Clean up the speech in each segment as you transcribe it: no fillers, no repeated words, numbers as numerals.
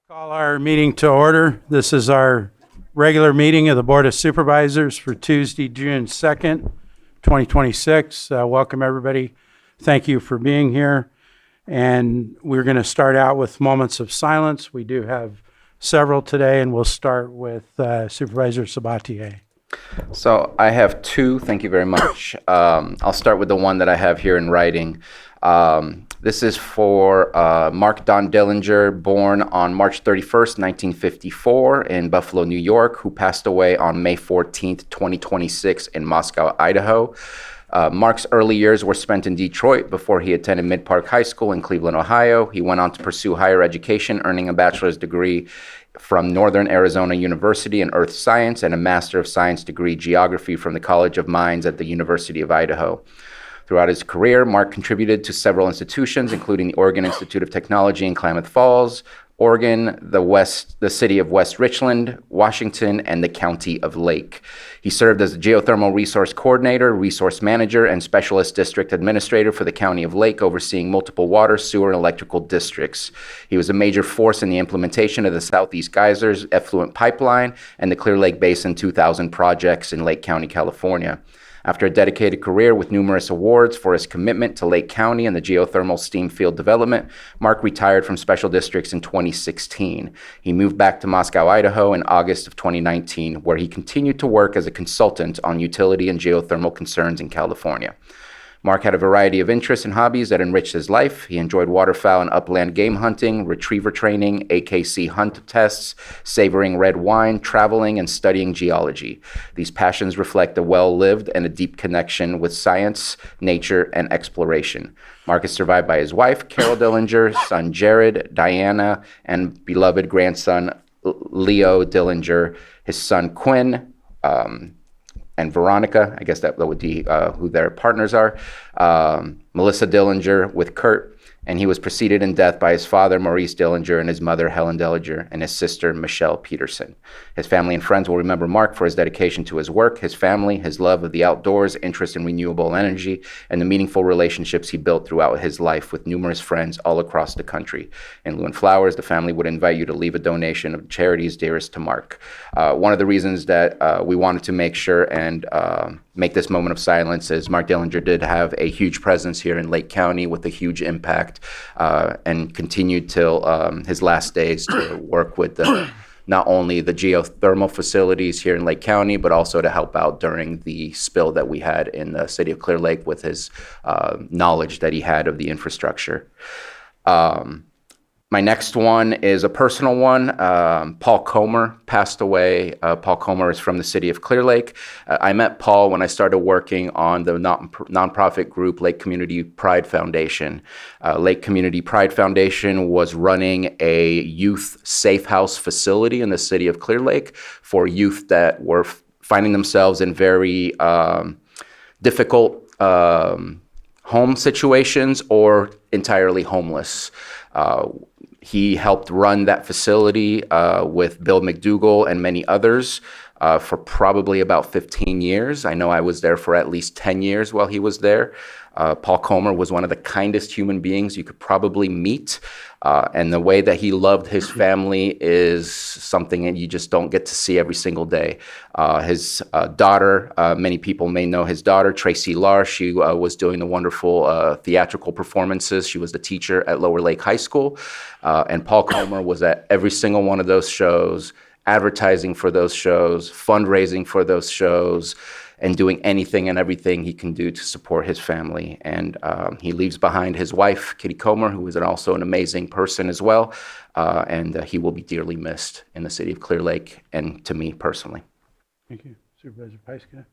Call our meeting to order. This is our regular meeting of the Board of Supervisors for Tuesday, June 2nd, 2026. Welcome, everybody. Thank you for being here. And we're going to start out with moments of silence. We do have several today, and we'll start with Supervisor Sabatier. So I have two. Thank you very much. I'll start with the one that I have here in writing. This is for Mark Don Dillinger, born on March 31st, 1954 in Buffalo, New York, who passed away on May 14th, 2026 in Moscow, Idaho. Mark's early years were spent in Detroit before he attended Mid-Park High School in Cleveland, Ohio. He went on to pursue higher education, earning a bachelor's degree from Northern Arizona University in Earth Science and a Master of Science degree Geography from the College of Mines at the University of Idaho. Throughout his career, Mark contributed to several institutions, including the Oregon Institute of Technology in Klamath Falls, Oregon, the city of West Richland, Washington, and the county of Lake. He served as the Geothermal Resource Coordinator, Resource Manager, and Specialist District Administrator for the county of Lake, overseeing multiple water, sewer, and electrical districts. He was a major force in the implementation of the Southeast Geysers Effluent Pipeline and the Clear Lake Basin 2000 projects in Lake County, California. After a dedicated career with numerous awards for his commitment to Lake County and the geothermal steam field development, Mark retired from special districts in 2016. He moved back to Moscow, Idaho in August of 2019, where he continued to work as a consultant on utility and geothermal concerns in California. Mark had a variety of interests and hobbies that enriched his life. He enjoyed waterfowl and upland game hunting, retriever training, AKC hunt tests, savoring red wine, traveling, and studying geology. These passions reflect a well-lived and a deep connection with science, nature, and exploration. Mark is survived by his wife, Carol Dillinger, son Jared, Diana, and beloved grandson Leo Dillinger, his son Quinn, and Veronica, I guess that would be who their partners are, Melissa Dillinger with Kurt, and he was preceded in death by his father, Maurice Dillinger, and his mother, Helen Dillinger, and his sister, Michelle Peterson. His family and friends will remember Mark for his dedication to his work, his family, his love of the outdoors, interest in renewable energy, and the meaningful relationships he built throughout his life with numerous friends all across the country. In lieu of flowers, the family would invite you to leave a donation of charities dearest to Mark. One of the reasons that we wanted to make sure and make this moment of silence is Mark Dillinger did have a huge presence here in Lake County with a huge impact and continued till his last days to work with not only the geothermal facilities here in Lake County, but also to help out during the spill that we had in the city of Clear Lake with his knowledge that he had of the infrastructure. My next one is a personal one. Paul Comer passed away. Paul Comer is from the city of Clear Lake. I met Paul when I started working on the nonprofit group Lake Community Pride Foundation. Lake Community Pride Foundation was running a youth safe house facility in the city of Clear Lake for youth that were finding themselves in very difficult home situations or entirely homeless. He helped run that facility with Bill McDougall and many others for probably about 15 years. I know I was there for at least 10 years while he was there. Paul Comer was one of the kindest human beings you could probably meet. And the way that he loved his family is something that you just don't get to see every single day. His daughter, many people may know his daughter, Tracy Lar. She was doing the wonderful theatrical performances. She was the teacher at Lower Lake High School. And Paul Comer was at every single one of those shows, advertising for those shows, fundraising for those shows, and doing anything and everything he can do to support his family. And he leaves behind his wife, Kitty Comer, who is also an amazing person as well. And he will be dearly missed in the city of Clear Lake and to me personally. Thank you. Supervisor Pyska.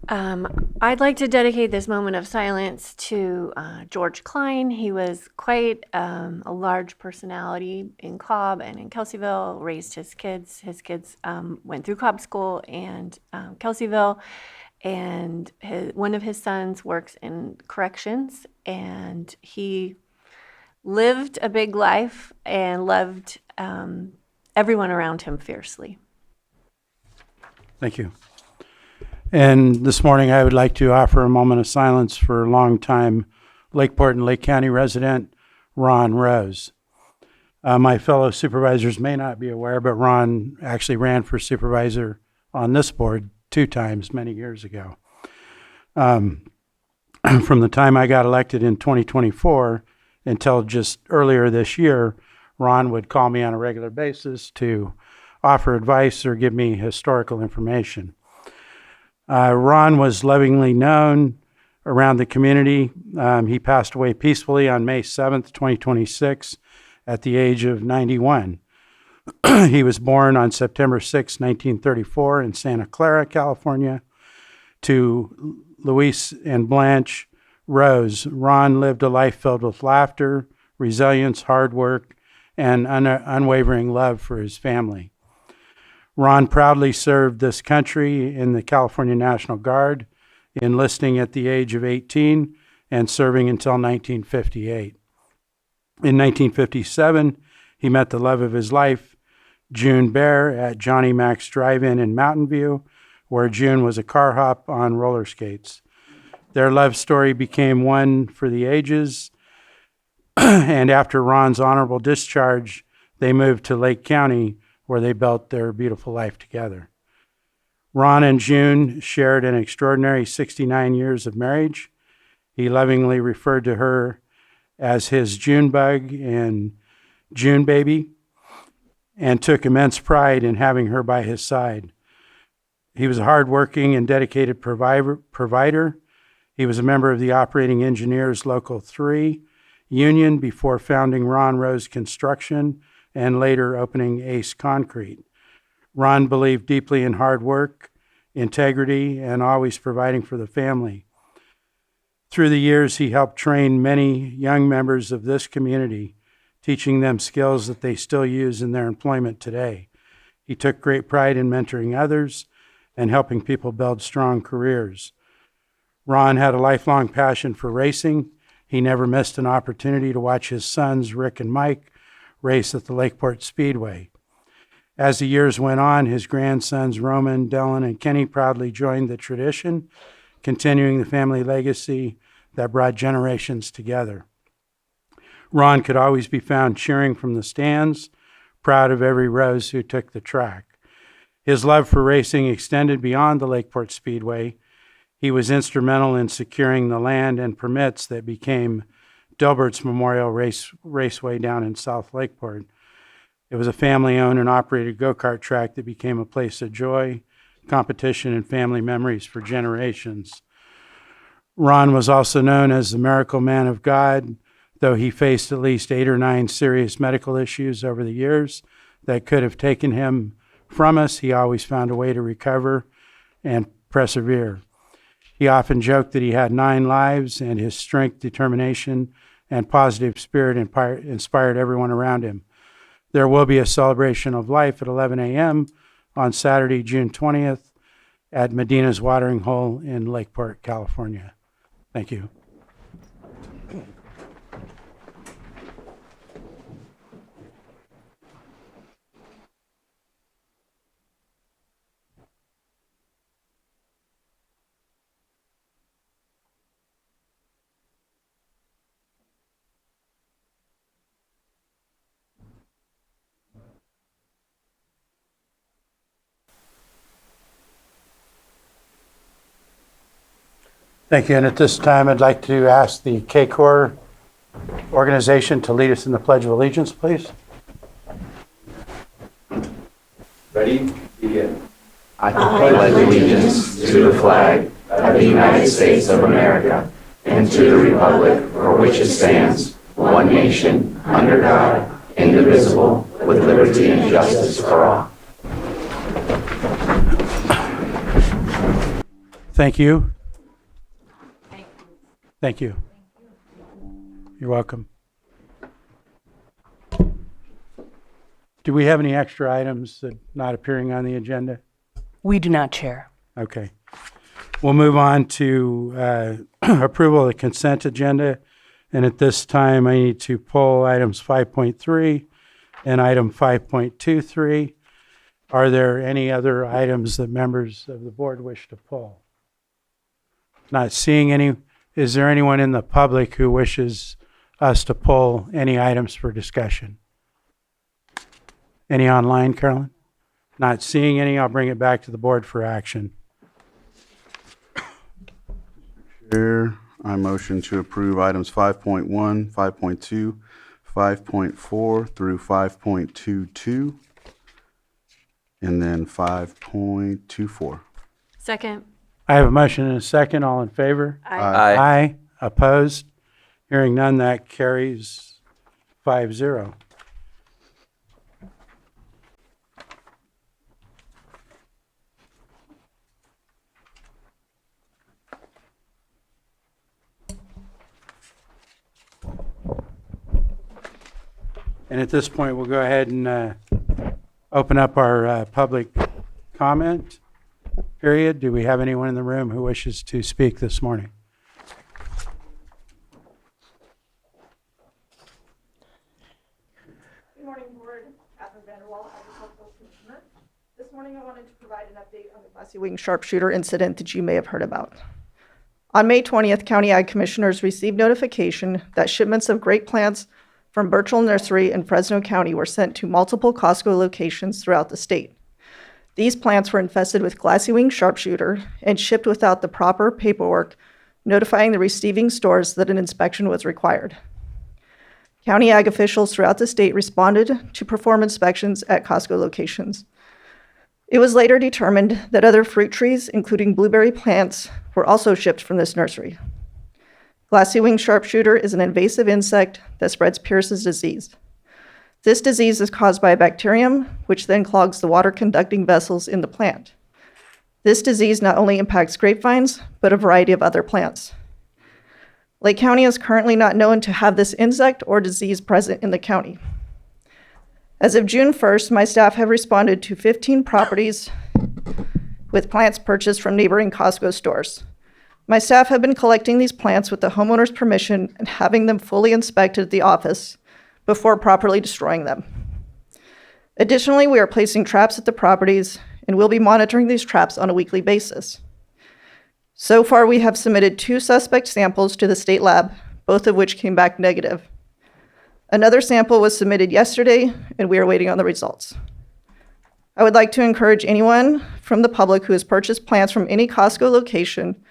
I'd like to dedicate this moment of silence to George Klein. He was quite a large personality in Cobb and in Kelseyville, raised his kids. His kids went through Cobb School and Kelseyville, and one of his sons works in corrections, and he lived a big life and loved everyone around him fiercely. Thank you. And this morning, I would like to offer a moment of silence for longtime Lakeport and Lake County resident Ron Rose. My fellow supervisors may not be aware, but Ron actually ran for supervisor on this board 2 times many years ago. From the time I got elected in 2024 until just earlier this year, Ron would call me on a regular basis to offer advice or give me historical information. Ron was lovingly known around the community. He passed away peacefully on May 7th, 2026, at the age of 91. He was born on September 6, 1934, in Santa Clara, California, to Luis and Blanche Rose. Ron lived a life filled with laughter, resilience, hard work, and unwavering love for his family. Ron proudly served this country in the California National Guard, enlisting at the age of 18 and serving until 1958. In 1957, he met the love of his life, June Bear, at Johnny Mac's Drive-In in Mountain View, where June was a car hop on roller skates. Their love story became one for the ages, and after Ron's honorable discharge, they moved to Lake County, where they built their beautiful life together. Ron and June shared an extraordinary 69 years of marriage. He lovingly referred to her as his June bug and June baby, and took immense pride in having her by his side. He was a hardworking and dedicated provider. He was a member of the Operating Engineers Local 3 union before founding Ron Rose Construction and later opening Ace Concrete. Ron believed deeply in hard work, integrity, and always providing for the family. Through the years, he helped train many young members of this community, teaching them skills that they still use in their employment today. He took great pride in mentoring others and helping people build strong careers. Ron had a lifelong passion for racing. He never missed an opportunity to watch his sons, Rick and Mike, race at the Lakeport Speedway. As the years went on, his grandsons, Roman, Dylan, and Kenny, proudly joined the tradition, continuing the family legacy that brought generations together. Ron could always be found cheering from the stands, proud of every Rose who took the track. His love for racing extended beyond the Lakeport Speedway. He was instrumental in securing the land and permits that became Dilbert's Memorial Raceway down in South Lakeport. It was a family-owned and operated go-kart track that became a place of joy, competition, and family memories for generations. Ron was also known as the Miracle Man of God, though he faced at least 8 or 9 serious medical issues over the years that could have taken him from us. He always found a way to recover and persevere. He often joked that he had 9 lives, and his strength, determination, and positive spirit inspired everyone around him. There will be a celebration of life at 11 a.m. on Saturday, June 20th at Medina's Watering Hole in Lakeport, California. Thank you. Thank you. And at this time, I'd like to ask the K-Corps organization to lead us in the Pledge of Allegiance, please. Ready? Begin. I pledge allegiance to the flag of the United States of America and to the republic for which it stands, one nation, under God, indivisible, with liberty and justice for all. Thank you. Thank you. You're welcome. Do we have any extra items that are not appearing on the agenda? We do not, Chair. Okay. We'll move on to approval of the consent agenda. And at this time, I need to pull items 5.3 and item 5.23. Are there any other items that members of the board wish to pull? Not seeing any. Is there anyone in the public who wishes us to pull any items for discussion. Any online, Carolyn? Not seeing any, I'll bring it back to the board for action. Chair, I motion to approve items 5.1, 5.2, 5.4 through 5.22, and then 5.24. Second. I have a motion and a second. All in favor? Aye. Aye. Opposed? Hearing none, that carries 5-0. And at this point, we'll go ahead and open up our public comment period. Do we have anyone in the room who wishes to speak this morning? Good morning, Board. Catherine Vanderwall, Agricultural Commissioner. This morning, I wanted to provide an update on the glassy wing sharpshooter incident that you may have heard about. On May 20th, County Ag Commissioners received notification that shipments of grape plants from Birchall Nursery in Fresno County were sent to multiple Costco locations throughout the state. These plants were infested with glassy wing sharpshooter and shipped without the proper paperwork notifying the receiving stores that an inspection was required. County ag officials throughout the state responded to perform inspections at Costco locations. It was later determined that other fruit trees, including blueberry plants, were also shipped from this nursery. Glassy wing sharpshooter is an invasive insect that spreads Pierce's disease. This disease is caused by a bacterium, which then clogs the water-conducting vessels in the plant. This disease not only impacts grapevines, but a variety of other plants. Lake County is currently not known to have this insect or disease present in the county. As of June 1st, my staff have responded to 15 properties with plants purchased from neighboring Costco stores. My staff have been collecting these plants with the homeowner's permission and having them fully inspected at the office before properly destroying them. Additionally, we are placing traps at the properties and will be monitoring these traps on a weekly basis. So far, we have submitted 2 suspect samples to the state lab, both of which came back negative. Another sample was submitted yesterday, and we are waiting on the results. I would like to encourage anyone from the public who has purchased plants from any Costco location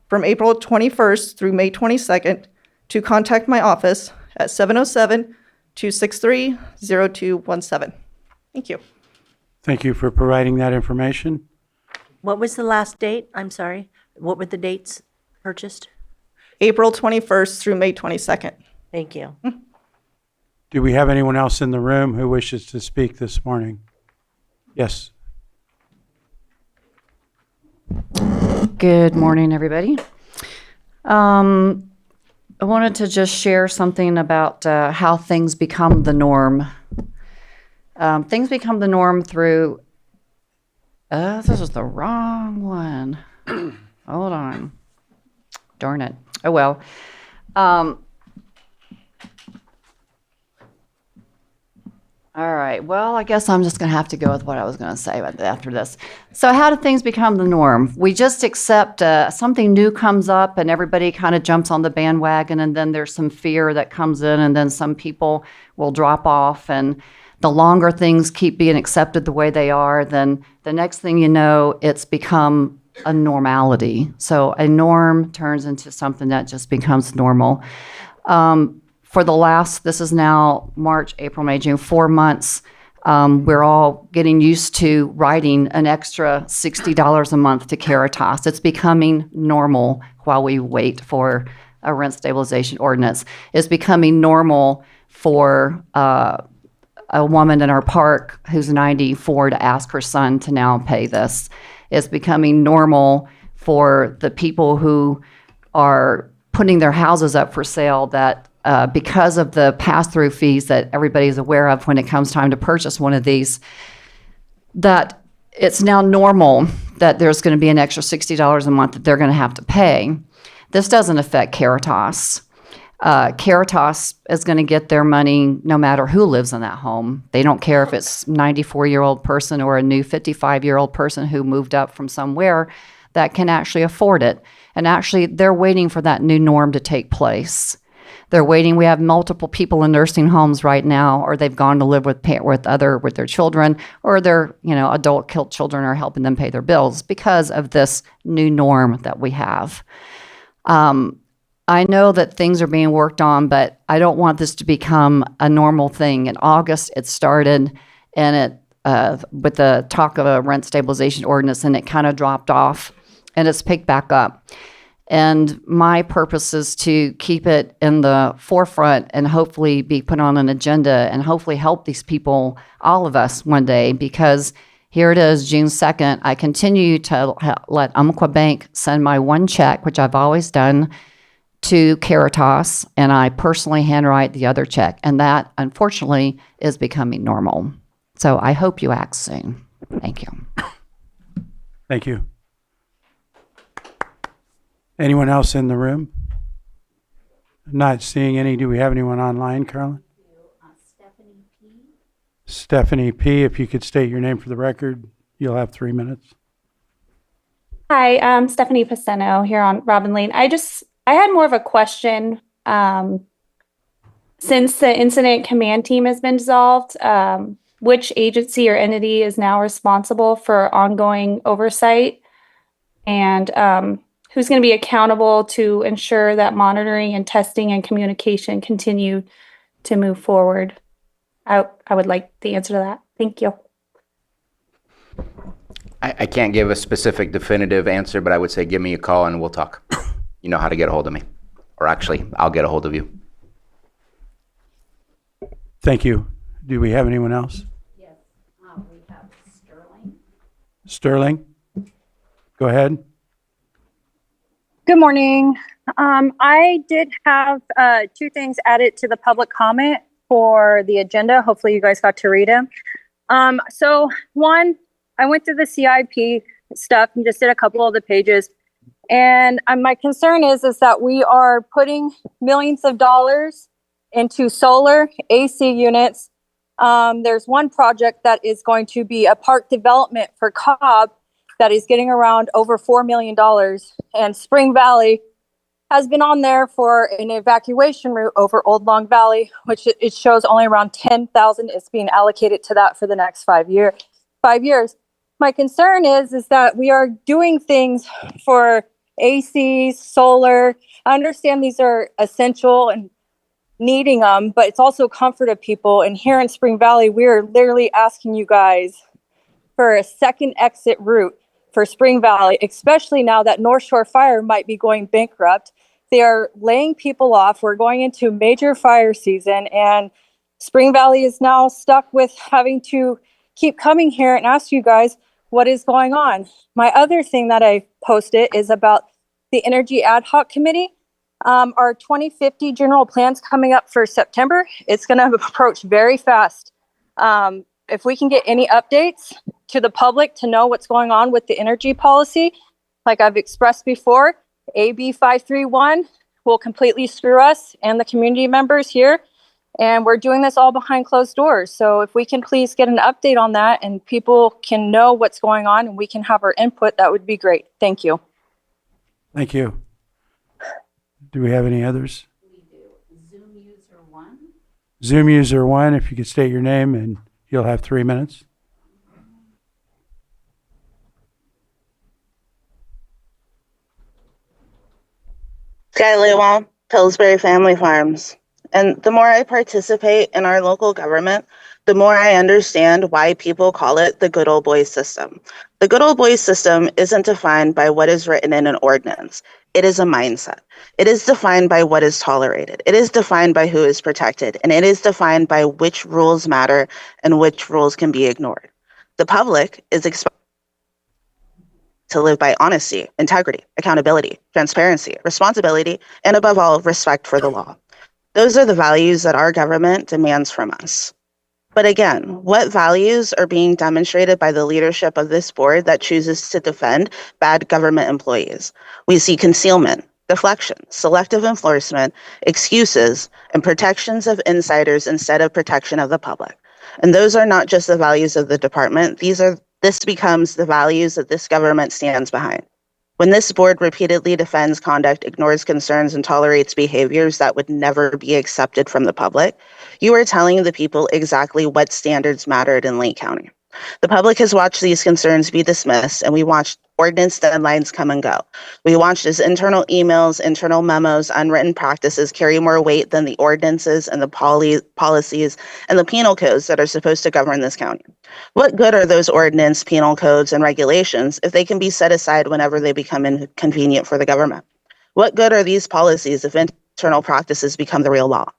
from April 21st through May 22nd to contact my office at 707-263-0217. Thank you. Thank you for providing that information. What was the last date? I'm sorry. What were the dates purchased? April 21st through May 22nd. Thank you. Do we have anyone else in the room who wishes to speak this morning? Yes. Good morning, everybody. I wanted to just share something about how things become the norm. Things become the norm through, this is the wrong one. Hold on. Darn it. Oh, well. All right. Well, I guess I'm just going to have to go with what I was going to say after this. So how do things become the norm? We just accept something new comes up and everybody kind of jumps on the bandwagon, and then there's some fear that comes in, and then some people will drop off. And the longer things keep being accepted the way they are, then the next thing you know, it's become a normality. So a norm turns into something that just becomes normal. For the last, this is now March, April, May, June, 4 months, we're all getting used to writing an extra $60 a month to Caritas. It's becoming normal while we wait for a rent stabilization ordinance. It's becoming normal for a woman in our park who's 94 to ask her son to now pay this. It's becoming normal for the people who are putting their houses up for sale that because of the pass-through fees that everybody's aware of when it comes time to purchase one of these, that it's now normal that there's going to be an extra $60 a month that they're going to have to pay. This doesn't affect Caritas. Caritas is going to get their money no matter who lives in that home. They don't care if it's a 94-year-old person or a new 55-year-old person who moved up from somewhere that can actually afford it. And actually, they're waiting for that new norm to take place. They're waiting. We have multiple people in nursing homes right now, or they've gone to live with their children, or their adult children are helping them pay their bills because of this new norm that we have. I know that things are being worked on, but I don't want this to become a normal thing. In August, it started, and it with the talk of a rent stabilization ordinance, and it kind of dropped off, and it's picked back up. And my purpose is to keep it in the forefront and hopefully be put on an agenda and hopefully help these people, all of us, one day, because here it is, June 2nd. I continue to let Umpqua Bank send my one check, which I've always done, to Caritas, and I personally handwrite the other check. And that, unfortunately, is becoming normal. So I hope you act soon. Thank you. Thank you. Anyone else in the room? Not seeing any. Do we have anyone online, Carolyn? Stephanie P., if you could state your name for the record, you'll have 3 minutes. Hi, I'm Stephanie Paceno here on Robin Lane. I had more of a question. Since the incident command team has been dissolved, which agency or entity is now responsible for ongoing oversight? And who's going to be accountable to ensure that monitoring and testing and communication continue to move forward? I would like the answer to that. Thank you. I can't give a specific definitive answer, but I would say give me a call and we'll talk. You know how to get a hold of me. Or actually, I'll get a hold of you. Thank you. Do we have anyone else? Yes, we have Sterling. Sterling? Go ahead. Good morning. I did have 2 things added to the public comment for the agenda. Hopefully you guys got to read them. So one, I went through the CIP stuff and just did a couple of the pages. And my concern is that we are putting millions of dollars into solar AC units. There's one project that is going to be a park development for Cobb that is getting around over $4 million. And Spring Valley has been on there for an evacuation route over Old Long Valley, which it shows only around 10,000 is being allocated to that for the next 5 years. My concern is that we are doing things for ACs, solar. I understand these are essential and needing them, but it's also comfort of people. And here in Spring Valley, we're literally asking you guys for a second exit route for Spring Valley, especially now that North Shore Fire might be going bankrupt. They are laying people off. We're going into major fire season, and Spring Valley is now stuck with having to keep coming here and ask you guys what is going on. My other thing that I posted is about the Energy Ad Hoc Committee. Our 2050 general plan's coming up for September. It's going to approach very fast. If we can get any updates to the public to know what's going on with the energy policy, like I've expressed before, AB 531 will completely screw us and the community members here. And we're doing this all behind closed doors. So if we can please get an update on that and people can know what's going on and we can have our input, that would be great. Thank you. Thank you. Do we have any others? We do. Zoom user 1. Zoom user 1, if you could state your name and you'll have 3 minutes. Skyly Wall, Pillsbury Family Farms. And the more I participate in our local government, the more I understand why people call it the good old boys system. The good old boys system isn't defined by what is written in an ordinance. It is a mindset. It is defined by what is tolerated. It is defined by who is protected. And it is defined by which rules matter and which rules can be ignored. The public is expected to live by honesty, integrity, accountability, transparency, responsibility, and above all, respect for the law. Those are the values that our government demands from us. But again, what values are being demonstrated by the leadership of this board that chooses to defend bad government employees? We see concealment, deflection, selective enforcement, excuses, and protections of insiders instead of protection of the public. And those are not just the values of the department. This becomes the values that this government stands behind. When this board repeatedly defends conduct, ignores concerns, and tolerates behaviors that would never be accepted from the public, you are telling the people exactly what standards mattered in Lake County. The public has watched these concerns be dismissed, and we watched ordinance deadlines come and go. We watched as internal emails, internal memos, unwritten practices carry more weight than the ordinances and the policies and the penal codes that are supposed to govern this county. What good are those ordinance, penal codes, and regulations if they can be set aside whenever they become inconvenient for the government? What good are these policies if internal practices become the real law?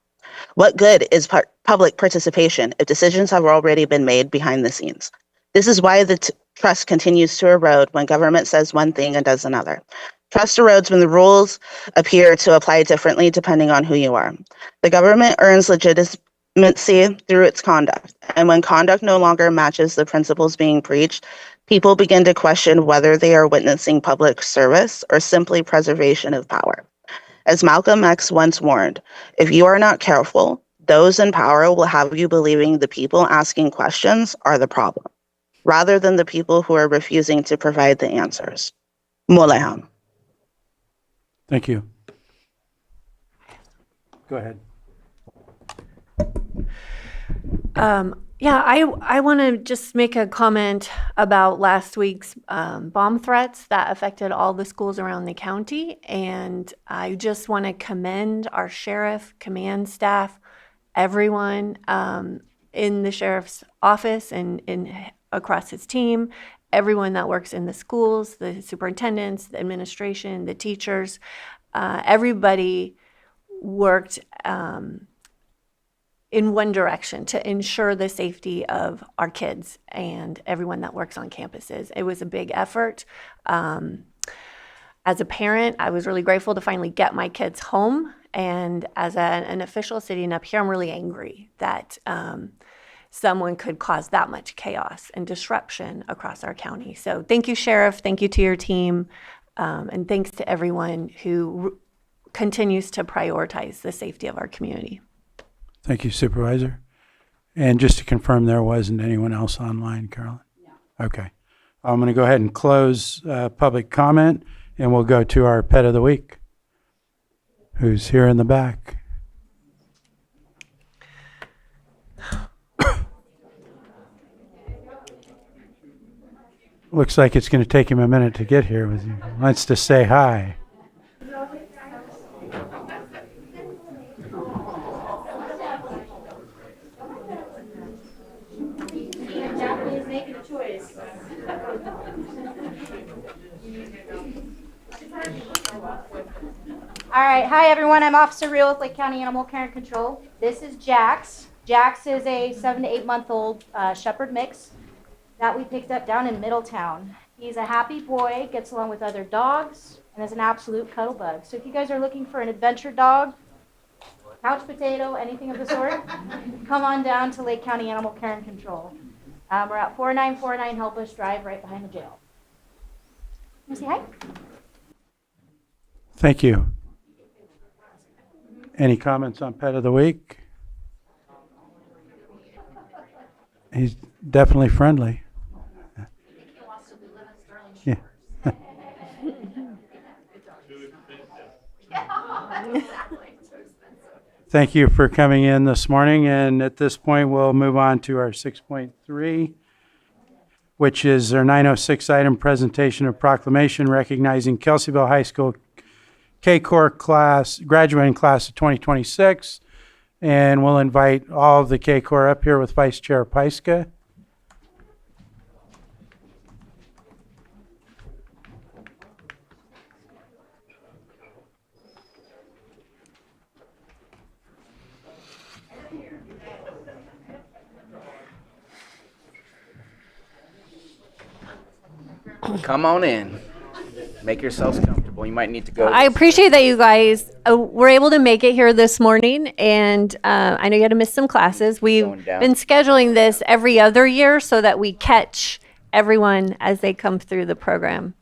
What good is public participation if decisions have already been made behind the scenes? This is why the trust continues to erode when government says one thing and does another. Trust erodes when the rules appear to apply differently depending on who you are. The government earns legitimacy through its conduct, and when conduct no longer matches the principles being preached, people begin to question whether they are witnessing public service or simply preservation of power. As Malcolm X once warned, if you are not careful, those in power will have you believing the people asking questions are the problem, rather than the people who are refusing to provide the answers. Molehan. Thank you. Go ahead. Yeah, I want to just make a comment about last week's bomb threats that affected all the schools around the county. And I just want to commend our sheriff, command staff, everyone in the sheriff's office and across his team, everyone that works in the schools, the superintendents, the administration, the teachers. Everybody worked in one direction to ensure the safety of our kids and everyone that works on campuses. It was a big effort. As a parent, I was really grateful to finally get my kids home. And as an official sitting up here, I'm really angry that someone could cause that much chaos and disruption across our county. So thank you, Sheriff. Thank you to your team. And thanks to everyone who continues to prioritize the safety of our community. Thank you, Supervisor. And just to confirm, there wasn't anyone else online, Carolyn? No. Okay. I'm going to go ahead and close public comment, and we'll go to our pet of the week, who's here in the back. Looks like it's going to take him a minute to get here. He wants to say hi. All right, hi everyone. I'm Officer Real with Lake County Animal Care and Control. This is Jax. Jax is a 7 to 8 month old shepherd mix that we picked up down in Middletown. He's a happy boy, gets along with other dogs, and is an absolute cuddle bug. So if you guys are looking for an adventure dog, couch potato, anything of the sort, come on down to Lake County Animal Care and Control. We're at 4949 Helpless Drive right behind the jail. You say hi? Thank you. Any comments on pet of the week? He's definitely friendly. Yeah. Thank you for coming in this morning, and at this point we'll move on to our 6.3, which is our 906 item, presentation of proclamation recognizing Kelseyville High School K-Corps class, graduating class of 2026, and we'll invite all of the K-Corps up here with Vice Chair Pyska. Come on in. Make yourselves comfortable. You might need to go. I appreciate that you guys were able to make it here this morning, and I know you had to miss some classes. We've been scheduling this every other year so that we catch everyone as they come through the program.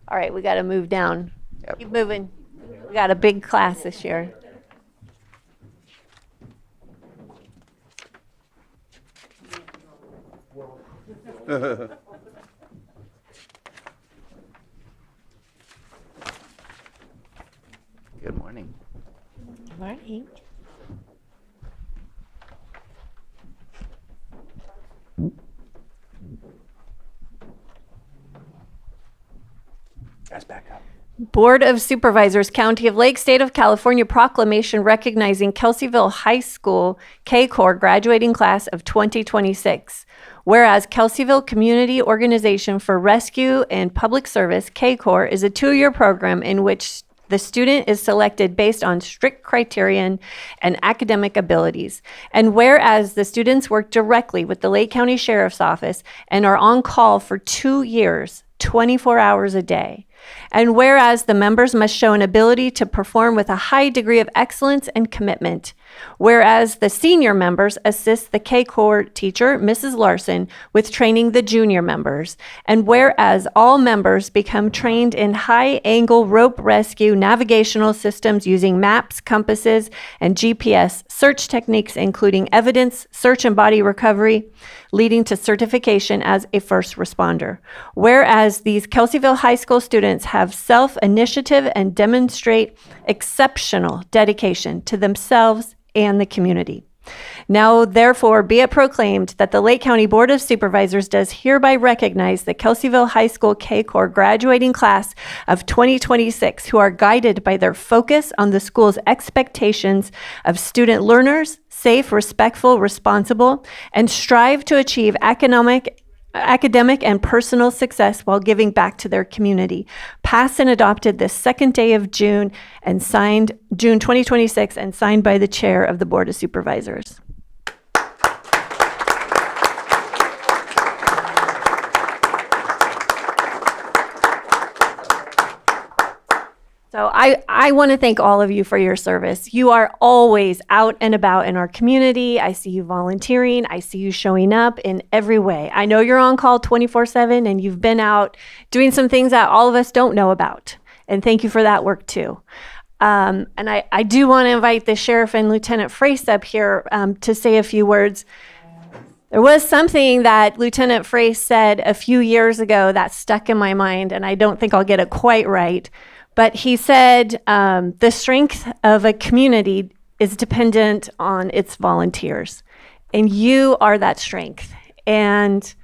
All right, we got to move down. Yep. Keep moving. We got a big class this year. Pink. Guys, back up. Board of Supervisors, County of Lake, State of California proclamation recognizing Kelseyville High School K-Corps graduating class of 2026. Whereas Kelseyville Community Organization for Rescue and Public Service, K-Corps, is a 2-year program in which the student is selected based on strict criterion and academic abilities. And whereas the students work directly with the Lake County Sheriff's Office and are on call for 2 years, 24 hours a day. And whereas the members must show an ability to perform with a high degree of excellence and commitment. Whereas the senior members assist the K-Corps teacher, Mrs. Larson, with training the junior members. And whereas all members become trained in high-angle rope rescue navigational systems using maps, compasses, and GPS search techniques, including evidence, search and body recovery, leading to certification as a first responder. Whereas these Kelseyville High School students have self-initiative and demonstrate exceptional dedication to themselves and the community. Now, therefore, be it proclaimed that the Lake County Board of Supervisors does hereby recognize the Kelseyville High School K-Corps graduating class of 2026 who are guided by their focus on the school's expectations of student learners, safe, respectful, responsible, and strive to achieve academic and personal success while giving back to their community. Passed and adopted this second day of June and signed June 2026 and signed by the chair of the Board of Supervisors. So I want to thank all of you for your service. You are always out and about in our community. I see you volunteering. I see you showing up in every way. I know you're on call 24/7 and you've been out doing some things that all of us don't know about. And thank you for that work too. And I do want to invite the Sheriff and Lieutenant Frace up here to say a few words. There was something that Lieutenant Frace said a few years ago that stuck in my mind, and I don't think I'll get it quite right. But he said the strength of a community is dependent on its volunteers. And you are that strength. And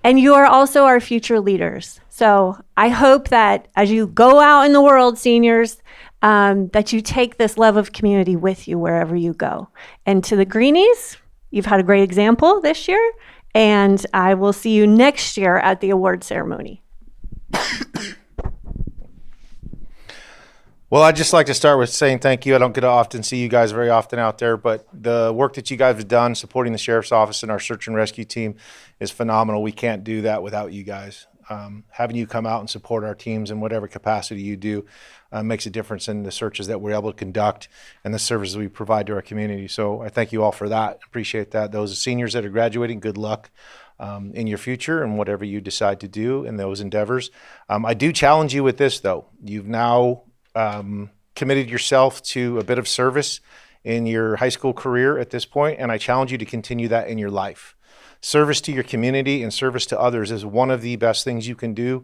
you are also our future leaders. So I hope that as you go out in the world, seniors, that you take this love of community with you wherever you go. And to the Greenies, you've had a great example this year. And I will see you next year at the award ceremony. Well, I'd just like to start with saying thank you. I don't get to often see you guys very often out there, but the work that you guys have done supporting the Sheriff's Office and our search and rescue team is phenomenal. We can't do that without you guys. Having you come out and support our teams in whatever capacity you do makes a difference in the searches that we're able to conduct and the services we provide to our community. So I thank you all for that. Appreciate that. Those seniors that are graduating, good luck in your future and whatever you decide to do in those endeavors. I do challenge you with this, though. You've now committed yourself to a bit of service in your high school career at this point, and I challenge you to continue that in your life. Service to your community and service to others is one of the best things you can do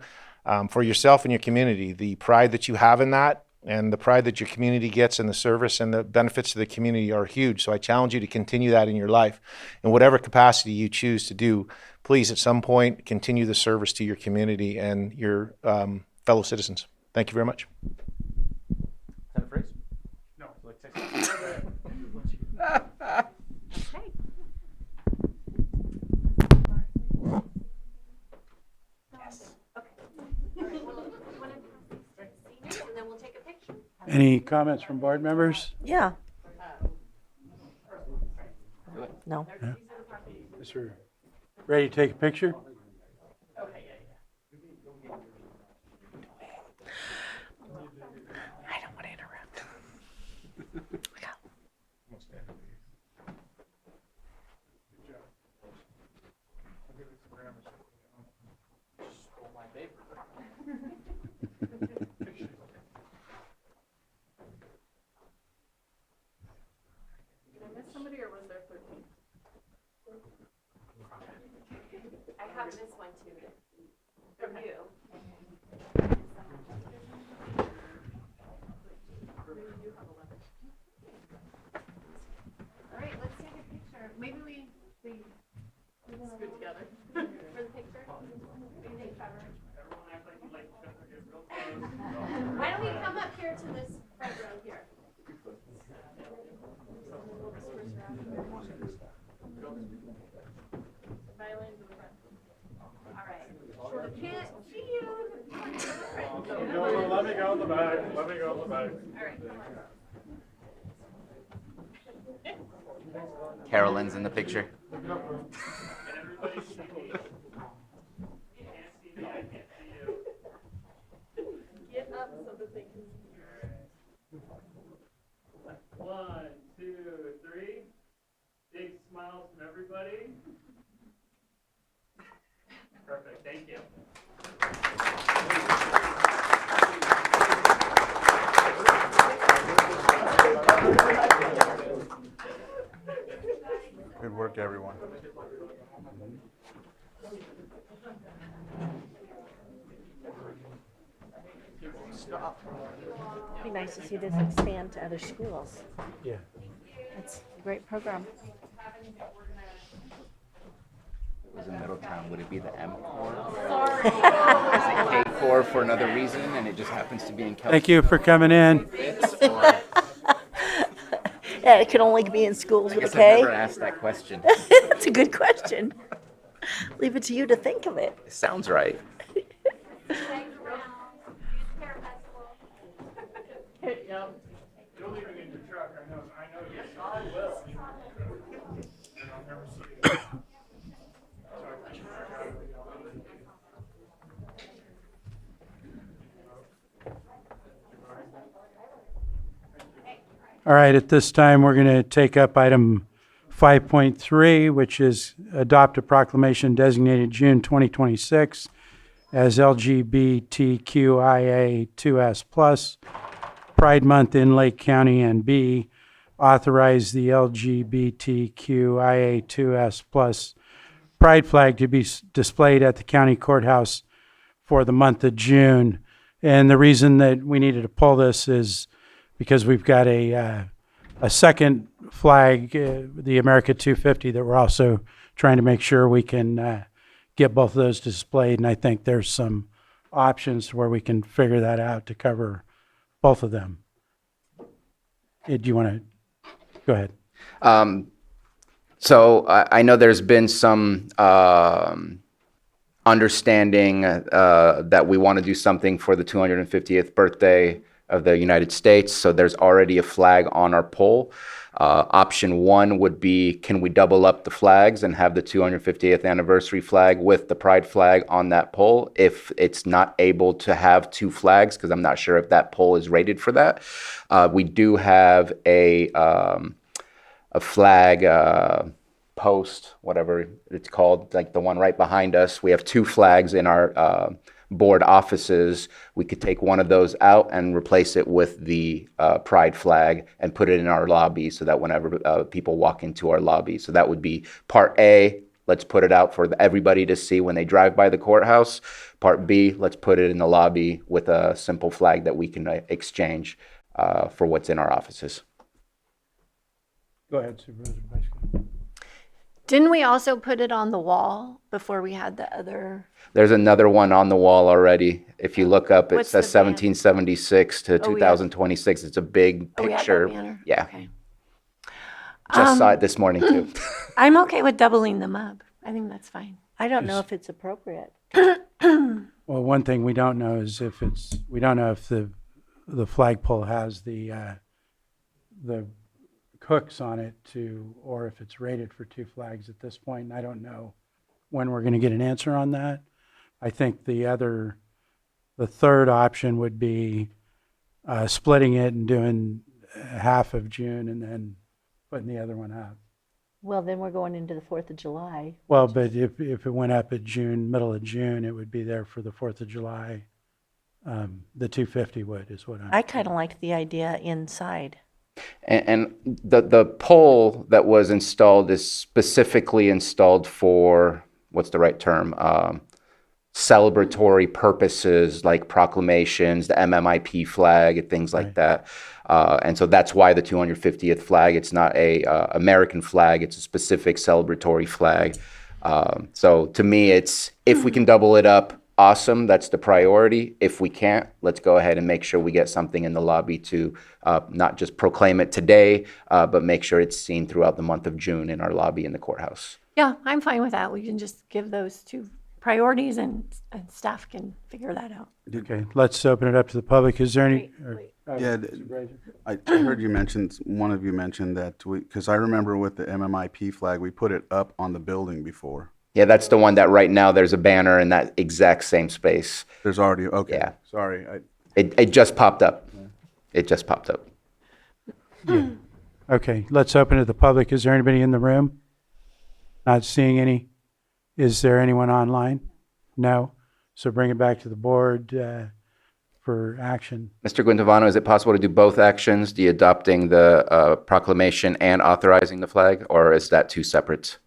for yourself and your community. The pride that you have in that and the pride that your community gets in the service and the benefits to the community are huge. So I challenge you to continue that in your life. In whatever capacity you choose to do, please at some point continue the service to your community and your fellow citizens. Thank you very much. No. Any comments from board members? Yeah. No. Yes, we're ready to take a picture? I don't want to interrupt. Somebody or was there 13? I have this one too. From you. Why don't we come up here to this front row here? All right. Sure can't see you. Let me go in the back. Let me go in the back. All right, come on. Carolyn's in the picture. Get up so that they can see you. 1, 2, 3. Big smiles from everybody. Perfect. Thank you. Good work, everyone. It'd be nice to see this expand to other schools. Yeah. It's a great program. It was in Middletown. Would it be the M Corps? Is it K Corps for another reason, and it just happens to be in Kelsey? Thank you for coming in. Yeah, it can only be in schools I with a guess I've K. never asked that question. That's a good question. Leave it to you to think of it. It sounds right. You're leaving in your truck. I know. Yes, I will. And I'll never see you again. All right, at this time, we're going to take up item 5.3, which is adopt a proclamation designated June 2026 as LGBTQIA2S+, Pride Month in Lake County, and B, authorize the LGBTQIA2S+ Pride flag to be displayed at the county courthouse for the month of June. And the reason that we needed to pull this is because we've got a second flag, the America 250, that we're also trying to make sure we can get both of those displayed. And I think there's some options where we can figure that out to cover both of them. Do you want to go ahead? So I know there's been some understanding that we want to do something for the 250th birthday of the United States. So there's already a flag on our pole. Option one would be, can we double up the flags and have the 250th anniversary flag with the Pride flag on that pole? If it's not able to have two flags, because I'm not sure if that pole is rated for that, we do have a flag post, whatever it's called, like the one right behind us. We have two flags in our board offices. We could take one of those out and replace it with the Pride flag and put it in our lobby so that whenever people walk into our lobby. So that would be part A. Let's put it out for everybody to see when they drive by the courthouse. Part B, let's put it in the lobby with a simple flag that we can exchange for what's in our offices. Go ahead, Supervisor Vice President. Didn't we also put it on the wall before we had the other? There's another one on the wall already. If you look up, it What's says the banner? 1776 to Oh, yeah. 2026. It's a big Oh, we had that picture. banner? Yeah. Okay. Just saw it this morning too. I'm okay with doubling them up. I think that's fine. I don't know if it's appropriate. Well, one thing we don't know is if we don't know if the flagpole has the hooks on it or if it's rated for two flags at this point. And I don't know when we're going to get an answer on that. I think the third option would be splitting it and doing half of June and then putting the other one up. Well, then we're going into the 4th of July. Well, but if it went up at middle of June, it would be there for the 4th of July. The 250 would, is what I kind of like the idea inside. And the pole that was installed is specifically installed for, what's the right term? celebratory purposes like proclamations, the MMIP flag, and things like that. And so that's why the 250th flag, it's not a American flag, it's a specific celebratory flag. So to me, it's, if we can double it up, awesome, that's the priority. If we can't, let's go ahead and make sure we get something in the lobby to not just proclaim it today, but make sure it's seen throughout the month of June in our lobby in the courthouse. Yeah, I'm fine with that. We can just give those two priorities and staff can figure that out. Okay, let's open it up to the public. Is there any? Yeah, I heard you mention, one of you mentioned that because I remember with the MMIP flag, we put it up on the building before. Yeah, that's the one that right now there's a banner in that exact same space. There's already, okay. Yeah. Sorry. It just popped up. It just popped up. Okay, let's open it to the public. Is there anybody in the room? Not seeing any. Is there anyone online? No. So bring it back to the board for action. Mr. Guintavano, is it possible to do both actions, the adopting the proclamation and authorizing the flag, or is that two separate?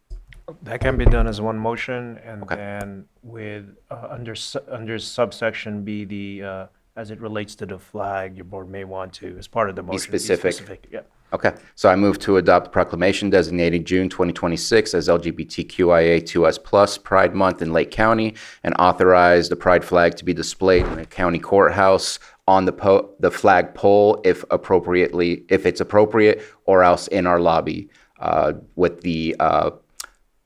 That can be done as one motion, and then with under subsection B, the as it relates to the flag, your board may want to, as part of the motion, Be specific. Yeah. Okay, so I move to adopt the proclamation designating June 2026 as LGBTQIA2S+ Pride Month in Lake County, and authorize the Pride flag to be displayed in the county courthouse on the flag pole if it's appropriate, or else in our lobby with the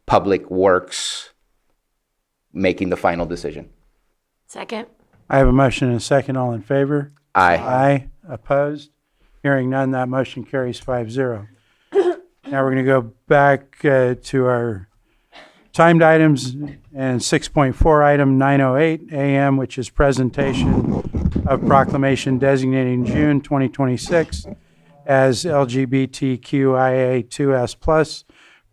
Public Works making the final decision. Second. I have a motion and a second. All in favor? Aye. Aye. Opposed? Hearing none, that motion carries 5-0. Now we're going to go back to our timed items, and 6.4 item 9:08 a.m., which is presentation of proclamation designating June 2026 as LGBTQIA2S+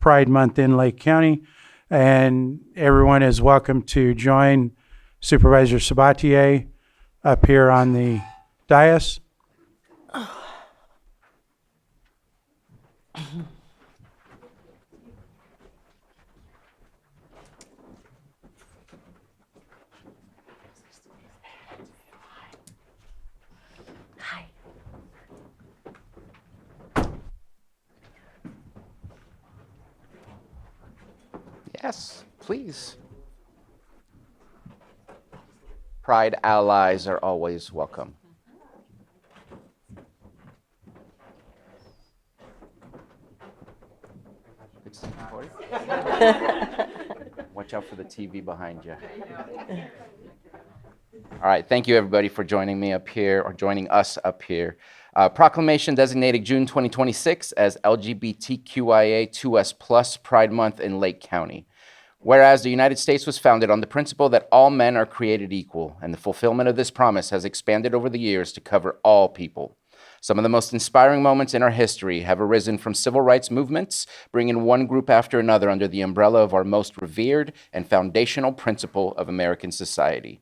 Pride Month in Lake County. And everyone is welcome to join Supervisor Sabatier up here on the dais. Yes, please. Pride allies are always welcome. Watch out for the TV behind you. All right, thank you everybody for joining me up here, or joining us up here. Proclamation designating June 2026 as LGBTQIA2S+ Pride Month in Lake County. Whereas the United States was founded on the principle that all men are created equal, and the fulfillment of this promise has expanded over the years to cover all people. Some of the most inspiring moments in our history have arisen from civil rights movements, bringing one group after another under the umbrella of our most revered and foundational principle of American society.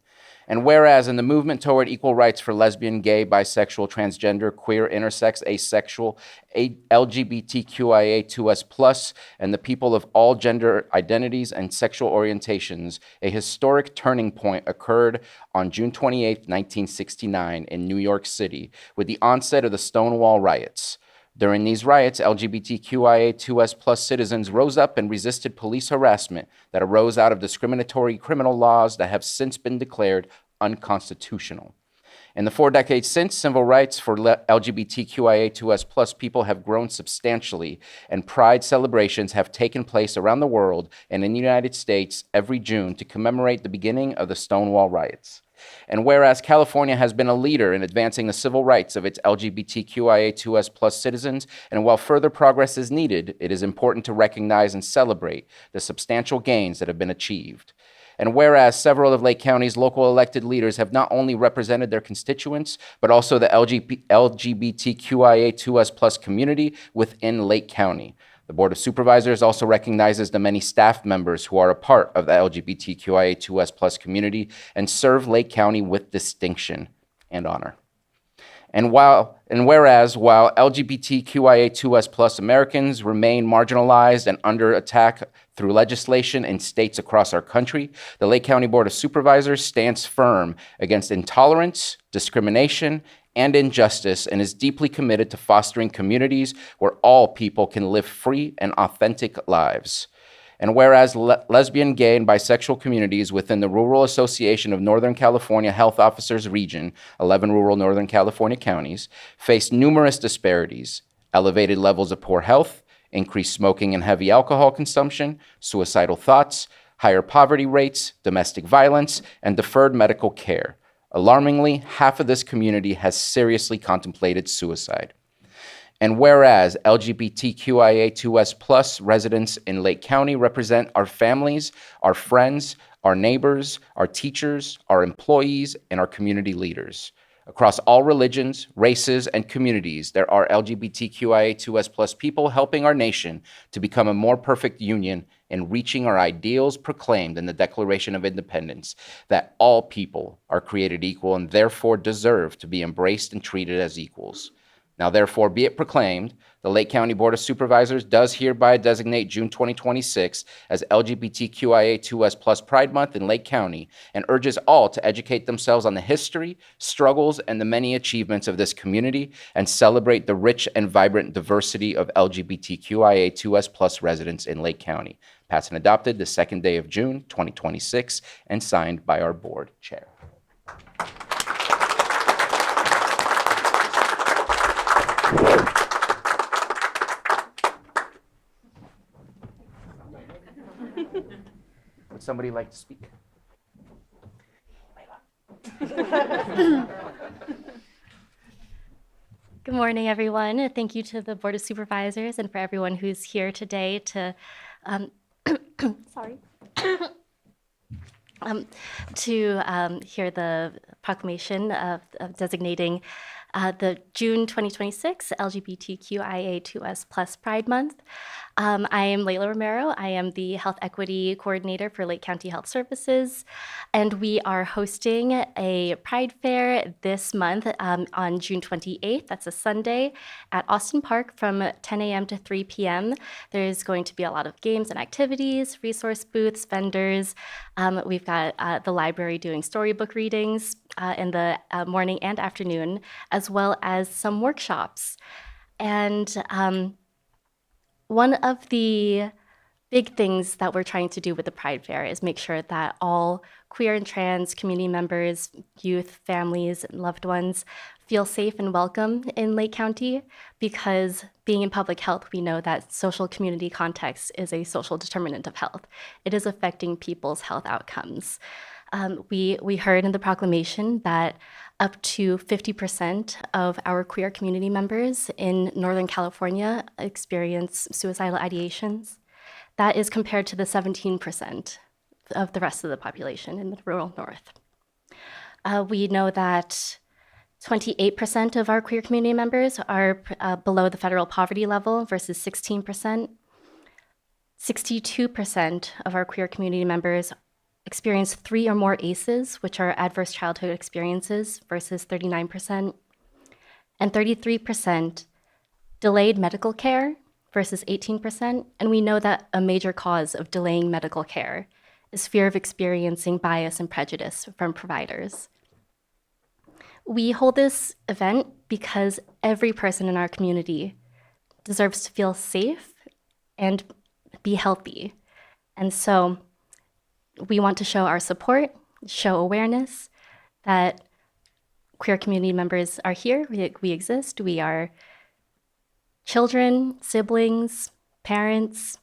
And whereas in the movement toward equal rights for lesbian, gay, bisexual, transgender, queer, intersex, asexual, LGBTQIA2S+, and the people of all gender identities and sexual orientations, a historic turning point occurred on June 28, 1969 in New York City with the onset of the Stonewall riots. During these riots, LGBTQIA2S+ citizens rose up and resisted police harassment that arose out of discriminatory criminal laws that have since been declared unconstitutional. In the 4 decades since, civil rights for LGBTQIA2S+ people have grown substantially, and pride celebrations have taken place around the world and in the United States every June to commemorate the beginning of the Stonewall riots. And whereas California has been a leader in advancing the civil rights of its LGBTQIA2S+ citizens, and while further progress is needed, it is important to recognize and celebrate the substantial gains that have been achieved. And whereas several of Lake County's local elected leaders have not only represented their constituents, but also the LGBTQIA2S+ community within Lake County. The Board of Supervisors also recognizes the many staff members who are a part of the LGBTQIA2S+ community and serve Lake County with distinction and honor. And whereas while LGBTQIA2S+ Americans remain marginalized and under attack through legislation in states across our country, the Lake County Board of Supervisors stands firm against intolerance, discrimination, and injustice, and is deeply committed to fostering communities where all people can live free and authentic lives. And whereas lesbian, gay, and bisexual communities within the Rural Association of Northern California Health Officers Region, 11 rural Northern California counties, face numerous disparities, elevated levels of poor health, increased smoking and heavy alcohol consumption, suicidal thoughts, higher poverty rates, domestic violence, and deferred medical care. Alarmingly, half of this community has seriously contemplated suicide. And whereas LGBTQIA2S+ residents in Lake County represent our families, our friends, our neighbors, our teachers, our employees, and our community leaders. Across all religions, races, and communities, there are LGBTQIA2S+ people helping our nation to become a more perfect union in reaching our ideals proclaimed in the Declaration of Independence, that all people are created equal and therefore deserve to be embraced and treated as equals. Now, therefore, be it proclaimed, the Lake County Board of Supervisors does hereby designate June 2026 as LGBTQIA2S+ Pride Month in Lake County and urges all to educate themselves on the history, struggles, and the many achievements of this community and celebrate the rich and vibrant diversity of LGBTQIA2S+ residents in Lake County. Passed and adopted the second day of June 2026 and signed by our board chair. Would somebody like to speak? Good morning, everyone. Thank you to the Board of Supervisors and for everyone who's here today to, hear the proclamation of designating the June 2026 LGBTQIA2S+ Pride Month. I am Layla Romero. I am the Health Equity Coordinator for Lake County Health Services, and we are hosting a Pride Fair this month on June 28th. That's a Sunday at Austin Park from 10 a.m. to 3 p.m. There's going to be a lot of games and activities, resource booths, vendors. We've got the library doing storybook readings in the morning and afternoon, as well as some workshops. And one of the big things that we're trying to do with the Pride Fair is make sure that all queer and trans community members, youth, families, and loved ones feel safe and welcome in Lake County, because being in public health, we know that social community context is a social determinant of health. It is affecting people's health outcomes. We heard in the proclamation that up to 50% of our queer community members in Northern California experience suicidal ideations. That is compared to the 17% of the rest of the population in the rural North. We know that 28% of our queer community members are below the federal poverty level versus 16%. 62% of our queer community members experience 3 or more ACEs, which are adverse childhood experiences, versus 39%, and 33% delayed medical care versus 18%. And we know that a major cause of delaying medical care is fear of experiencing bias and prejudice from providers. We hold this event because every person in our community deserves to feel safe and be healthy. And so we want to show our support, show awareness that queer community members are here, we exist, we are children, siblings, parents,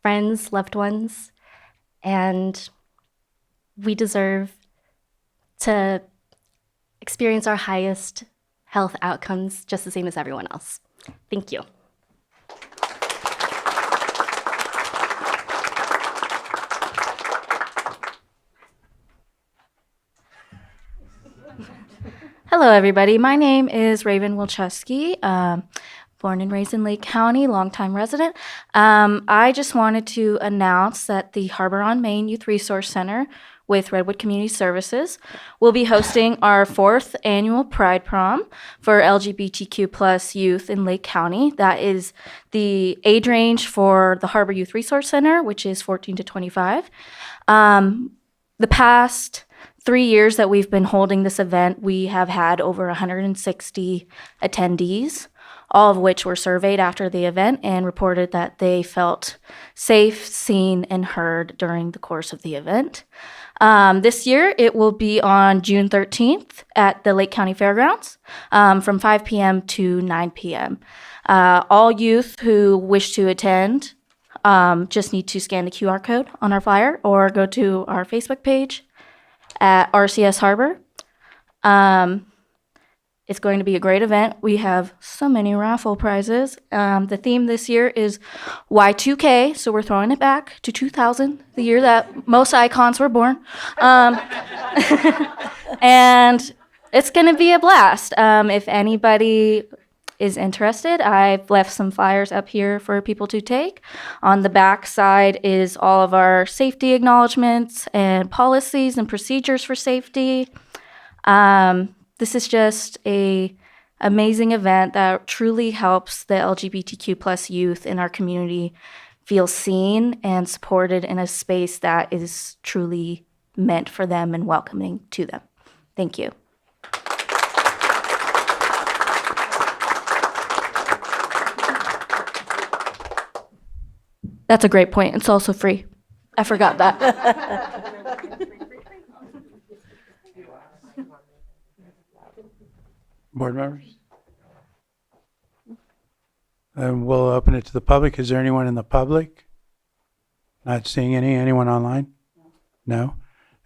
friends, loved ones, and we deserve to experience our highest health outcomes just the same as everyone else. Thank you. Hello, everybody. My name is Raven Wilczewski, born and raised in Lake County, longtime resident. I just wanted to announce that the Harbor on Main Youth Resource Center with Redwood Community Services. We'll be hosting our 4th annual Pride Prom for LGBTQ plus youth in Lake County. That is the age range for the Harbor Youth Resource Center, which is 14 to 25. The past 3 years that we've been holding this event, we have had over 160 attendees, all of which were surveyed after the event and reported that they felt safe, seen, and heard during the course of the event. This year, it will be on June 13th at the Lake County Fairgrounds from 5 p.m. to 9 p.m. All youth who wish to attend just need to scan the QR code on our flyer or go to our Facebook page at RCS Harbor. It's going to be a great event. We have so many raffle prizes. The theme this year is Y2K, so we're throwing it back to 2000, the year that most icons were born. And it's going to be a blast. If anybody is interested, I've left some flyers up here for people to take. On the back side is all of our safety acknowledgments and policies and procedures for safety. This is just a amazing event that truly helps the LGBTQ plus youth in our community feel seen and supported in a space that is truly meant for them and welcoming to them. Thank you. That's a great point. It's also free. I forgot that. Board members? And we'll open it to the public. Is there anyone in the public? Not seeing any. Anyone online? No?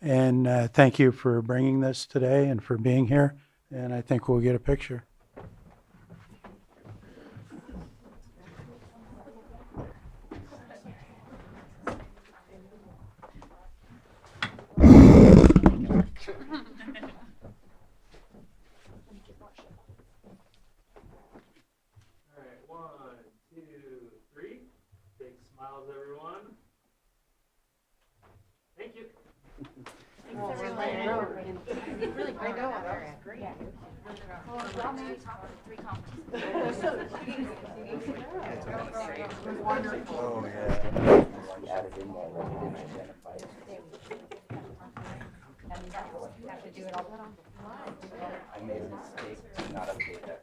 And thank you for bringing this today and for being here. And I think we'll get a picture. I made a mistake to not update that.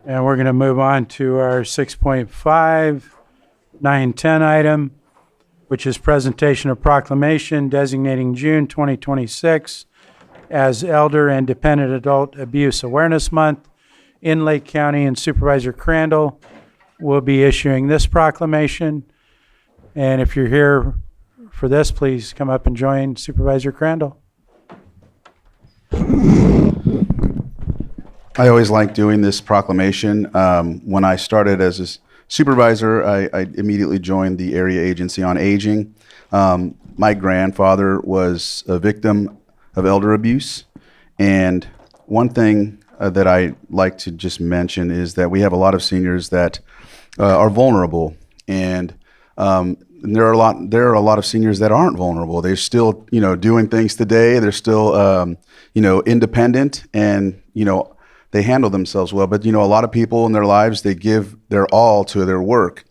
And we're going to move on to our 6.5, 9, 10 item, which is presentation of proclamation designating June 2026 as Elder and Dependent Adult Abuse Awareness Month in Lake County, and Supervisor Crandall will be issuing this proclamation. And if you're here for this, please come up and join Supervisor Crandall. I always like doing this proclamation. When I started as a supervisor, I immediately joined the Area Agency on Aging. My grandfather was a victim of elder abuse. And one thing that I like to just mention is that we have a lot of seniors that are vulnerable. And there are a lot of seniors that aren't vulnerable. They're still, doing things today. They're still, independent, and, they handle themselves well. But, a lot of people in their lives, they give their all to their work.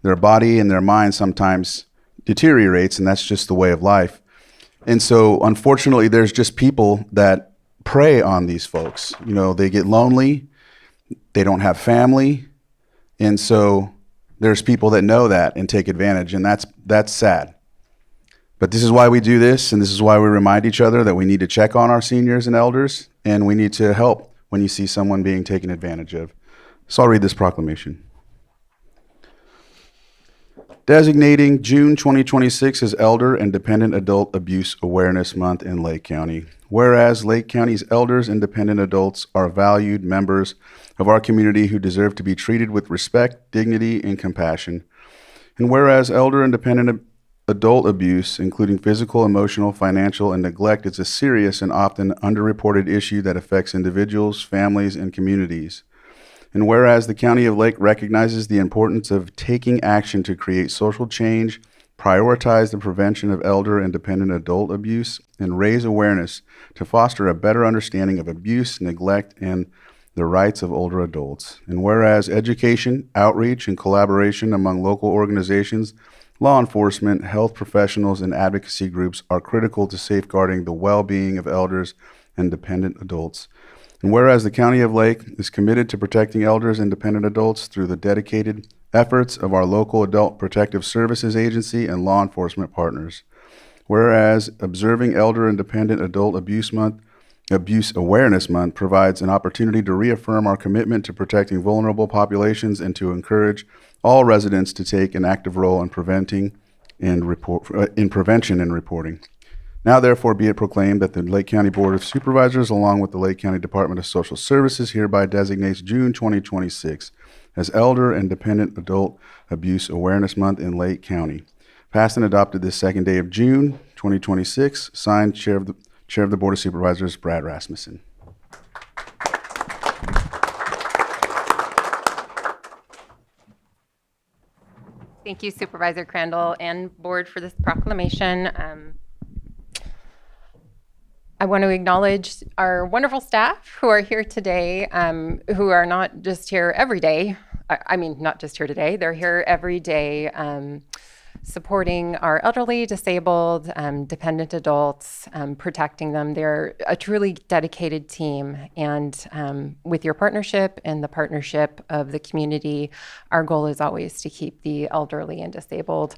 Their body and their mind sometimes deteriorates, and that's just the way of life. And so, unfortunately, there's just people that prey on these folks. They get lonely, they don't have family, and so there's people that know that and take advantage, and that's sad. But this is why we do this, and this is why we remind each other that we need to check on our seniors and elders, and we need to help when you see someone being taken advantage of. So I'll read this proclamation. Designating June 2026 as Elder and Dependent Adult Abuse Awareness Month in Lake County. Whereas Lake County's elders and dependent adults are valued members of our community who deserve to be treated with respect, dignity, and compassion. And whereas elder and dependent adult abuse, including physical, emotional, financial, and neglect, is a serious and often underreported issue that affects individuals, families, and communities. And whereas the County of Lake recognizes the importance of taking action to create social change, prioritize the prevention of elder and dependent adult abuse, and raise awareness to foster a better understanding of abuse, neglect, and the rights of older adults. And whereas education, outreach, and collaboration among local organizations, law enforcement, health professionals, and advocacy groups are critical to safeguarding the well-being of elders and dependent adults. And whereas the County of Lake is committed to protecting elders and dependent adults through the dedicated efforts of our local Adult Protective Services Agency and law enforcement partners. Whereas observing Elder and Dependent Adult Abuse Awareness Month provides an opportunity to reaffirm our commitment to protecting vulnerable populations and to encourage all residents to take an active role in prevention and reporting. Now, therefore, be it proclaimed that the Lake County Board of Supervisors, along with the Lake County Department of Social Services, hereby designates June 2026 as Elder and Dependent Adult Abuse Awareness Month in Lake County. Passed and adopted this second day of June 2026. Signed, Chair of the Board of Supervisors, Brad Rasmussen. Thank you, Supervisor Crandall and Board, for this proclamation. I want to acknowledge our wonderful staff who are here today, who are not just here every day. I mean, not just here today, they're here every day supporting our elderly, disabled, dependent adults, protecting them. They're a truly dedicated team. And with your partnership and the partnership of the community, our goal is always to keep the elderly and disabled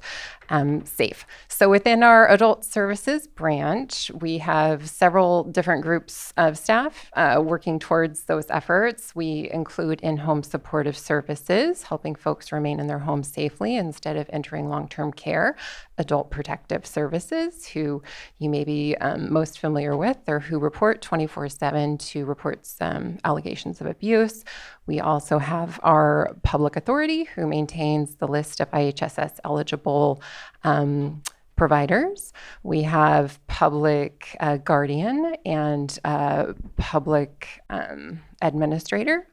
safe. So within our adult services branch, we have several different groups of staff working towards those efforts. We include in-home supportive services, helping folks remain in their homes safely instead of entering long-term care. Adult protective services, who you may be most familiar with, or who report 24/7 to reports allegations of abuse. We also have our public authority, who maintains the list of IHSS eligible providers. We have public guardian and public administrator.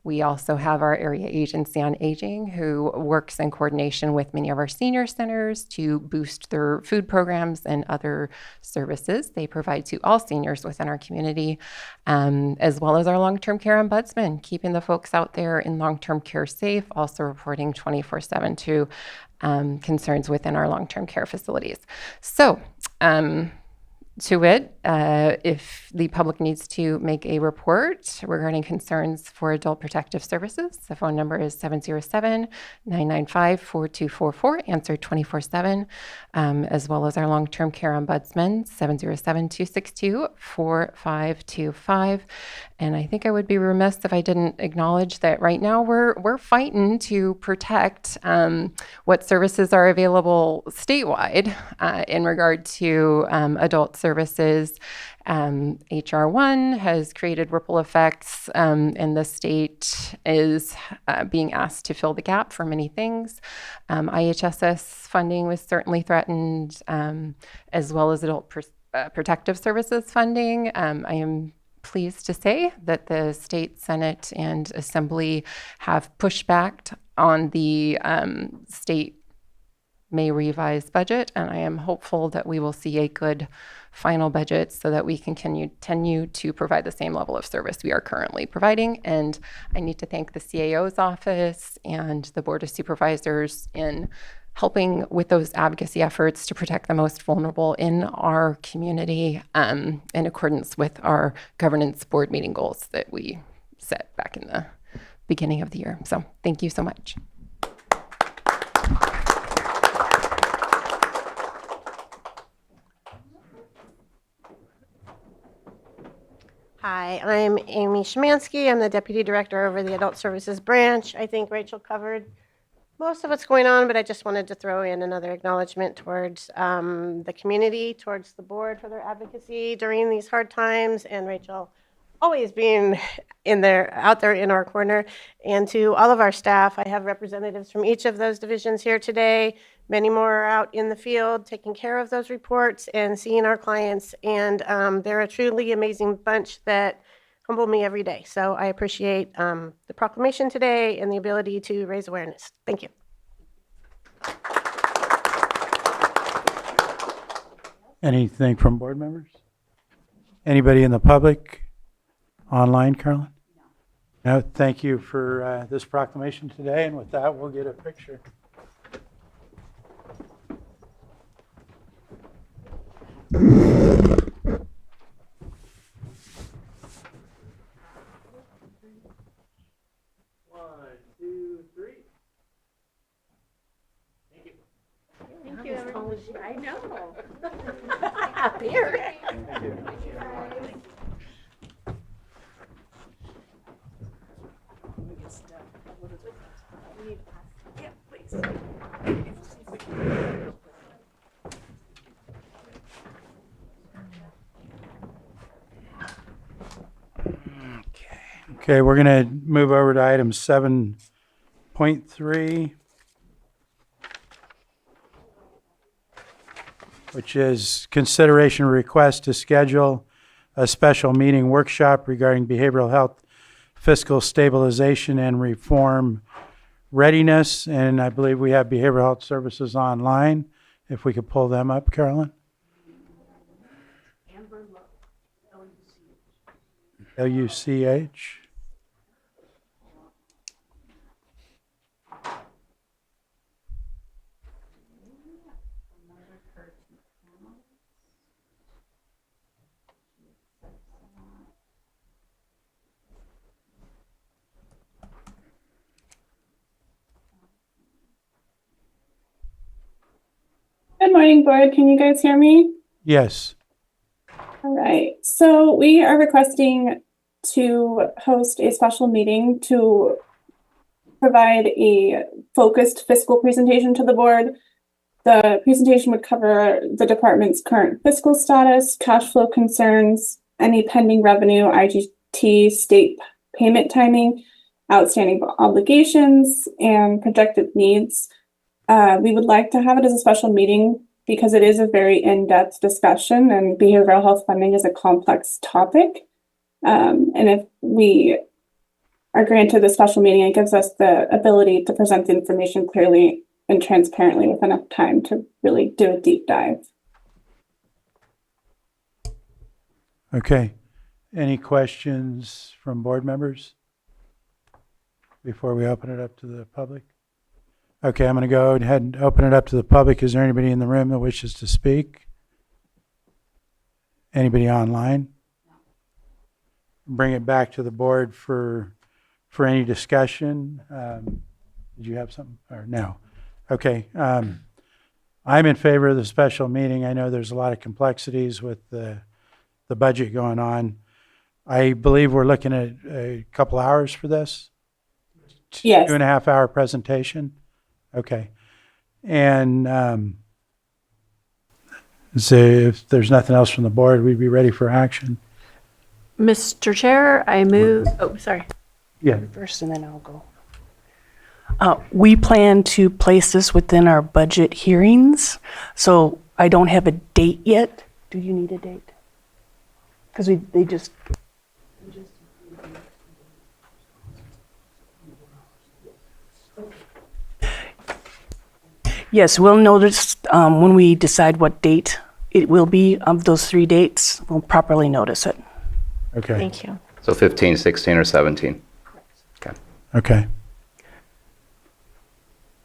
We also have our area agency on aging, who works in coordination with many of our senior centers to boost their food programs and other services they provide to all seniors within our community, as well as our long-term care ombudsman, keeping the folks out there in long-term care safe, also reporting 24/7 to concerns within our long-term care facilities. So, if the public needs to make a report regarding concerns for adult protective services, the phone number is 707-995-4244, answered 24/7, as well as our long-term care ombudsman, 707-262-4525. And I think I would be remiss if I didn't acknowledge that right now we're fighting to protect what services are available statewide in regard to adult services. HR 1 has created ripple effects, and the state is being asked to fill the gap for many things. IHSS funding was certainly threatened, as well as adult protective services funding. I am pleased to say that the state Senate and Assembly have pushed back on the state May revised budget, and I am hopeful that we will see a good final budget so that we can continue to provide the same level of service we are currently providing. And I need to thank the CAO's office and the Board of Supervisors in helping with those advocacy efforts to protect the most vulnerable in our community, in accordance with our governance board meeting goals that we set back in the beginning of the year. So thank you so much. Hi, I'm Amy Szymanski. I'm the Deputy Director over the Adult Services Branch. I think Rachel covered most of what's going on, but I just wanted to throw in another acknowledgement towards the community, towards the board for their advocacy during these hard times. And Rachel always being out there in our corner. And to all of our staff, I have representatives from each of those divisions here today. Many more are out in the field taking care of those reports and seeing our clients. And they're a truly amazing bunch that humble me every day. So I appreciate the proclamation today and the ability to raise awareness. Thank you. Anything from board members? Anybody in the public? Online, Carolyn? No, thank you for this proclamation today, and with that, we'll get a picture. Thank you, everyone. I know. Up here. Okay, we're going to move over to item 7.3, which is consideration request to schedule a special meeting workshop regarding behavioral health, fiscal stabilization, and reform readiness. And I believe we have behavioral health services online. If we could pull them up, Carolyn. LUCH. Good morning, board. Can you guys hear me? Yes. All right. So we are requesting to host a special meeting to provide a focused fiscal presentation to the board. The presentation would cover the department's current fiscal status, cash flow concerns, any pending revenue, IGT, state payment timing, outstanding obligations, and projected needs. We would like to have it as a special meeting because it is a very in-depth discussion and behavioral health funding is a complex topic. And if we are granted the special meeting, it gives us the ability to present the information clearly and transparently with enough time to really do a deep dive. Okay. Any questions from board members before we open it up to the public? Okay, I'm going to go ahead and open it up to the public. Is there anybody in the room that wishes to speak? Anybody online? Bring it back to the board for any discussion. Did you have something or no? Okay. I'm in favor of the special meeting. I know there's a lot of complexities with the budget going on. I believe we're looking at a couple hours for this. Yes. 2.5 hour presentation. Okay. And so if there's nothing else from the board, we'd be ready for action. Mr. Chair, I move, oh, sorry. Yeah. First, and then I'll go. We plan to place this within our budget hearings, so I don't have a date yet. Do you need a date? Because they just. Yes, we'll notice when we decide what date it will be of those 3 dates. We'll properly notice it. Okay. Thank you. So 15, 16, or 17? Okay. Okay.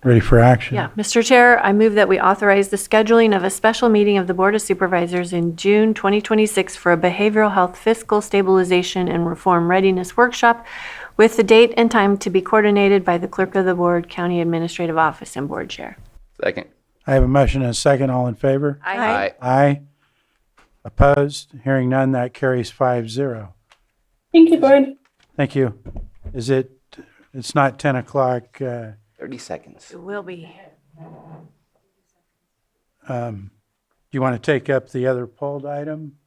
Ready for action? Yeah, Mr. Chair, I move that we authorize the scheduling of a special meeting of the Board of Supervisors in June 2026 for a behavioral health fiscal stabilization and reform readiness workshop with the date and time to be coordinated by the Clerk of the Board, County Administrative Office, and Board Chair. Second. I have a motion and a second. All in favor? Aye. Aye. Opposed? Hearing none, that carries 5-0. Thank you, board. Thank you. It's not 10 o'clock. 30 seconds. It will be. Do you want to take up the other polled item?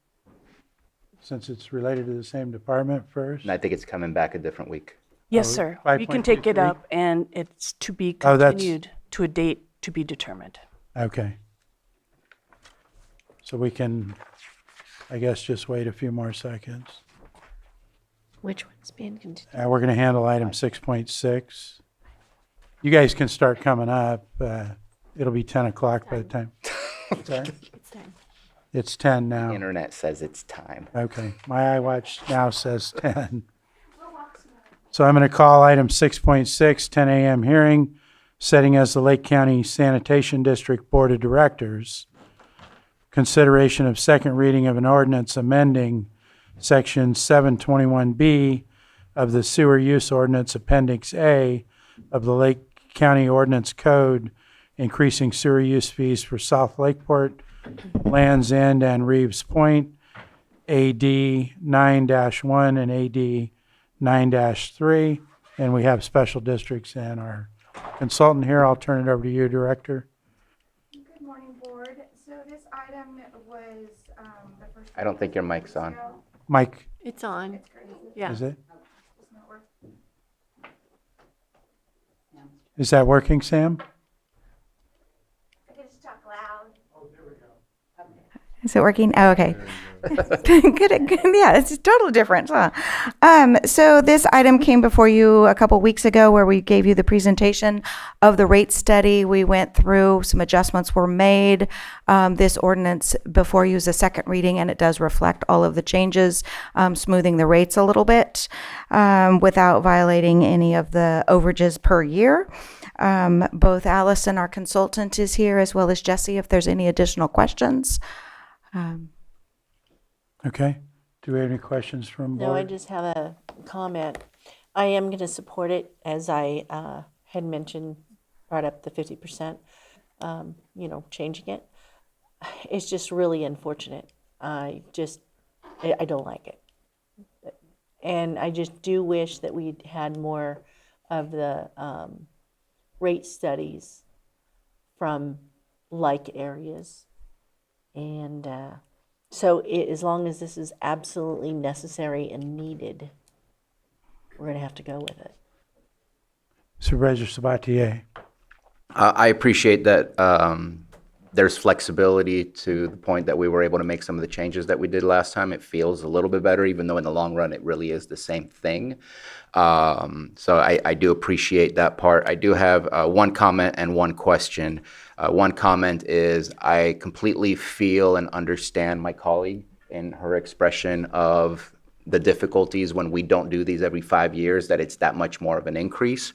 since it's related to the same department first? And I think it's coming back a different week. Yes, Oh, sir. We can take it 5.23? up, and it's to be Oh, that's- continued to a date to be determined. Okay. So we can, I guess, just wait a few more seconds. Which one's being continued? We're going to handle item 6.6. You guys can start coming up. It'll be 10 o'clock by the time. Sorry? It's time. It's 10 now. The internet says it's time. Okay. My iWatch now says 10. So I'm going to call item 6.6, 10 a.m. hearing, setting as the Lake County Sanitation District Board of Directors. Consideration of second reading of an ordinance amending Section 721B of the Sewer Use Ordinance Appendix A of the Lake County Ordinance Code, increasing sewer use fees for South Lakeport, Land's End, and Reeves Point, AD 9-1 and AD 9-3. And we have special districts and our consultant here. I'll turn it over to you, Director. Good morning, Board. So this item was the first. I don't think your mic's on. Mike, It's on. Yeah. is it? Is that working, Sam? I can just talk loud. Is it working? Oh, okay. Good. Yeah, it's totally different. Huh? So this item came before you a couple weeks ago where we gave you the presentation of the rate study. We went through, some adjustments were made. This ordinance before you is a second reading, and it does reflect all of the changes, smoothing the rates a little bit without violating any of the overages per year. Both Allison, our consultant, is here, as well as Jesse, if there's any additional questions. Okay. Do we have any questions from board? No, I just have a comment. I am going to support it, as I had mentioned, brought up the 50%, changing it. It's just really unfortunate. I don't like it. And I just do wish that we'd had more of the rate studies from like areas. And so as long as this is absolutely necessary and needed, we're going to have to go with it. Supervisor Sabatier. I appreciate that there's flexibility to the point that we were able to make some of the changes that we did last time. It feels a little bit better, even though in the long run it really is the same thing. So I do appreciate that part. I do have one comment and one question. One comment is I completely feel and understand my colleague in her expression of the difficulties when we don't do these every 5 years, that it's that much more of an increase.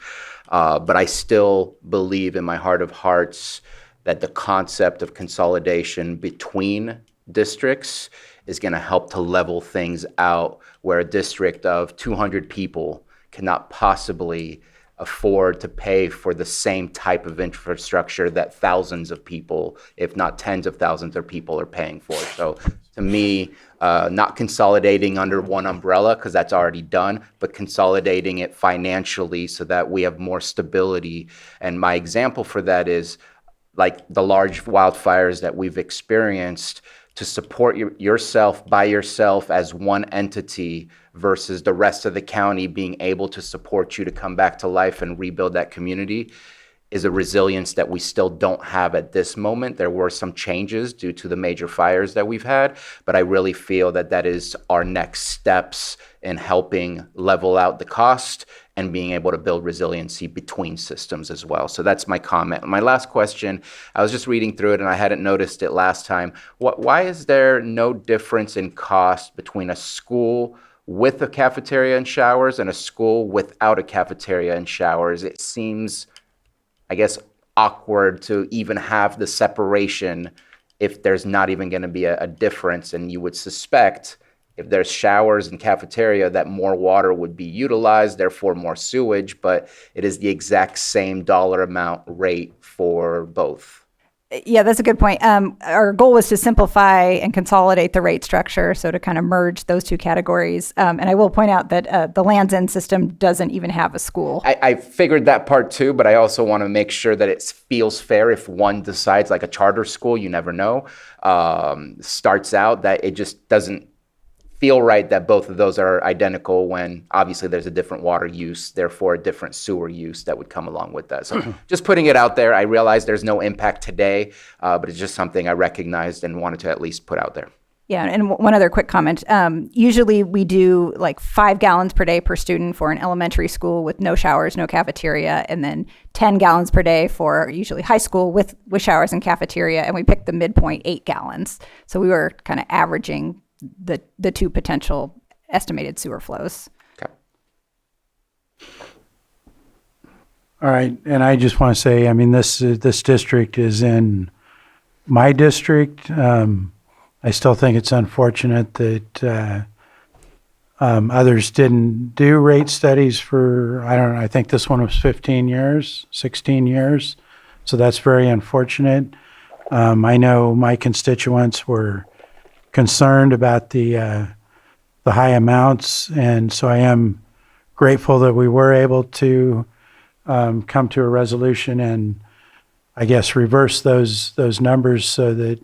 But I still believe in my heart of hearts that the concept of consolidation between districts is going to help to level things out, where a district of 200 people cannot possibly afford to pay for the same type of infrastructure that thousands of people, if not tens of thousands of people, are paying for. So to me, not consolidating under one umbrella, because that's already done, but consolidating it financially so that we have more stability. And my example for that is like the large wildfires that we've experienced, to support yourself by yourself as one entity versus the rest of the county being able to support you to come back to life and rebuild that community is a resilience that we still don't have at this moment. There were some changes due to the major fires that we've had, but I really feel that that is our next steps in helping level out the cost and being able to build resiliency between systems as well. So that's my comment. My last question, I was just reading through it and I hadn't noticed it last time. Why is there no difference in cost between a school with a cafeteria and showers and a school without a cafeteria and showers? It seems, I guess, awkward to even have the separation if there's not even going to be a difference. And you would suspect if there's showers and cafeteria that more water would be utilized, therefore more sewage, but it is the exact same dollar amount rate for both. Yeah, that's a good point. Our goal was to simplify and consolidate the rate structure, so to kind of merge those two categories. And I will point out that the Land's End system doesn't even have a school. I figured that part too, but I also want to make sure that it feels fair if one decides, like a charter school, you never know, starts out, that it just doesn't feel right that both of those are identical when obviously there's a different water use, therefore a different sewer use that would come along with that. So just putting it out there, I realize there's no impact today, but it's just something I recognized and wanted to at least put out there. Yeah, and one other quick comment. Usually we do like 5 gallons per day per student for an elementary school with no showers, no cafeteria, and then 10 gallons per day for usually high school with showers and cafeteria, and we picked the midpoint 8 gallons. So we were kind of averaging the two potential estimated sewer flows. Okay. All right, and I just want to say, I mean, this district is in my district. I still think it's unfortunate that others didn't do rate studies for, I don't know, I think this one was 15 years, 16 years. So that's very unfortunate. I know my constituents were concerned about the high amounts, and so I am grateful that we were able to come to a resolution and I guess reverse those numbers so that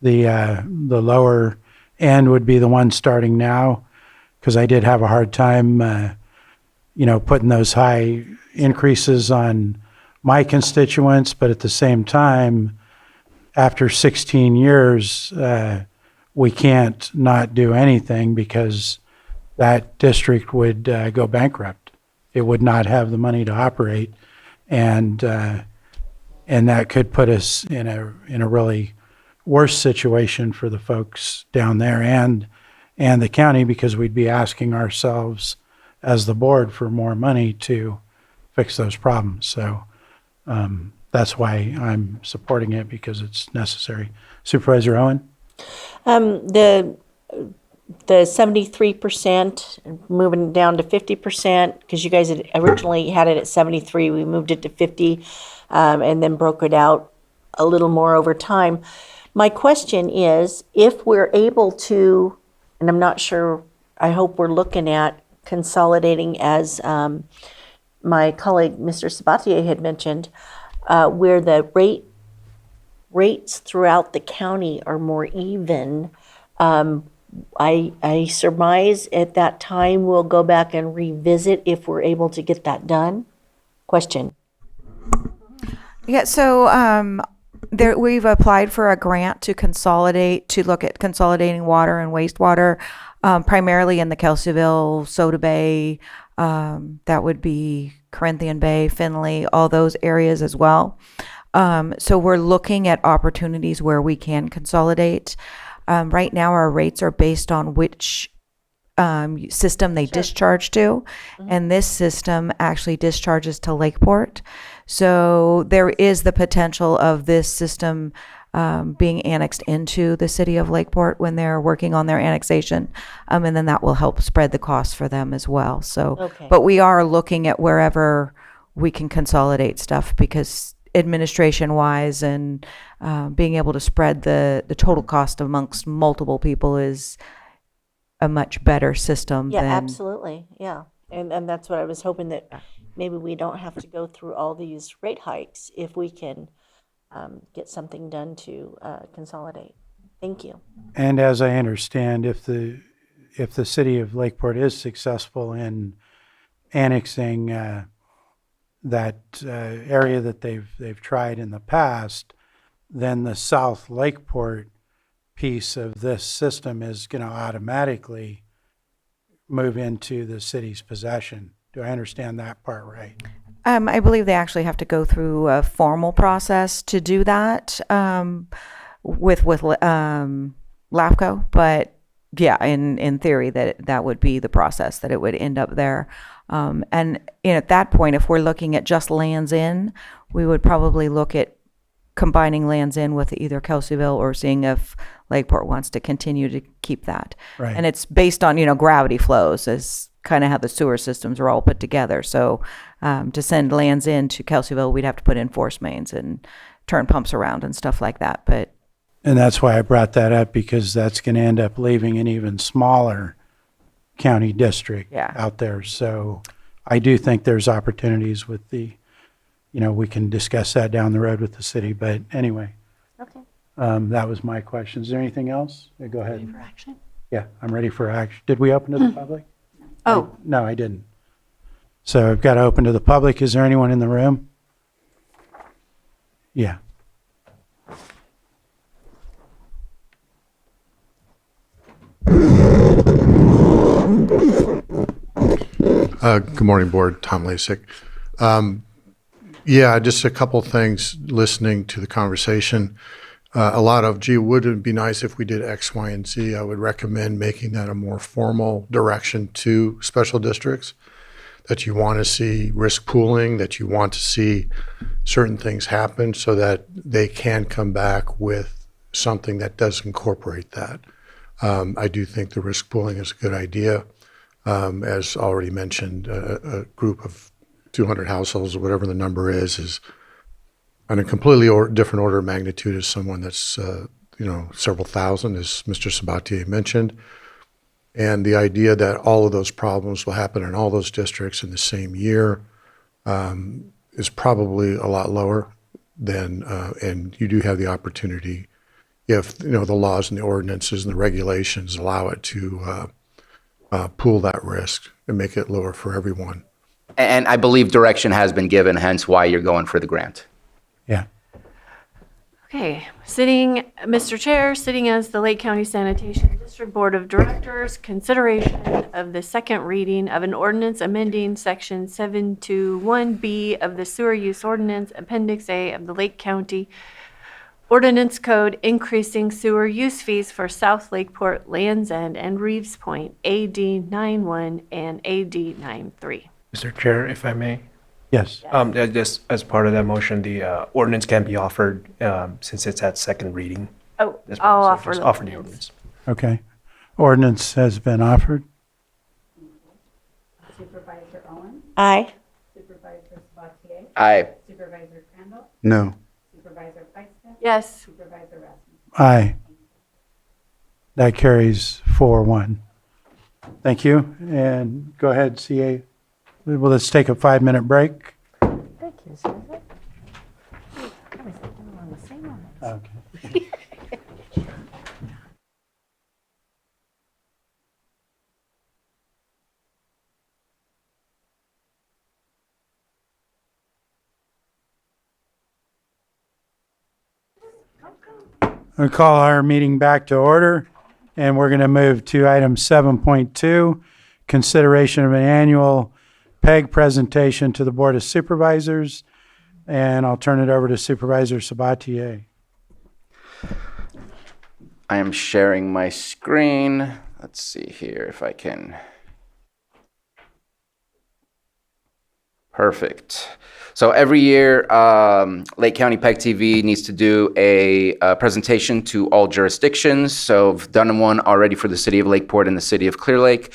the lower end would be the one starting now, because I did have a hard time, putting those high increases on my constituents, but at the same time, after 16 years, we can't not do anything because that district would go bankrupt. It would not have the money to operate, and that could put us in a really worse situation for the folks down there and the county, because we'd be asking ourselves as the board for more money to fix those problems. So that's why I'm supporting it, because it's necessary. Supervisor Owen? The 73% moving down to 50%, because you guys had originally had it at 73, we moved it to 50, and then broke it out a little more over time. My question is, if we're able to, and I'm not sure, I hope we're looking at consolidating, as my colleague Mr. Sabatier had mentioned, where the rates throughout the county are more even. I surmise at that time we'll go back and revisit if we're able to get that done. Question. Yeah, so we've applied for a grant to look at consolidating water and wastewater, primarily in the Kelseyville, Soda Bay, that would be Corinthian Bay, Finley, all those areas as well. So we're looking at opportunities where we can consolidate. Right now, our rates are based on which system they discharge to, and this system actually discharges to Lakeport. So there is the potential of this system being annexed into the city of Lakeport when they're working on their annexation, and then that will help spread the cost for them as well. So, but we are looking at wherever we can consolidate stuff, because administration-wise and being able to spread the total cost amongst multiple people is a much better system. Yeah, than, absolutely. Yeah, and that's what I was hoping, that maybe we don't have to go through all these rate hikes if we can get something done to consolidate. Thank you. And as I understand, if the city of Lakeport is successful in annexing that area that they've tried in the past, then the South Lakeport piece of this system is going to automatically move into the city's possession. Do I understand that part right? I believe they actually have to go through a formal process to do that with LAFCO, but yeah, in theory that would be the process, that it would end up there. And at that point, if we're looking at just Lands End, we would probably look at combining Lands End with either Kelseyville, or seeing if Lakeport wants to continue to keep that. Right. And it's based on, gravity flows, is kind of how the sewer systems are all put together. So to send Lands End to Kelseyville, we'd have to put in force mains and turn pumps around and stuff like that. And that's why I brought that up, because that's going to end up leaving an even smaller county district out there. So I do think there's opportunities with we can discuss that down the road with the city. But anyway, Okay. That was my question. Is there anything else? Go ahead. Yeah, I'm ready for action. Did we open to the public? Oh, No, I didn't. So I've got to open to the public. Is there anyone in the room? Yeah. Good morning, Board. Tom Lasik. Yeah, just a couple things listening to the conversation. A lot of, gee, wouldn't it be nice if we did X, Y, and Z? I would recommend making that a more formal direction to special districts, that you want to see risk pooling, that you want to see certain things happen so that they can come back with something that does incorporate that. I do think the risk pooling is a good idea. As already mentioned, a group of 200 households or whatever the number is on a completely different order of magnitude as someone that's, several thousand, as Mr. Sabatier mentioned. And the idea that all of those problems will happen in all those districts in the same year is probably a lot lower than, and you do have the opportunity, if the laws and the ordinances and the regulations allow it to pool that risk and make it lower for everyone. And I believe direction has been given, hence why you're going for the grant. Yeah. okay. Mr. Chair, sitting as the Lake County Sanitation District Board of Directors, consideration of the second reading of an ordinance amending Section 721B of the Sewer Use Ordinance, Appendix A of the Lake County Ordinance Code, increasing sewer use fees for South Lakeport, Land's End, and Reeves Point, AD 91 and AD 93. Mr. Chair, if I may. Yes. Just as part of that motion, the ordinance can be offered since it's at second reading. Oh, That's I'll so offer just the offer the ordinance. ordinance. Okay. Ordinance has been offered. Supervisor Owen? Aye. Supervisor Sabatier? Aye. Supervisor Crandall? No. Supervisor Feisty? Yes. Supervisor Rasmussen? Aye. That carries 4-1. Thank you. And go ahead, CA. Well, let's take a 5-minute break. Thank you, Susan. I was thinking along the same lines. Okay. We'll call our meeting back to order, and we're going to move to item 7.2, consideration of an annual PEG presentation to the Board of Supervisors, and I'll turn it over to Supervisor Sabatier. I am sharing my screen. Let's see here if I can. Perfect. So every year, Lake County PEG TV needs to do a presentation to all jurisdictions. So I've done one already for the city of Lakeport and the city of Clear Lake.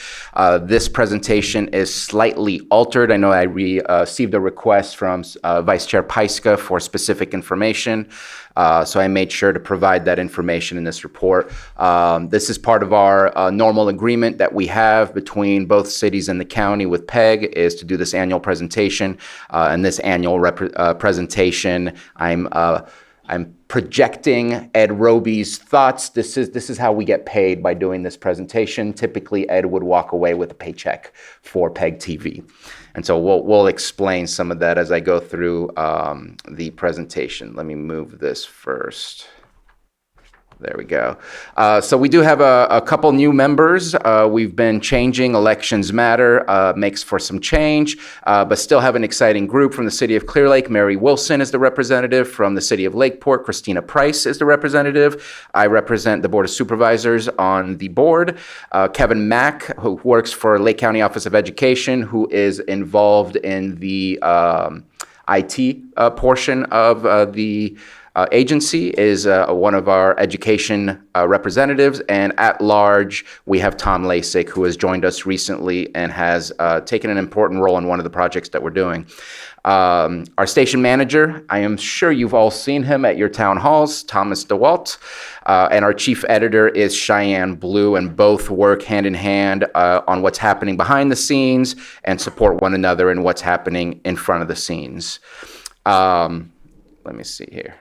This presentation is slightly altered. I know I received a request from Vice Chair Pyska for specific information. So I made sure to provide that information in this report. This is part of our normal agreement that we have between both cities and the county with PEG, is to do this annual presentation. And this annual presentation, I'm projecting Ed Roby's thoughts. This is how we get paid by doing this presentation. Typically, Ed would walk away with a paycheck for PEG TV. And so we'll explain some of that as I go through the presentation. Let me move this first. There we go. So we do have a couple new members. We've been changing. Elections Matter makes for some change, but still have an exciting group. From the city of Clear Lake, Mary Wilson is the representative. From the city of Lakeport, Christina Price is the representative. I represent the Board of Supervisors on the board. Kevin Mack, who works for Lake County Office of Education, who is involved in the IT portion of the agency, is one of our education representatives. And at large, we have Tom Lasik, who has joined us recently and has taken an important role in one of the projects that we're doing. Our station manager, I am sure you've all seen him at your town halls, Thomas DeWalt. And our chief editor is Cheyenne Blue, and both work hand in hand on what's happening behind the scenes and support one another in what's happening in front of the scenes. Let me see here.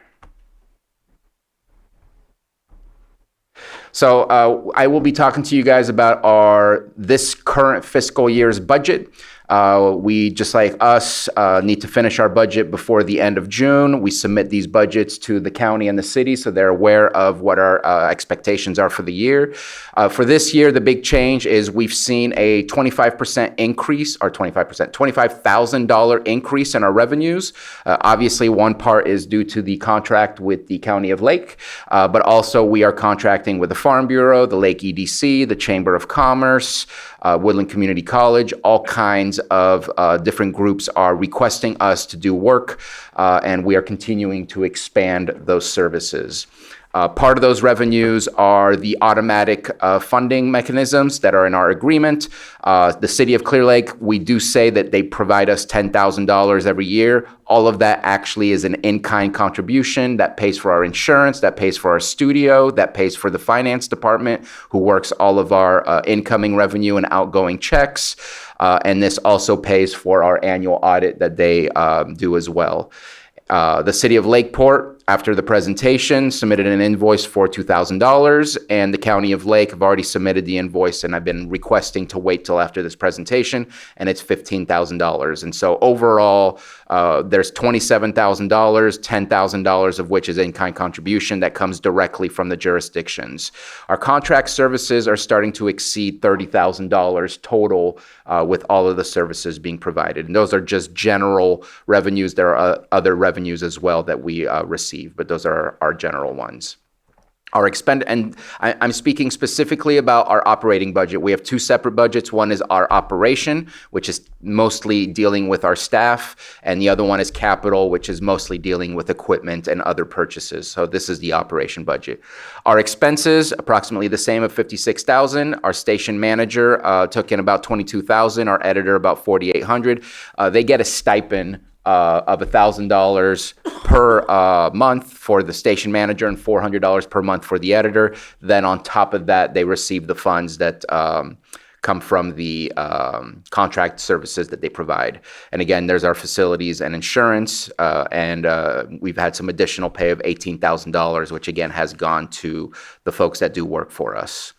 So I will be talking to you guys about this current fiscal year's budget. We, just like us, need to finish our budget before the end of June. We submit these budgets to the county and the city so they're aware of what our expectations are for the year. For this year, the big change is we've seen a 25% increase, or $25,000 increase in our revenues. Obviously, one part is due to the contract with the County of Lake, but also we are contracting with the Farm Bureau, the Lake EDC, the Chamber of Commerce, Woodland Community College. All kinds of different groups are requesting us to do work, and we are continuing to expand those services. Part of those revenues are the automatic funding mechanisms that are in our agreement. The City of Clear Lake, we do say that they provide us $10,000 every year. All of that actually is an in-kind contribution that pays for our insurance, that pays for our studio, that pays for the finance department, who works all of our incoming revenue and outgoing checks. And this also pays for our annual audit that they do as well. The City of Lakeport, after the presentation, submitted an invoice for $2,000, and the County of Lake have already submitted the invoice, and I've been requesting to wait till after this presentation, and it's $15,000. And so overall, there's $27,000, $10,000 of which is in-kind contribution that comes directly from the jurisdictions. Our contract services are starting to exceed $30,000 total with all of the services being provided. And those are just general revenues. There are other revenues as well that we receive, but those are our general ones. I'm speaking specifically about our operating budget. We have two separate budgets. One is our operation, which is mostly dealing with our staff, and the other one is capital, which is mostly dealing with equipment and other purchases. So this is the operation budget. Our expenses, approximately the same at $56,000. Our station manager took in about $22,000. Our editor about $4,800. They get a stipend of $1,000 per month for the station manager and $400 per month for the editor. Then on top of that, they receive the funds that come from the contract services that they provide. And again, there's our facilities and insurance, and we've had some additional pay of $18,000, which again has gone to the folks that do work for us.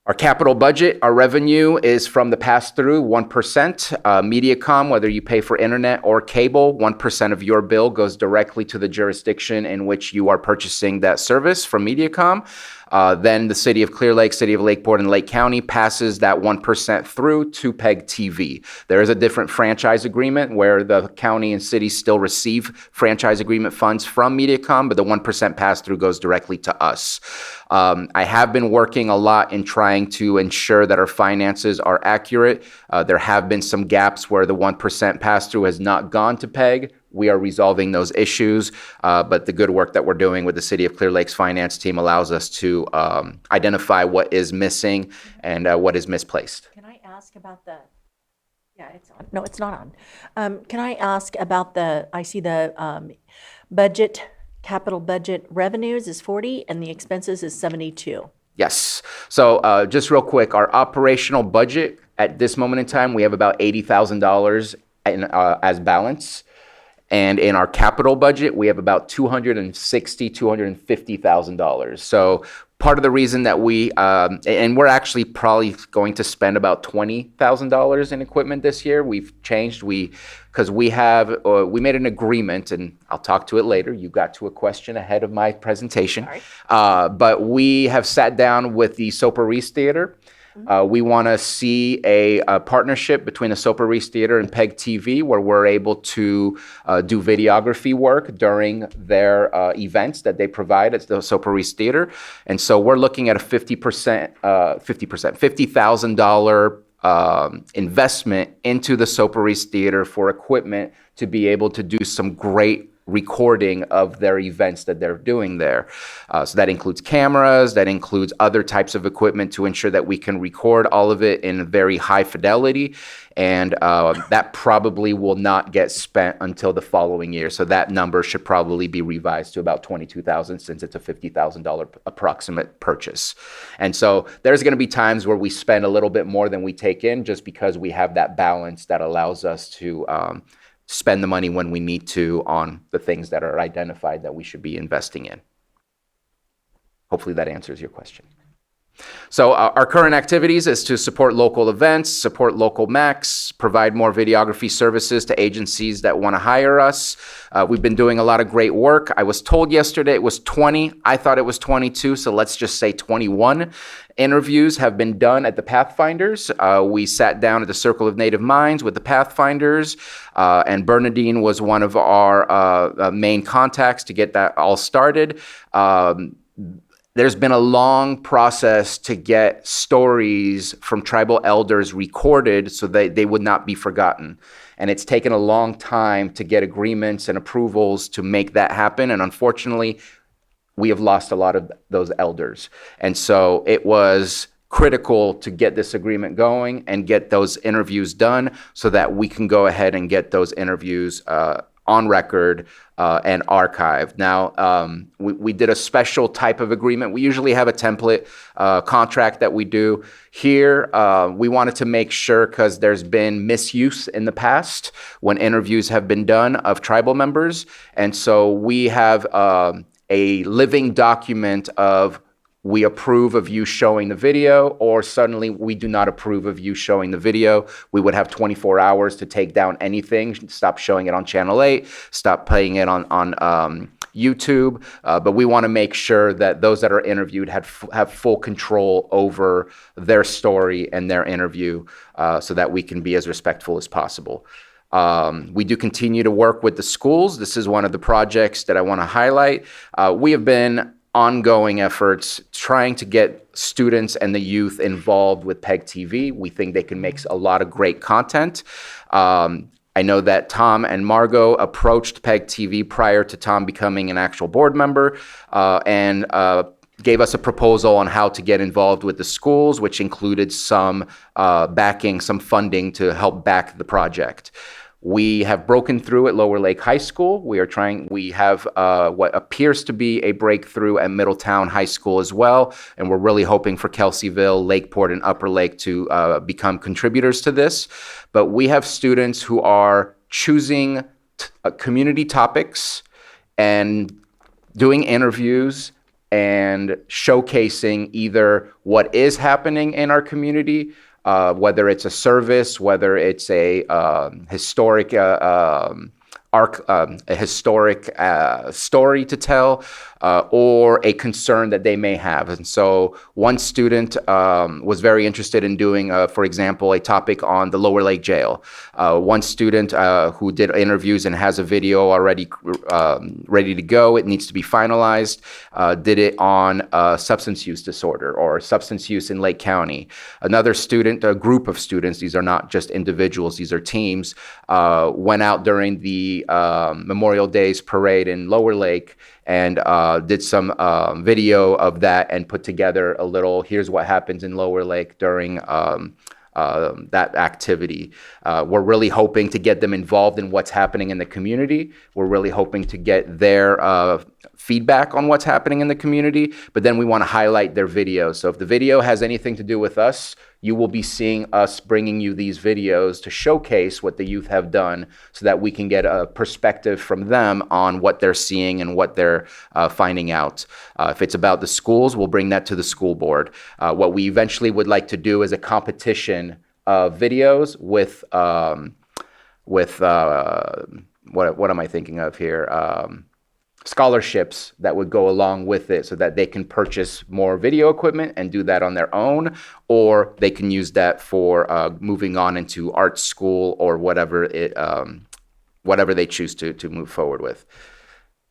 Our capital budget, our revenue is from the pass-through, 1%. MediaCom, whether you pay for internet or cable, 1% of your bill goes directly to the jurisdiction in which you are purchasing that service from MediaCom. Then the City of Clear Lake, City of Lakeport, and Lake County passes that 1% through to PEG TV. There is a different franchise agreement where the county and city still receive franchise agreement funds from MediaCom, but the 1% pass-through goes directly to us. I have been working a lot in trying to ensure that our finances are accurate. There have been some gaps where the 1% pass-through has not gone to PEG. We are resolving those issues, but the good work that we're doing with the City of Clear Lake's finance team allows us to identify what is missing and what is misplaced. Can I ask about the, yeah, it's on. No, it's not on. Can I ask about I see the budget, capital budget revenues is 40 and the expenses is 72. Yes. So just real quick, our operational budget at this moment in time, we have about $80,000 as balance. And in our capital budget, we have about $250,000. So part of the reason that and we're actually probably going to spend about $20,000 in equipment this year. We've changed, because we made an agreement, and I'll talk to it later. You got to a question ahead of my presentation. But we have sat down with the Soper Reese Theater. We want to see a partnership between the Soper Reese Theater and PEG TV, where we're able to do videography work during their events that they provide at the Soper Reese Theater. And so we're looking at a $50,000 investment into the Soper Reese Theater for equipment to be able to do some great recording of their events that they're doing there. So that includes cameras, that includes other types of equipment to ensure that we can record all of it in very high fidelity. And that probably will not get spent until the following year. So that number should probably be revised to about $22,000 since it's a $50,000 approximate purchase. And so there's going to be times where we spend a little bit more than we take in, just because we have that balance that allows us to spend the money when we need to on the things that are identified that we should be investing in. Hopefully that answers your question. So our current activities is to support local events, support local MACs, provide more videography services to agencies that want to hire us. We've been doing a lot of great work. I was told yesterday it was 20. I thought it was 22, so let's just say 21 interviews have been done at the Pathfinders. We sat down at the Circle of Native Minds with the Pathfinders, and Bernadine was one of our main contacts to get that all started. There's been a long process to get stories from tribal elders recorded so that they would not be forgotten. And it's taken a long time to get agreements and approvals to make that happen. And unfortunately, we have lost a lot of those elders. And so it was critical to get this agreement going and get those interviews done so that we can go ahead and get those interviews on record and archived. Now, we did a special type of agreement. We usually have a template contract that we do. Here, we wanted to make sure, because there's been misuse in the past when interviews have been done of tribal members. And so we have a living document of we approve of you showing the video, or suddenly we do not approve of you showing the video. We would have 24 hours to take down anything, stop showing it on Channel 8, stop playing it on YouTube. But we want to make sure that those that are interviewed have full control over their story and their interview so that we can be as respectful as possible. We do continue to work with the schools. This is one of the projects that I want to highlight. We have been ongoing efforts trying to get students and the youth involved with PEG TV. We think they can make a lot of great content. I know that Tom and Margot approached PEG TV prior to Tom becoming an actual board member and gave us a proposal on how to get involved with the schools, which included some backing, some funding to help back the project. We have broken through at Lower Lake High School. We have what appears to be a breakthrough at Middletown High School as well. And we're really hoping for Kelseyville, Lakeport, and Upper Lake to become contributors to this. But we have students who are choosing community topics and doing interviews and showcasing either what is happening in our community, whether it's a service, whether it's a historic story to tell, or a concern that they may have. And so one student was very interested in doing, for example, a topic on the Lower Lake Jail. One student who did interviews and has a video already ready to go, it needs to be finalized, did it on substance use disorder or substance use in Lake County. Another student, a group of students, these are not just individuals, these are teams, went out during the Memorial Days parade in Lower Lake and did some video of that and put together a little, here's what happens in Lower Lake during that activity. We're really hoping to get them involved in what's happening in the community. We're really hoping to get their feedback on what's happening in the community, but then we want to highlight their videos. So if the video has anything to do with us, you will be seeing us bringing you these videos to showcase what the youth have done so that we can get a perspective from them on what they're seeing and what they're finding out. If it's about the schools, we'll bring that to the school board. What we eventually would like to do is a competition of videos with what am I thinking of here? Scholarships that would go along with it so that they can purchase more video equipment and do that on their own, or they can use that for moving on into art school or whatever they choose to move forward with.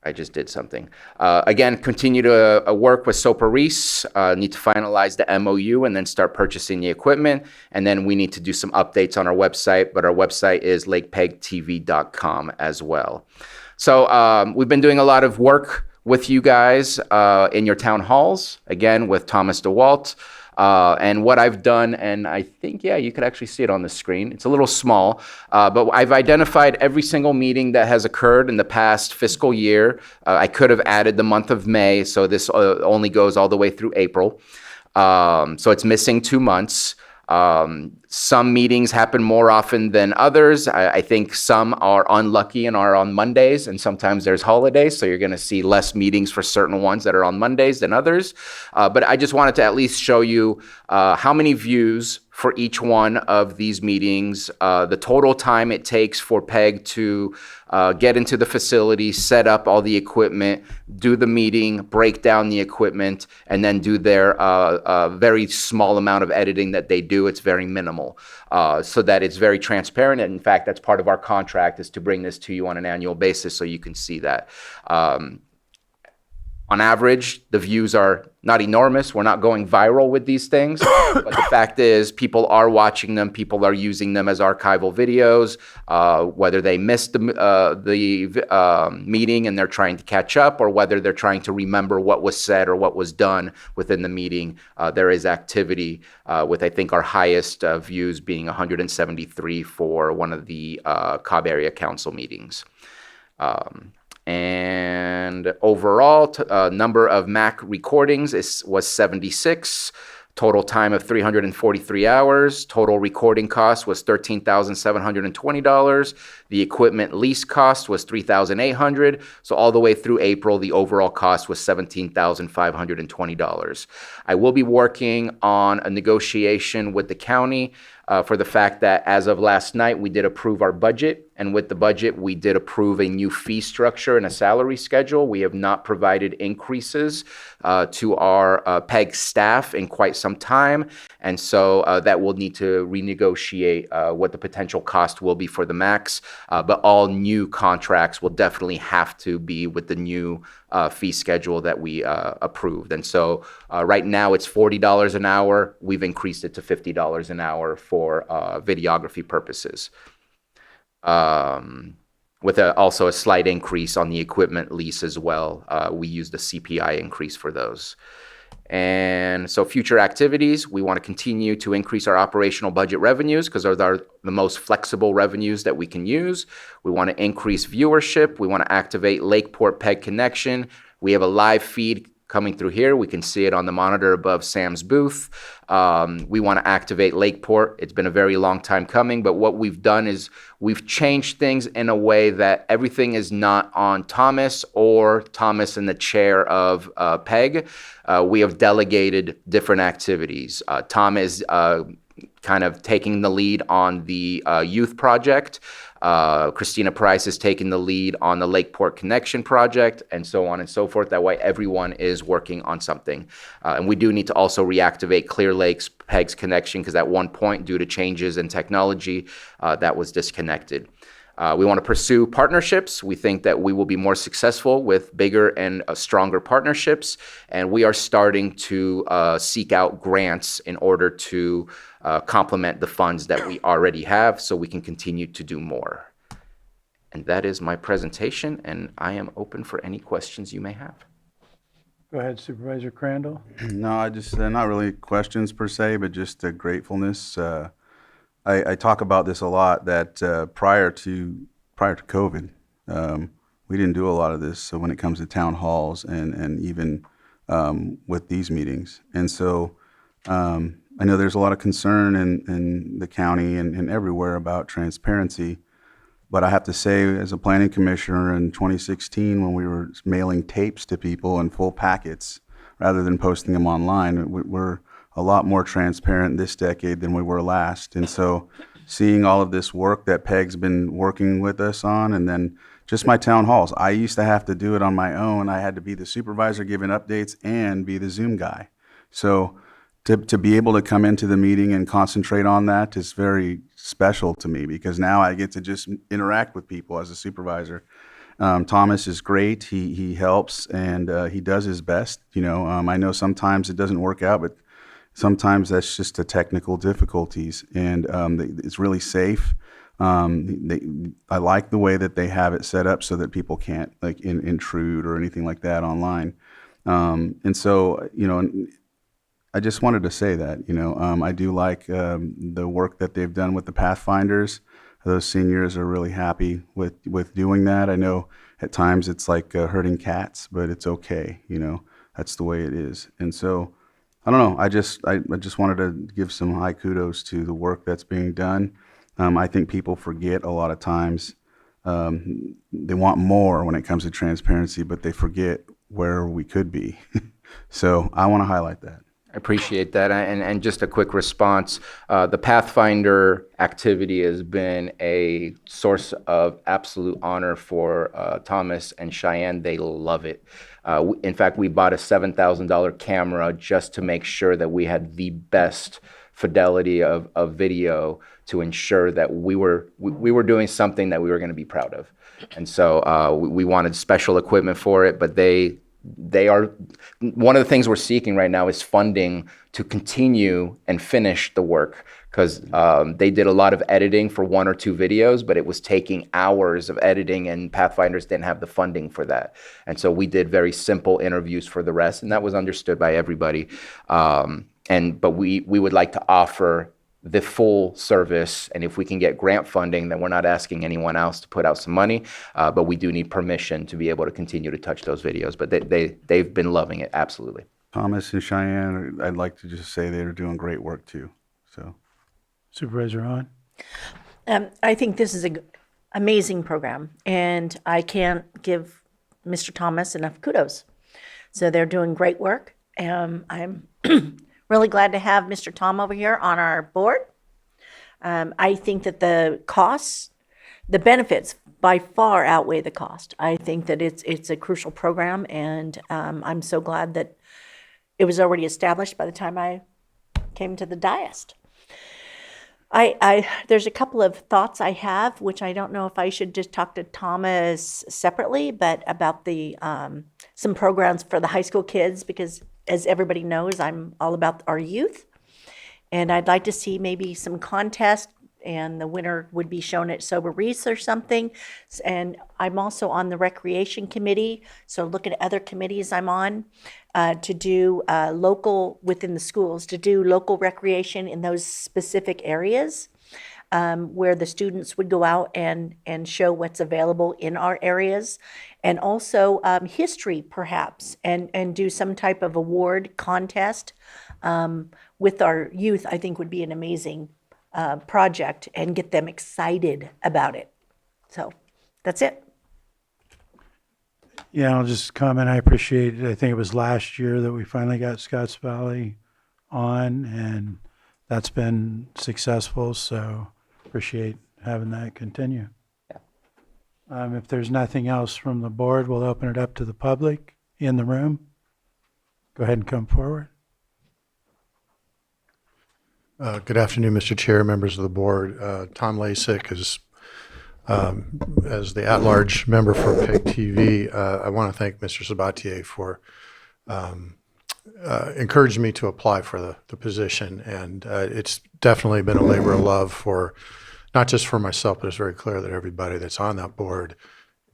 I just did something. Again, continue to work with Sopa Reese, need to finalize the MOU and then start purchasing the equipment. And then we need to do some updates on our website, but our website is lakepegtv.com as well. So we've been doing a lot of work with you guys in your town halls, again, with Thomas DeWalt. And what I've done, and I think, yeah, you could actually see it on the screen. It's a little small, but I've identified every single meeting that has occurred in the past fiscal year. I could have added the month of May, so this only goes all the way through April. So it's missing 2 months. Some meetings happen more often than others. I think some are unlucky and are on Mondays, and sometimes there's holidays, so you're going to see less meetings for certain ones that are on Mondays than others. But I just wanted to at least show you how many views for each one of these meetings, the total time it takes for PEG to get into the facility, set up all the equipment, do the meeting, break down the equipment, and then do their very small amount of editing that they do. It's very minimal, so that it's very transparent. And in fact, that's part of our contract, is to bring this to you on an annual basis so you can see that. On average, the views are not enormous. We're not going viral with these things, but the fact is people are watching them. People are using them as archival videos, whether they missed the meeting and they're trying to catch up, or whether they're trying to remember what was said or what was done within the meeting. There is activity with, I think, our highest views being 173 for one of the Cobb Area Council meetings. And overall, number of MAC recordings was 76. Total time of 343 hours. Total recording cost was $13,720. The equipment lease cost was $3,800. So all the way through April, the overall cost was $17,520. I will be working on a negotiation with the county for the fact that as of last night, we did approve our budget. And with the budget, we did approve a new fee structure and a salary schedule. We have not provided increases to our PEG staff in quite some time. And so that will need to renegotiate what the potential cost will be for the max. But all new contracts will definitely have to be with the new fee schedule that we approved. And so right now it's $40 an hour. We've increased it to $50 an hour for videography purposes. With also a slight increase on the equipment lease as well. We used a CPI increase for those. And so future activities, we want to continue to increase our operational budget revenues because those are the most flexible revenues that we can use. We want to increase viewership. We want to activate Lakeport PEG Connection. We have a live feed coming through here. We can see it on the monitor above Sam's booth. We want to activate Lakeport. It's been a very long time coming, but what we've done is we've changed things in a way that everything is not on Thomas or Thomas in the chair of PEG. We have delegated different activities. Tom is kind of taking the lead on the youth project. Christina Price is taking the lead on the Lakeport Connection project, and so on and so forth. That way everyone is working on something. And we do need to also reactivate Clear Lake's PEG's connection because at one point, due to changes in technology, that was disconnected. We want to pursue partnerships. We think that we will be more successful with bigger and stronger partnerships, and we are starting to seek out grants in order to complement the funds that we already have so we can continue to do more. And that is my presentation, and I am open for any questions you may have. Go ahead, Supervisor Crandall. No, I just, not really questions per se, but just gratefulness. I talk about this a lot, that prior to COVID, we didn't do a lot of this. So when it comes to town halls and even with these meetings. And so I know there's a lot of concern in the county and everywhere about transparency. But I have to say, as a planning commissioner in 2016, when we were mailing tapes to people in full packets rather than posting them online, we're a lot more transparent this decade than we were last. And so seeing all of this work that PEG's been working with us on, and then just my town halls, I used to have to do it on my own. I had to be the supervisor giving updates and be the Zoom guy. So to be able to come into the meeting and concentrate on that is very special to me, because now I get to just interact with people as a supervisor. Thomas is great. He helps and he does his best. I know sometimes it doesn't work out, but sometimes that's just the technical difficulties, and it's really safe. I like the way that they have it set up so that people can't intrude or anything like that online. And so, I just wanted to say that, I do like the work that they've done with the Pathfinders. Those seniors are really happy with doing that. I know at times it's like herding cats, but it's okay. That's the way it is. And so I don't know. I just wanted to give some high kudos to the work that's being done. I think people forget a lot of times. They want more when it comes to transparency, but they forget where we could be. So I want to highlight that. I appreciate that. And just a quick response, the Pathfinder activity has been a source of absolute honor for Thomas and Cheyenne. They love it. In fact, we bought a $7,000 camera just to make sure that we had the best fidelity of video to ensure that we were doing something that we were going to be proud of. And so we wanted special equipment for it, but they are, one of the things we're seeking right now is funding to continue and finish the work, because they did a lot of editing for 1 or 2 videos, but it was taking hours of editing, and Pathfinders didn't have the funding for that. And so we did very simple interviews for the rest, and that was understood by everybody. But we would like to offer the full service, and if we can get grant funding, then we're not asking anyone else to put out some money, but we do need permission to be able to continue to touch those videos. But they've been loving it, absolutely. Thomas and Cheyenne, I'd like to just say they're doing great work too. So, Supervisor Hahn? I think this is an amazing program, and I can't give Mr. Thomas enough kudos. So they're doing great work. I'm really glad to have Mr. Tom over here on our board. I think that the costs, the benefits by far outweigh the cost. I think that it's a crucial program, and I'm so glad that it was already established by the time I came to the dais. There's a couple of thoughts I have, which I don't know if I should just talk to Thomas separately, but about the some programs for the high school kids, because as everybody knows, I'm all about our youth. And I'd like to see maybe some contest, and the winner would be shown at Sober Reese or something. And I'm also on the recreation committee, so look at other committees I'm on to do local, within the schools, to do local recreation in those specific areas where the students would go out and show what's available in our areas. And also history, perhaps, and do some type of award contest with our youth, I think would be an amazing project, and get them excited about it. So that's it. Yeah, I'll just comment. I appreciate it. I think it was last year that we finally got Scotts Valley on, and that's been successful. So appreciate having that continue. Yeah. If there's nothing else from the board, we'll open it up to the public in the room. Go ahead and come forward. Good afternoon, Mr. Chair, members of the board. Tom Lasik is, as the at-large member for PEG TV. I want to thank Mr. Sabatier for encouraging me to apply for the position, and it's definitely been a labor of love for, not just for myself, but it's very clear that everybody that's on that board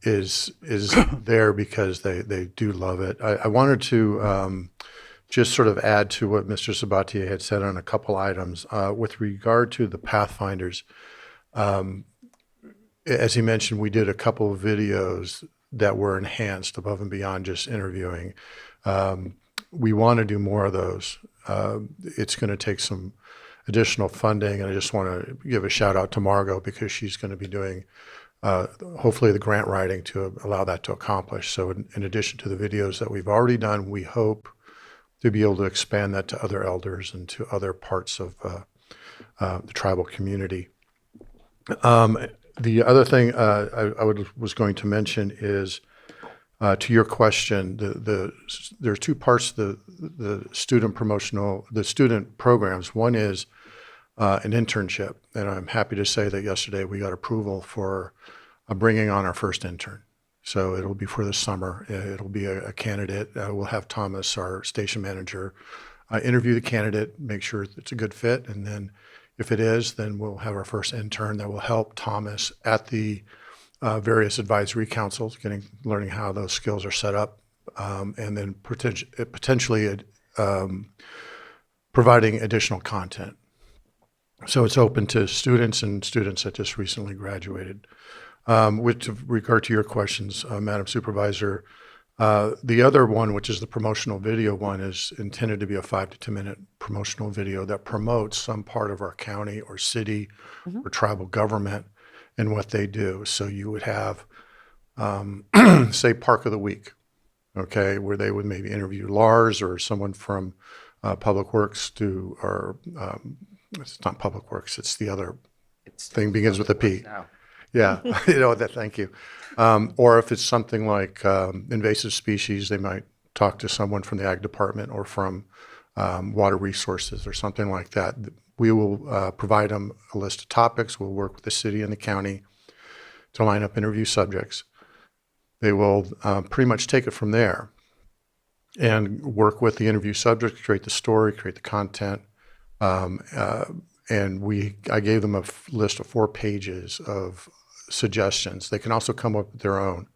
is there because they do love it. I wanted to just sort of add to what Mr. Sabatier had said on a couple items. With regard to the Pathfinders, as he mentioned, we did a couple of videos that were enhanced above and beyond just interviewing. We want to do more of those. It's going to take some additional funding, and I just want to give a shout out to Margot, because she's going to be doing hopefully the grant writing to allow that to accomplish. So in addition to the videos that we've already done, we hope to be able to expand that to other elders and to other parts of the tribal community. The other thing I was going to mention is, to your question, there's two parts to the student programs. One is an internship, and I'm happy to say that yesterday we got approval for bringing on our first intern. So it'll be for the summer. It'll be a candidate. We'll have Thomas, our station manager, interview the candidate, make sure it's a good fit, and then if it is, then we'll have our first intern that will help Thomas at the various advisory councils, learning how those skills are set up, and then potentially providing additional content. So it's open to students and students that just recently graduated. With regard to your questions, Madam Supervisor, The other one, which is the promotional video one, is intended to be a 5 to 10 minute promotional video that promotes some part of our county or city or tribal government and what they do. So you would have, say, Park of the Week, okay, where they would maybe interview Lars or someone from Public Works or it's not Public Works, it's the other thing begins with a P. Yeah, thank you. Or if it's something like invasive species, they might talk to someone from the Ag Department or from Water Resources or something like that. We will provide them a list of topics. We'll work with the city and the county to line up interview subjects. They will pretty much take it from there and work with the interview subject, create the story, create the content. And I gave them a list of 4 pages of suggestions. They can also come up with their own.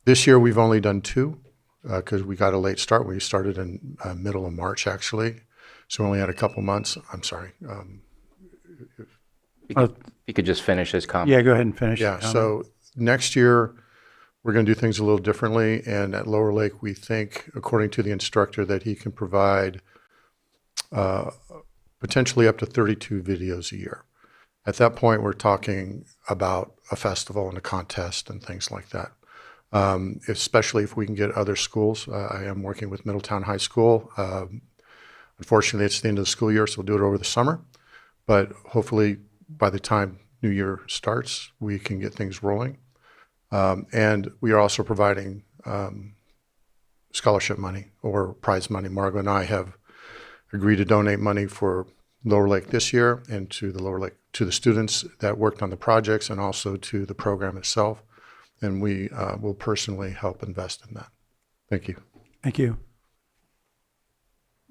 This year we've only done 2 because we got a late start. We started in middle of March, actually. So we only had a couple months. I'm sorry. You could just finish his comment. Yeah, go ahead and finish. Yeah, so next year, we're going to do things a little differently. And at Lower Lake, we think, according to the instructor, that he can provide potentially up to 32 videos a year. At that point, we're talking about a festival and a contest and things like that. Especially if we can get other schools. I am working with Middletown High School. Unfortunately, it's the end of the school year, so we'll do it over the summer. But hopefully, by the time New Year starts, we can get things rolling. And we are also providing scholarship money or prize money. Margo and I have agreed to donate money for Lower Lake this year and to the students that worked on the projects and also to the program itself. And we will personally help invest in that. Thank you. Thank you.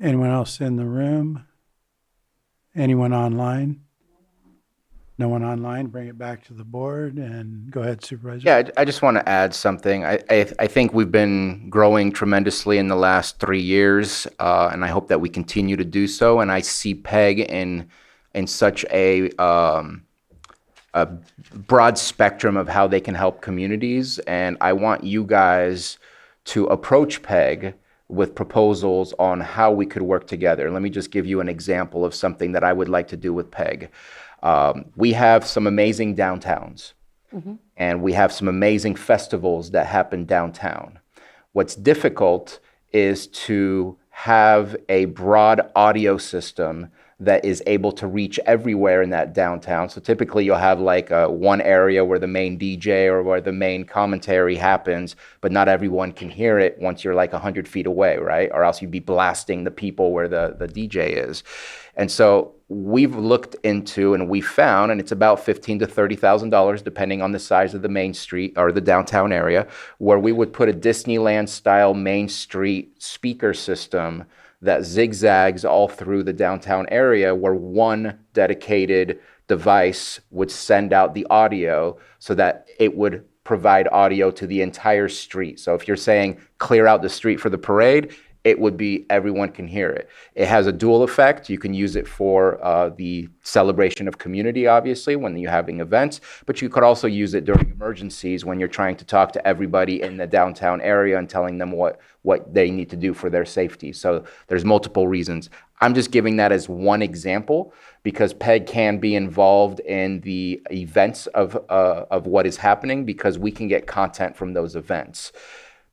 Anyone else in the room? Anyone online? No one online? Bring it back to the board and go ahead, Supervisor. Yeah, I just want to add something. I think we've been growing tremendously in the last 3 years, and I hope that we continue to do so. And I see PEG in such a broad spectrum of how they can help communities. And I want you guys to approach PEG with proposals on how we could work together. Let me just give you an example of something that I would like to do with PEG. We have some amazing downtowns, and we have some amazing festivals that happen downtown. What's difficult is to have a broad audio system that is able to reach everywhere in that downtown. So typically you'll have like one area where the main DJ or where the main commentary happens, but not everyone can hear it once you're like 100 feet away, right? Or else you'd be blasting the people where the DJ is. And so we've looked into and we found, and it's about $15,000 to $30,000 depending on the size of the main street or the downtown area, where we would put a Disneyland style main street speaker system that zigzags all through the downtown area, where one dedicated device would send out the audio so that it would provide audio to the entire street. So if you're saying clear out the street for the parade, it would be everyone can hear it. It has a dual effect. You can use it for the celebration of community, obviously, when you're having events, but you could also use it during emergencies when you're trying to talk to everybody in the downtown area and telling them what they need to do for their safety. So there's multiple reasons. I'm just giving that as one example because PEG can be involved in the events of what is happening because we can get content from those events.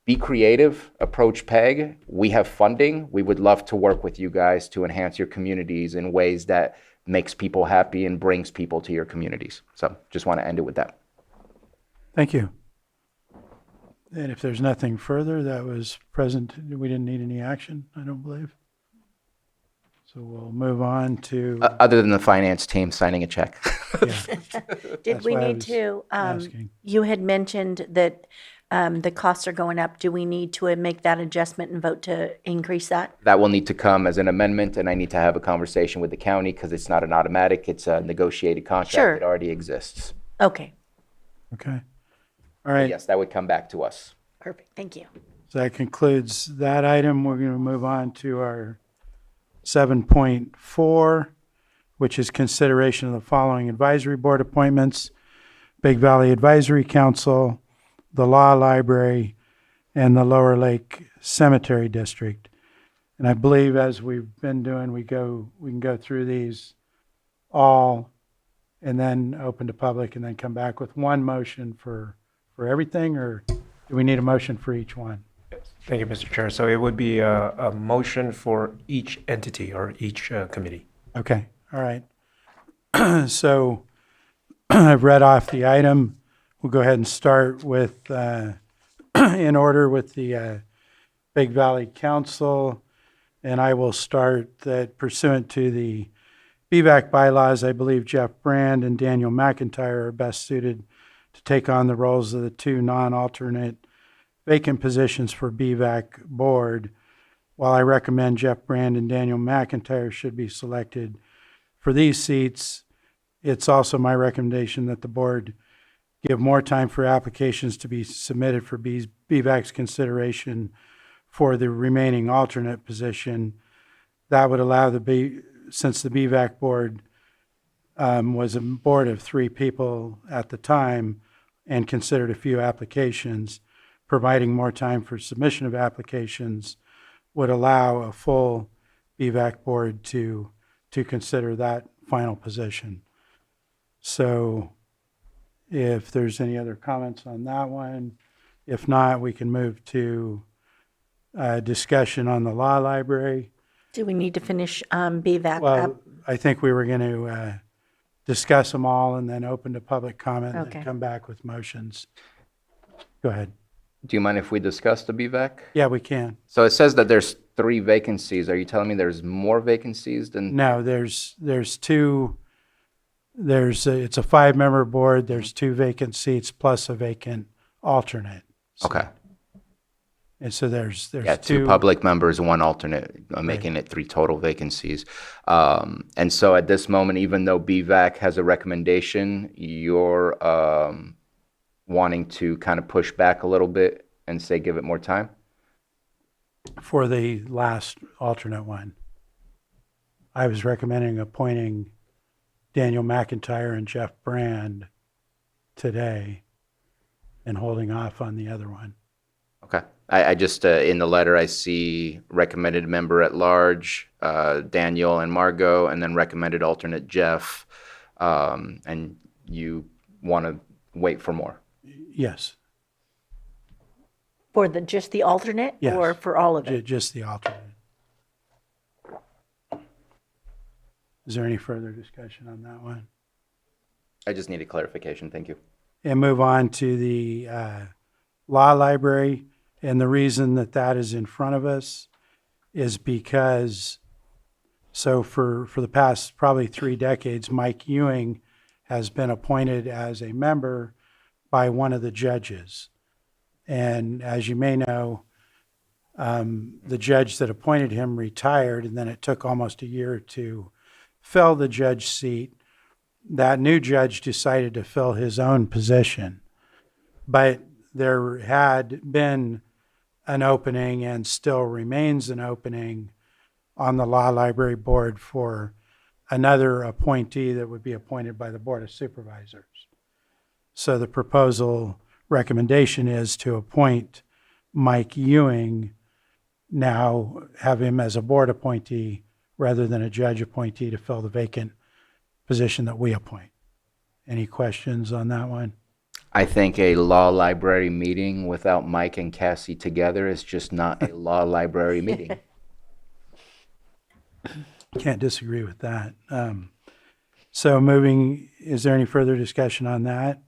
Be creative, approach PEG. We have funding. We would love to work with you guys to enhance your communities in ways that makes people happy and brings people to your communities. So just want to end it with that. Thank you. And if there's nothing further that was present, we didn't need any action, I don't believe. So we'll move on to... Other than the finance team signing a check. Did we need to, you had mentioned that the costs are going up. Do we need to make that adjustment and vote to increase that? That will need to come as an amendment, and I need to have a conversation with the county because it's not an automatic, it's a negotiated contract that already exists. Okay. Okay. All right. But yes, that would come back to us. Perfect. Thank you. So that concludes that item. We're going to move on to our 7.4, which is consideration of the following advisory board appointments: Big Valley Advisory Council, the Law Library, and the Lower Lake Cemetery District. And I believe as we've been doing, we can go through these all and then open to public and then come back with one motion for everything, or do we need a motion for each one? Thank you, Mr. Chair. So it would be a motion for each entity or each committee. Okay, all right. So I've read off the item. We'll go ahead and start with, in order with the Big Valley Council. And I will start that pursuant to the BVAC bylaws, I believe Jeff Brand and Daniel McIntyre are best suited to take on the roles of the two non-alternate vacant positions for BVAC board. While I recommend Jeff Brand and Daniel McIntyre should be selected for these seats, it's also my recommendation that the board give more time for applications to be submitted for BVAC's consideration for the remaining alternate position. That would allow since the BVAC board was a board of 3 people at the time and considered a few applications, providing more time for submission of applications would allow a full BVAC board to consider that final position. So if there's any other comments on that one, if not, we can move to discussion on the Law Library. Do we need to finish BVAC Well, up? I think we were going to discuss them all and then open to public comment and Okay. then come back with motions. Go ahead. Do you mind if we discuss the BVAC? Yeah, we can. So it says that there's 3 vacancies. Are you telling me there's more vacancies than? No, there's 2. It's a 5-member board. There's 2 vacant seats plus a vacant alternate. Okay. And so there's Yeah, 2 public members, 1 alternate, making it 3 total vacancies. And so at this moment, even though BVAC has a recommendation, you're wanting to kind of push back a little bit and say give it more time? For the last alternate one, I was recommending appointing Daniel McIntyre and Jeff Brand today and holding off on the other one. Okay. I just, in the letter, I see recommended member at large, Daniel and Margot, and then recommended alternate Jeff, and you want to wait for more. Yes. For just the alternate Yes. or for all of it? Just the alternate. Is there any further discussion on that one? I just needed clarification. Thank you. And move on to the Law Library. And the reason that is in front of us is because, so for the past probably 3 decades, Mike Ewing has been appointed as a member by one of the judges. And as you may know, the judge that appointed him retired, and then it took almost a year to fill the judge seat. That new judge decided to fill his own position. But there had been an opening and still remains an opening on the Law Library Board for another appointee that would be appointed by the Board of Supervisors. So the proposal recommendation is to appoint Mike Ewing, now have him as a board appointee rather than a judge appointee to fill the vacant position that we appoint. Any questions on that one? I think a law library meeting without Mike and Cassie together is just not a law library meeting. Can't disagree with that. So moving, is there any further discussion on that?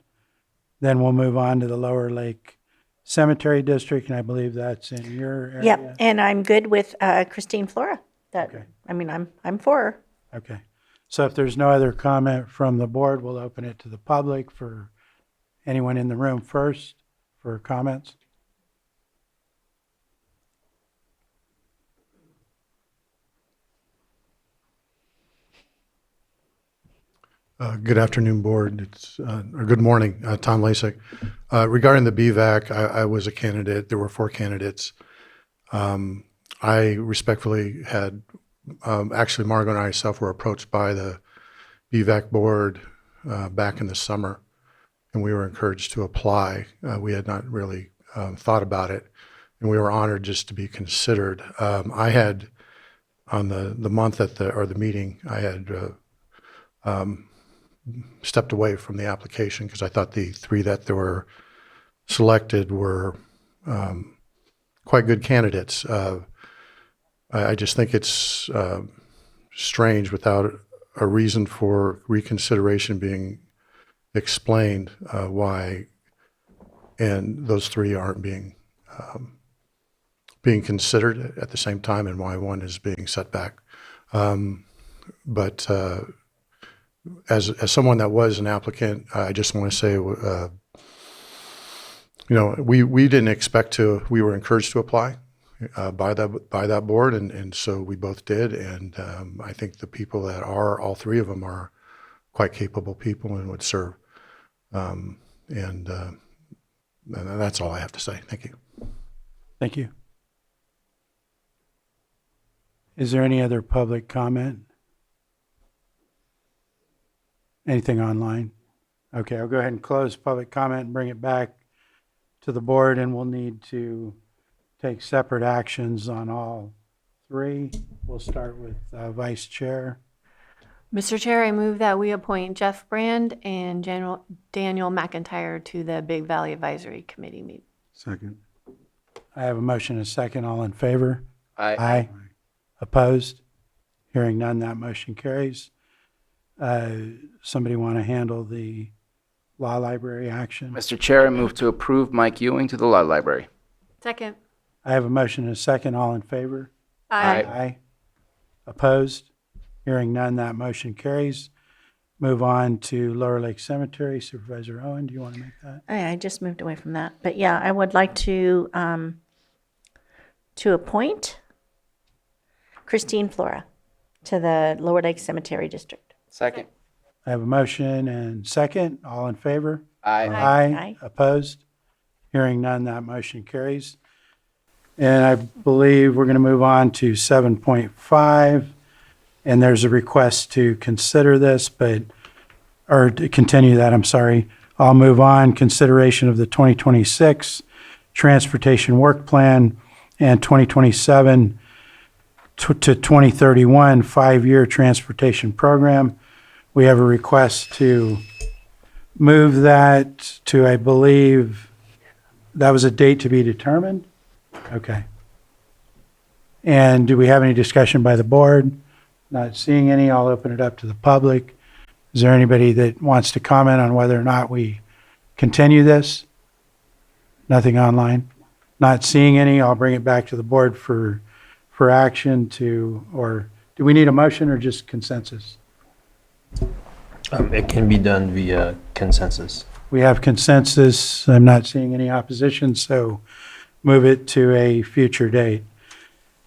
Then we'll move on to the Lower Lake Cemetery District, and I believe that's in your area. Yep, and I'm good with Christine Flora. Okay. I mean, I'm for her. Okay. So if there's no other comment from the board, we'll open it to the public for anyone in the room first for comments. Good afternoon, board. Or good morning, Tom Lasik. Regarding the BVAC, I was a candidate. There were 4 candidates. I respectfully had, actually Margot and I myself were approached by the BVAC board back in the summer and we were encouraged to apply. We had not really thought about it, and we were honored just to be considered. I had, on the month or the meeting, I had stepped away from the application because I thought the three that were selected were quite good candidates. I just think it's strange without a reason for reconsideration being explained why, and those three aren't being considered at the same time, and why one is being set back. But as someone that was an applicant, I just want to say, we didn't expect to. We were encouraged to apply by that board, and so we both did. And I think the people that are, all three of them, are quite capable people and would serve. And that's all I have to say. Thank you. Thank you. Is there any other public comment? Anything online? Okay, I'll go ahead and close public comment and bring it back to the board, and we'll need to take separate actions on all three. We'll start with Vice Chair. Mr. Chair, I move that we appoint Jeff Brand and Daniel McIntyre to the Big Valley Advisory Committee meeting. Second. I have a motion and a second. All in favor? Aye. Aye. Opposed? Hearing none, that motion carries. Somebody want to handle the law library action? Mr. Chair, I move to approve Mike Ewing to the Law Library. Second. I have a motion and a second. All in favor? Aye. Aye. Opposed? Hearing none, that motion carries. Move on to Lower Lake Cemetery. Supervisor Owen, do you want to make that? I just moved away from that. But yeah, I would like to appoint Christine Flora to the Lower Lake Cemetery District. Second. I have a motion and second. All in favor? Aye. Aye. Opposed? Hearing none, that motion carries. And I believe we're going to move on to 7.5. And there's a request to consider this, or to continue that, I'm sorry. I'll move on. Consideration of the 2026 Transportation Work Plan and 2027 to 2031 5-year transportation program. We have a request to move that to, I believe, that was a date to be determined? Okay. And do we have any discussion by the board? Not seeing any, I'll open it up to the public. Is there anybody that wants to comment on whether or not we continue this? Nothing online? Not seeing any, I'll bring it back to the board for action or do we need a motion or just consensus? It can be done via consensus. We have consensus. I'm not seeing any opposition, so move it to a future date.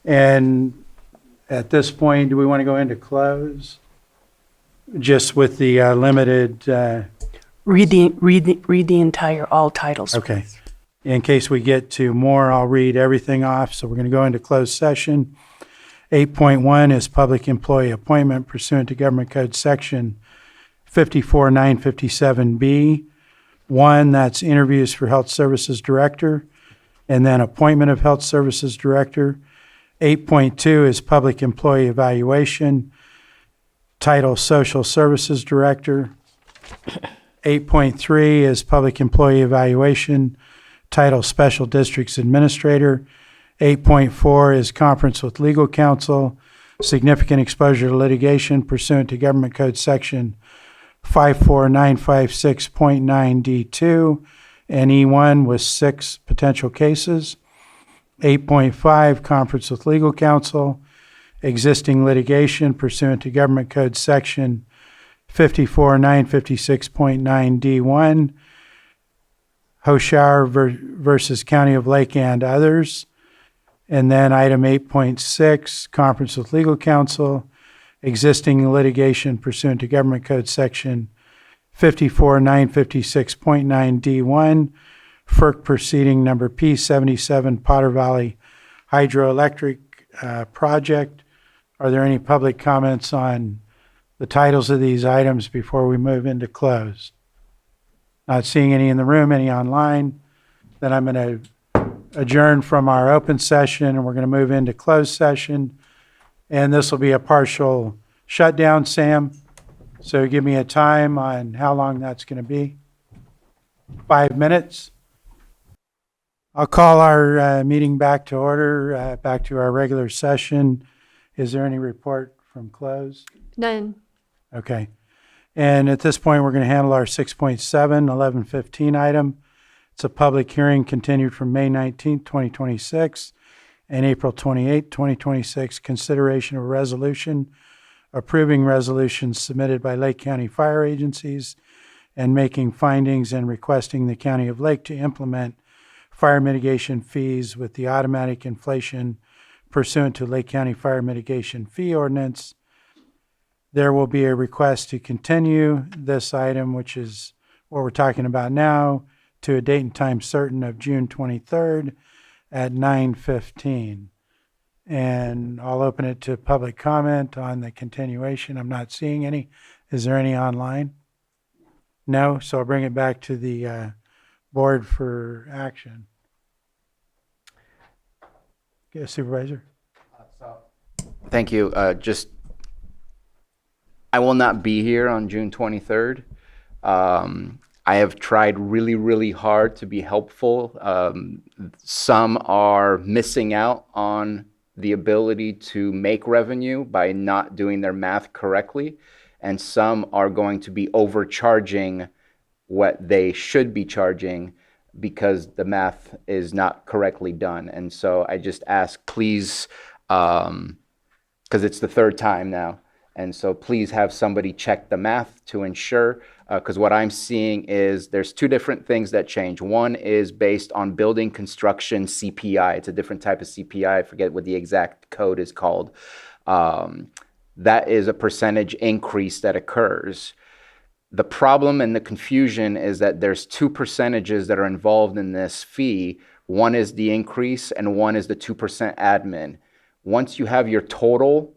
And at this point, do we want to go into close? Just with the limited... Read the entire, all titles. Okay. In case we get to more, I'll read everything off. So we're going to go into closed session. 8.1 is public employee appointment pursuant to Government Code Section 54957B. 1, that's interviews for Health Services Director, and then appointment of Health Services Director. 8.2 is public employee evaluation, title Social Services Director. 8.3 is public employee evaluation, title Special Districts Administrator. 8.4 is conference with legal counsel, significant exposure to litigation pursuant to Government Code Section 54956.9D2, and E1 with 6 potential cases. 8.5, conference with legal counsel, existing litigation pursuant to Government Code Section 54956.9D1, Hoshauer versus County of Lake and others. And then item 8.6, conference with legal counsel, existing litigation pursuant to Government Code Section 54956.9D1, FERC proceeding number P77 Potter Valley Hydroelectric Project. Are there any public comments on the titles of these items before we move into close? Not seeing any in the room, any online. Then I'm going to adjourn from our open session, and we're going to move into closed session. And this will be a partial shutdown, Sam. So give me a time on how long that's going to be. 5 minutes. I'll call our meeting back to order, back to our regular session. Is there any report from closed? None. Okay. And at this point, we're going to handle our 6.7, 11:15 item. It's a public hearing continued from May 19th, 2026 and April 28th, 2026. Consideration of a resolution approving resolutions submitted by Lake County fire agencies and making findings and requesting the County of Lake to implement fire mitigation fees with the automatic inflation pursuant to Lake County Fire Mitigation Fee Ordinance. There will be a request to continue this item, which is what we're talking about now, to a date and time certain of June 23rd at 9:15. And I'll open it to public comment on the continuation. I'm not seeing any. Is there any online? No, so I'll bring it back to the board for action. Okay, Supervisor? Thank you. I will not be here on June 23rd. I have tried really, really hard to be helpful. Some are missing out on the ability to make revenue by not doing their math correctly, and some are going to be overcharging what they should be charging because the math is not correctly done. And so I just ask, please, because it's the third time now, and so please have somebody check the math to ensure, because what I'm seeing is there's two different things that change. One is based on building construction CPI. It's a different type of CPI. I forget what the exact code is called. That is a percentage increase that occurs. The problem and the confusion is that there's two percentages that are involved in this fee. One is the increase and one is the 2% admin. Once you have your total,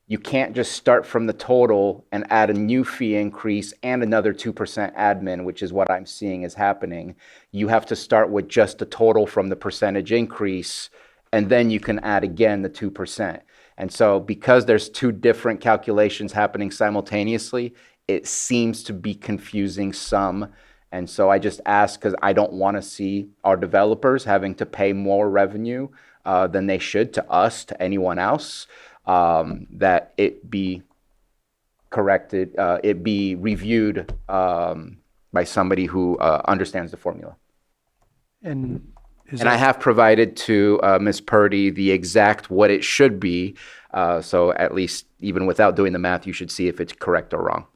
you can't just start from the total and add a new fee increase and another 2% admin, which is what I'm seeing is happening. You have to start with just the total from the percentage increase, and then you can add again the 2%. And so because there's two different calculations happening simultaneously, it seems to be confusing some. And so I just ask, because I don't want to see our developers having to pay more revenue than they should to us, to anyone else. That it be corrected, it be reviewed by somebody who understands the formula. And I have provided to Ms. Purdy the exact what it should be, so at least even without doing the math, you should see if it's correct or wrong.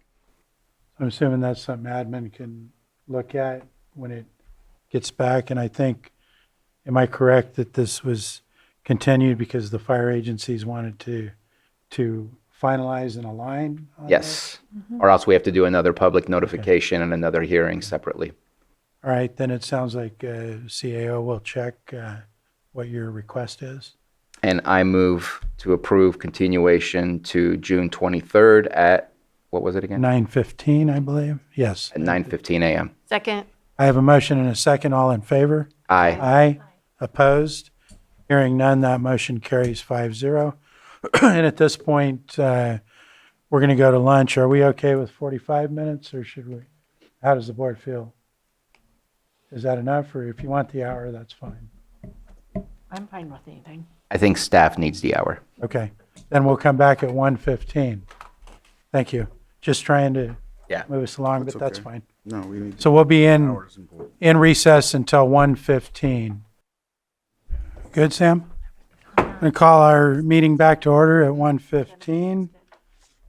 I'm assuming that's something admin can look at when it gets back. And I think, am I correct that this was continued because the fire agencies wanted to finalize and align on Yes, or else we have to do another public notification and another hearing separately. All right, then it sounds like CAO will check what your request is. And I move to approve continuation to June 23rd at, what was it again? 9:15, I believe. Yes. At 9:15 a.m. Second. I have a motion and a second. All in favor? Aye. Aye. Opposed? Hearing none, that motion carries 5-0. And at this point, we're going to go to lunch. Are we okay with 45 minutes, or should we? How does the board feel? Is that enough, or if you want the hour, that's fine. I'm fine with anything. I think staff needs the hour. Okay. Then we'll come back at 1:15. Thank you. Just trying to move us along, but that's fine. No, we need. So we'll be in hours important. recess until 1:15. Good, Sam? I'm going to call our meeting back to order at 1:15,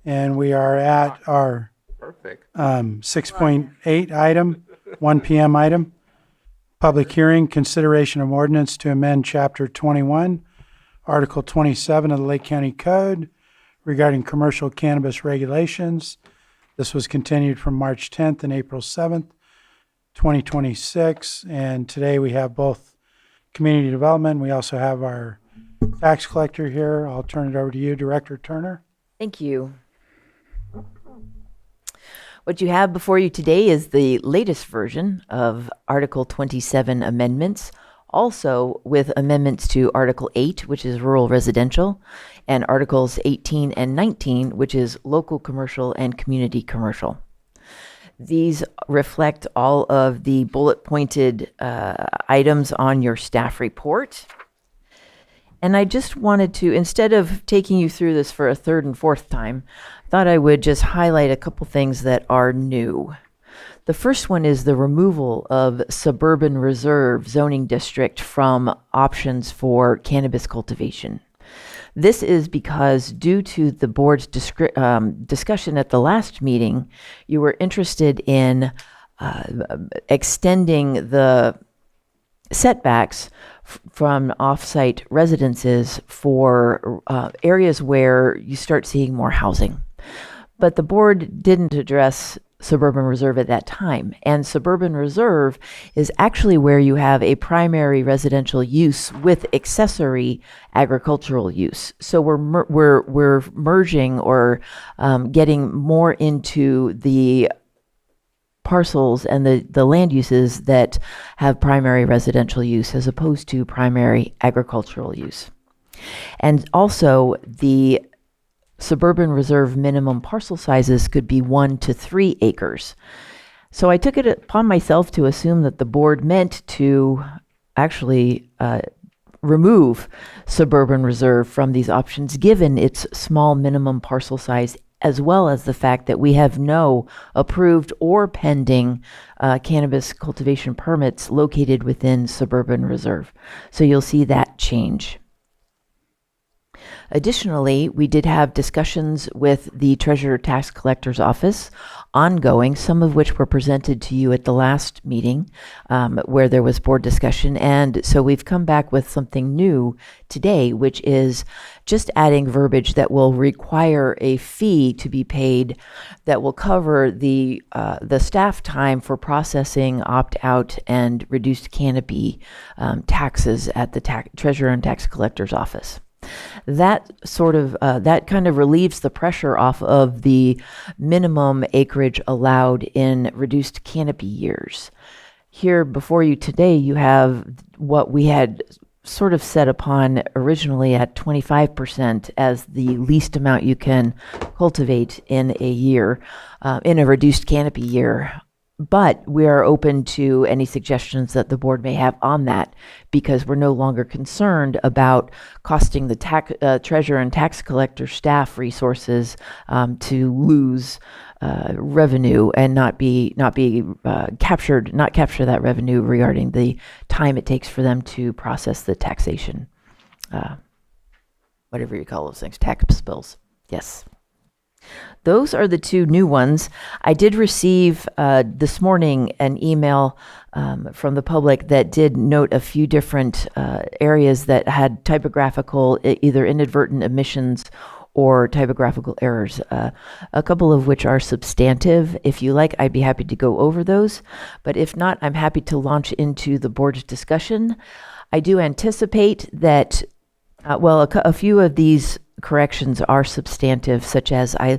and we are at our 6.8 item, 1 p.m. item. Public hearing, consideration of ordinance to amend Chapter 21, Article 27 of the Lake County Code regarding commercial cannabis regulations. This was continued from March 10th and April 7th, 2026. And today we have both community development. We also have our tax collector here. I'll turn it over to you, Director Turner. Thank you. What you have before you today is the latest version of Article 27 amendments, also with amendments to Article 8, which is rural residential, and Articles 18 and 19, which is local commercial and community commercial. These reflect all of the bullet pointed items on your staff report. And I just wanted to, instead of taking you through this for a third and fourth time, thought I would just highlight a couple things that are new. The first one is the removal of suburban reserve zoning district from options for cannabis cultivation. This is because due to the board's discussion at the last meeting, you were interested in extending the setbacks from off-site residences for areas where you start seeing more housing. But the board didn't address suburban reserve at that time. And suburban reserve is actually where you have a primary residential use with accessory agricultural use. So we're merging or getting more into the parcels and the land uses that have primary residential use as opposed to primary agricultural use. And also the suburban reserve minimum parcel sizes could be 1 to 3 acres. So I took it upon myself to assume that the board meant to actually remove suburban reserve from these options, given its small minimum parcel size, as well as the fact that we have no approved or pending cannabis cultivation permits located within suburban reserve. So you'll see that change. Additionally, we did have discussions with the Treasurer Tax Collector's Office ongoing, some of which were presented to you at the last meeting where there was board discussion. And so we've come back with something new today, which is just adding verbiage that will require a fee to be paid that will cover the staff time for processing opt-out and reduced canopy taxes at the Treasurer and Tax Collector's Office. That kind of relieves the pressure off of the minimum acreage allowed in reduced canopy years. Here before you today, you have what we had sort of set upon originally at 25% as the least amount you can cultivate in a year, in a reduced canopy year. But we are open to any suggestions that the board may have on that, because we're no longer concerned about costing the treasurer and tax collector staff resources to lose revenue and not capture that revenue regarding the time it takes for them to process the taxation, whatever you call those things, tax bills. Yes. Those are the two new ones. I did receive this morning an email from the public that did note a few different areas that had typographical, either inadvertent omissions or typographical errors, a couple of which are substantive. If you like, I'd be happy to go over those. But if not, I'm happy to launch into the board's discussion. I do anticipate that, a few of these corrections are substantive, such as I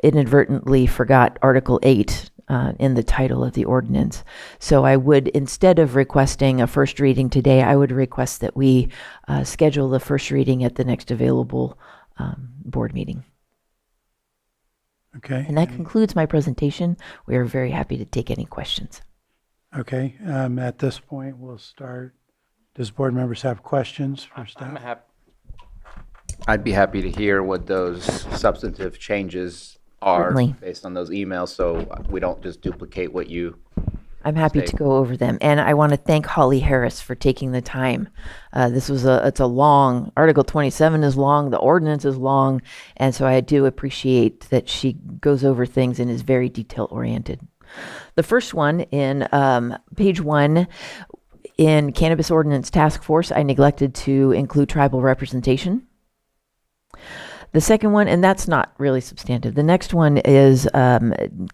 inadvertently forgot Article 8 in the title of the ordinance. So I would, instead of requesting a first reading today, I would request that we schedule the first reading at the next available board meeting. Okay. And that concludes my presentation. We are very happy to take any questions. Okay. At this point, we'll start. Does board members have questions for staff? I'd be happy to hear what those substantive changes are Certainly. based on those emails, so we don't just duplicate what you. I'm happy to go over them. And I want to thank Holly Harris for taking the time. It's a long, Article 27 is long, the ordinance is long, and so I do appreciate that she goes over things and is very detail oriented. The first one in page 1, in Cannabis Ordinance Task Force, I neglected to include tribal representation. The second one, and that's not really substantive. The next one is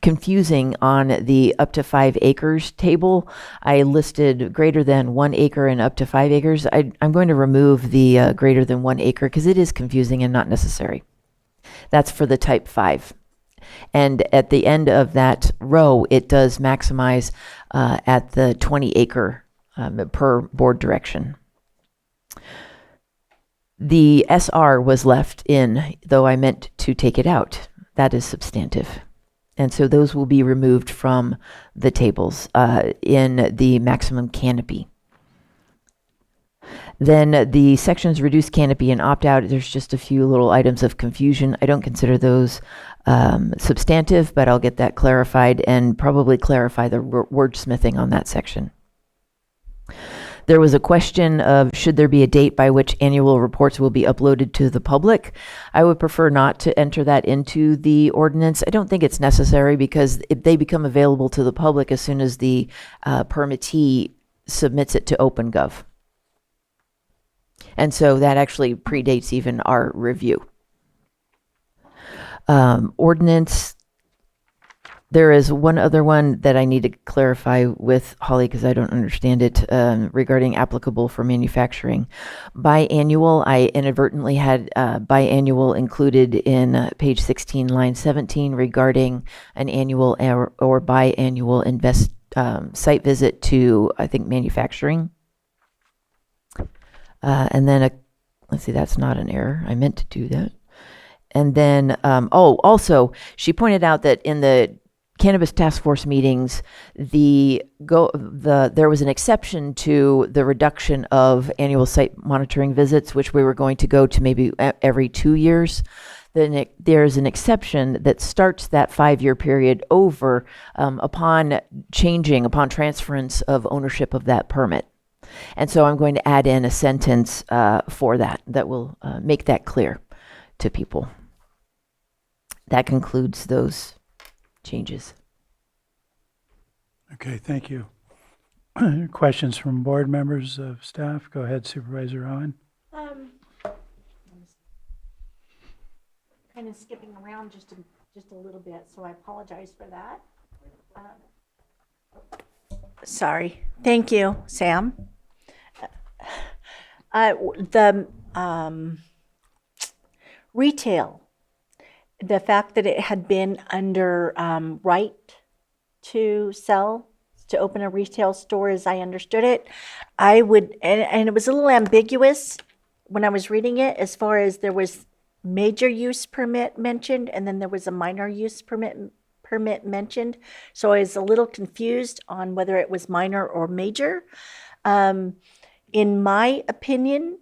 confusing on the up to 5 acres table. I listed greater than 1 acre and up to 5 acres. I'm going to remove the greater than 1 acre because it is confusing and not necessary. That's for the type 5. And at the end of that row, it does maximize at the 20 acre per board direction. The SR was left in, though I meant to take it out. That is substantive. And so those will be removed from the tables in the maximum canopy. Then the sections reduced canopy and opt out, there's just a few little items of confusion. I don't consider those substantive, but I'll get that clarified and probably clarify the wordsmithing on that section. There was a question of should there be a date by which annual reports will be uploaded to the public. I would prefer not to enter that into the ordinance. I don't think it's necessary because if they become available to the public as soon as the permittee submits it to OpenGov. And so that actually predates even our review. Ordinance. There is one other one that I need to clarify with Holly because I don't understand it regarding applicable for manufacturing. Biannual, I inadvertently had biannual included in page 16, line 17 regarding an annual or biannual site visit to, I think, manufacturing. And then, let's see, that's not an error. I meant to do that. And then, also, she pointed out that in the Cannabis Task Force meetings, there was an exception to the reduction of annual site monitoring visits, which we were going to go to maybe every 2 years. Then there's an exception that starts that 5-year period over upon transference of ownership of that permit. And so I'm going to add in a sentence for that will make that clear to people. That concludes those changes. Okay, thank you. Questions from board members of staff? Go ahead, Supervisor Owen. Kind of skipping around just a little bit, so I apologize for that. Sorry. Thank you, Sam. The retail, the fact that it had been under right to sell, to open a retail store as I understood it, I would, and it was a little ambiguous when I was reading it as far as there was major use permit mentioned and then there was a minor use permit mentioned. So I was a little confused on whether it was minor or major. In my opinion,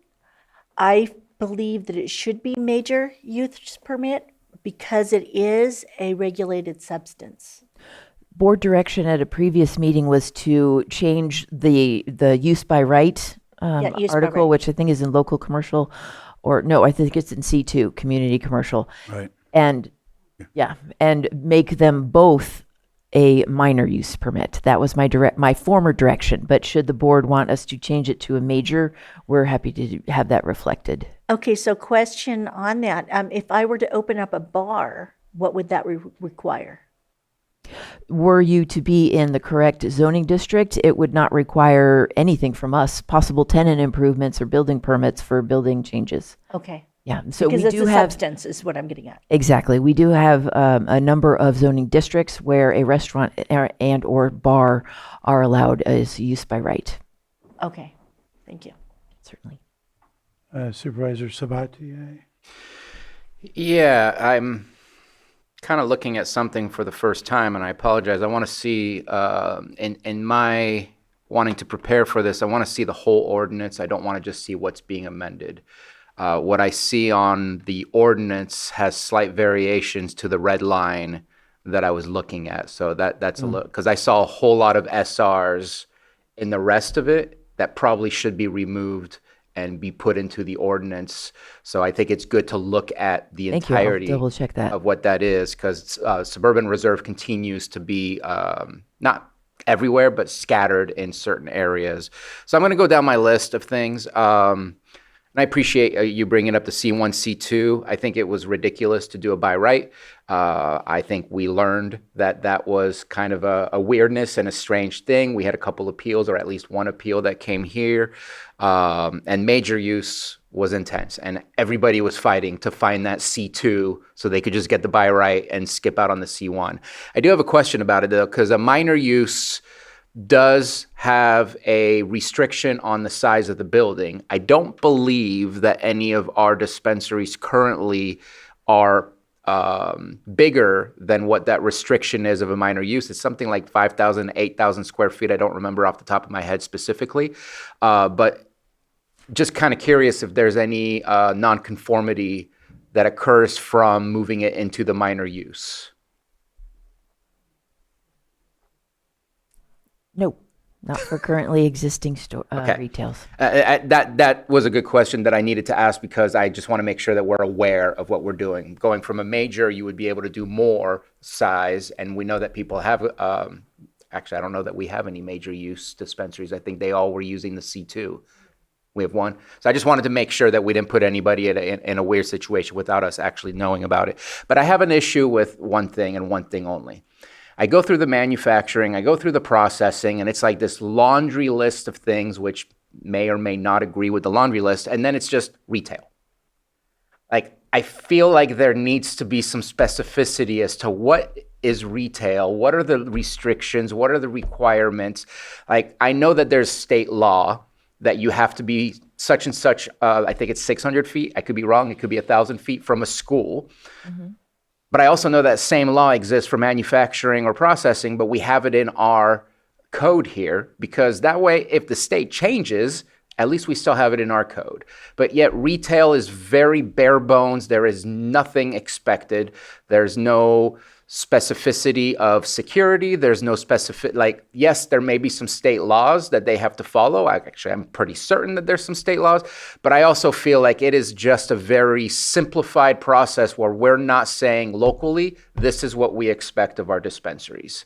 I believe that it should be major use permit because it is a regulated substance. Board direction at a previous meeting was to change the use by right use by article, right. which I think is in local commercial, or no, I think it's in C2, community commercial. Right. And and make them both a minor use permit. That was my former direction. But should the board want us to change it to a major, we're happy to have that reflected. Okay, so question on that. If I were to open up a bar, what would that require? Were you to be in the correct zoning district, it would not require anything from us, possible tenant improvements or building permits for building changes. Okay. Yeah, so because we it's do a have substance is what I'm getting at. Exactly. We do have a number of zoning districts where a restaurant and or bar are allowed as use by right. Okay, thank you. Certainly. Supervisor Sabatier. Yeah, I'm kind of looking at something for the first time, and I apologize. I want to see, in my wanting to prepare for this, I want to see the whole ordinance. I don't want to just see what's being amended. What I see on the ordinance has slight variations to the red line that I was looking at. So that's a little, because I saw a whole lot of SRs in the rest of it that probably should be removed and be put into the ordinance. So I think it's good to look at the Thank you. I'll entirety double check that. of what that is, because suburban reserve continues to be not everywhere, but scattered in certain areas. So I'm going to go down my list of things. And I appreciate you bringing up the C1, C2. I think it was ridiculous to do a by right. I think we learned that that was kind of a weirdness and a strange thing. We had a couple appeals, or at least one appeal that came here. And major use was intense. And everybody was fighting to find that C2 so they could just get the by right and skip out on the C1. I do have a question about it, though, because a minor use does have a restriction on the size of the building. I don't believe that any of our dispensaries currently are bigger than what that restriction is of a minor use. It's something like 5,000, 8,000 square feet. I don't remember off the top of my head specifically, but just kind of curious if there's any nonconformity that occurs from moving it into the minor use. No, not for currently existing retails. That was a good question that I needed to ask, because I just want to make sure that we're aware of what we're doing. Going from a major, you would be able to do more size, and we know that people have, actually, I don't know that we have any major use dispensaries. I think they all were using the C2. We have one. So I just wanted to make sure that we didn't put anybody in a weird situation without us actually knowing about it. But I have an issue with one thing and one thing only. I go through the manufacturing, I go through the processing, and it's like this laundry list of things which may or may not agree with the laundry list, and then it's just retail. Like, I feel like there needs to be some specificity as to what is retail, what are the restrictions, what are the requirements. Like, I know that there's state law that you have to be such and such, I think it's 600 feet, I could be wrong, it could be 1,000 feet from a school. Mm-hmm. But I also know that same law exists for manufacturing or processing, but we have it in our code here, because that way, if the state changes, at least we still have it in our code. But yet retail is very bare bones. There is nothing expected. There's no specificity of security. There's no specific, like, yes, there may be some state laws that they have to follow. I'm pretty certain that there's some state laws, but I also feel like it is just a very simplified process where we're not saying locally, this is what we expect of our dispensaries.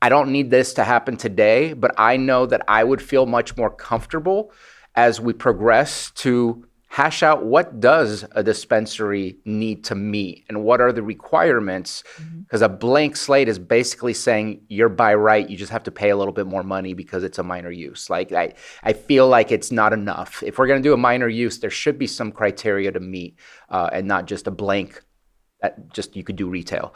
I don't need this to happen today, but I know that I would feel much more comfortable as we progress to hash out what does a dispensary need to meet and what are the requirements, because a blank slate is basically saying you're by right, you just have to pay a little bit more money because it's a minor use. Like, I feel like it's not enough. If we're going to do a minor use, there should be some criteria to meet, and not just a blank that just you could do retail.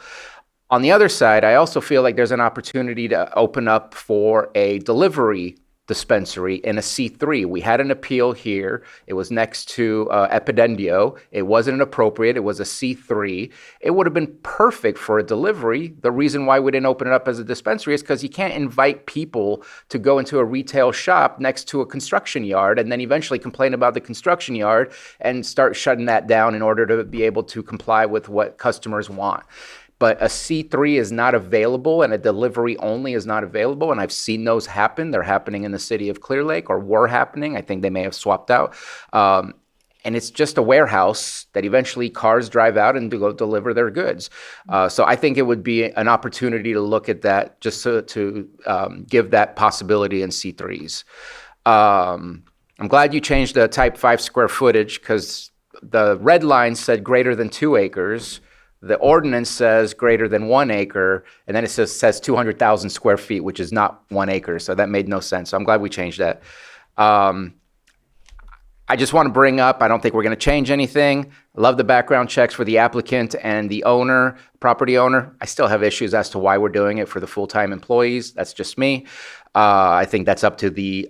On the other side, I also feel like there's an opportunity to open up for a delivery dispensary in a C3. We had an appeal here. It was next to Epidendio. It wasn't appropriate. It was a C3. It would have been perfect for a delivery. The reason why we didn't open it up as a dispensary is because you can't invite people to go into a retail shop next to a construction yard and then eventually complain about the construction yard and start shutting that down in order to be able to comply with what customers want. But a C3 is not available and a delivery only is not available. And I've seen those happen. They're happening in the city of Clear Lake, or were happening. I think they may have swapped out. And it's just a warehouse that eventually cars drive out and go deliver their goods. So I think it would be an opportunity to look at that, just to give that possibility in C3s. I'm glad you changed the type 5 square footage, because the red line said greater than 2 acres. The ordinance says greater than 1 acre, and then it says 200,000 square feet, which is not 1 acre. So that made no sense. So I'm glad we changed that. I just want to bring up, I don't think we're going to change anything. I love the background checks for the applicant and the owner, property owner. I still have issues as to why we're doing it for the full-time employees. That's just me. I think that's up to the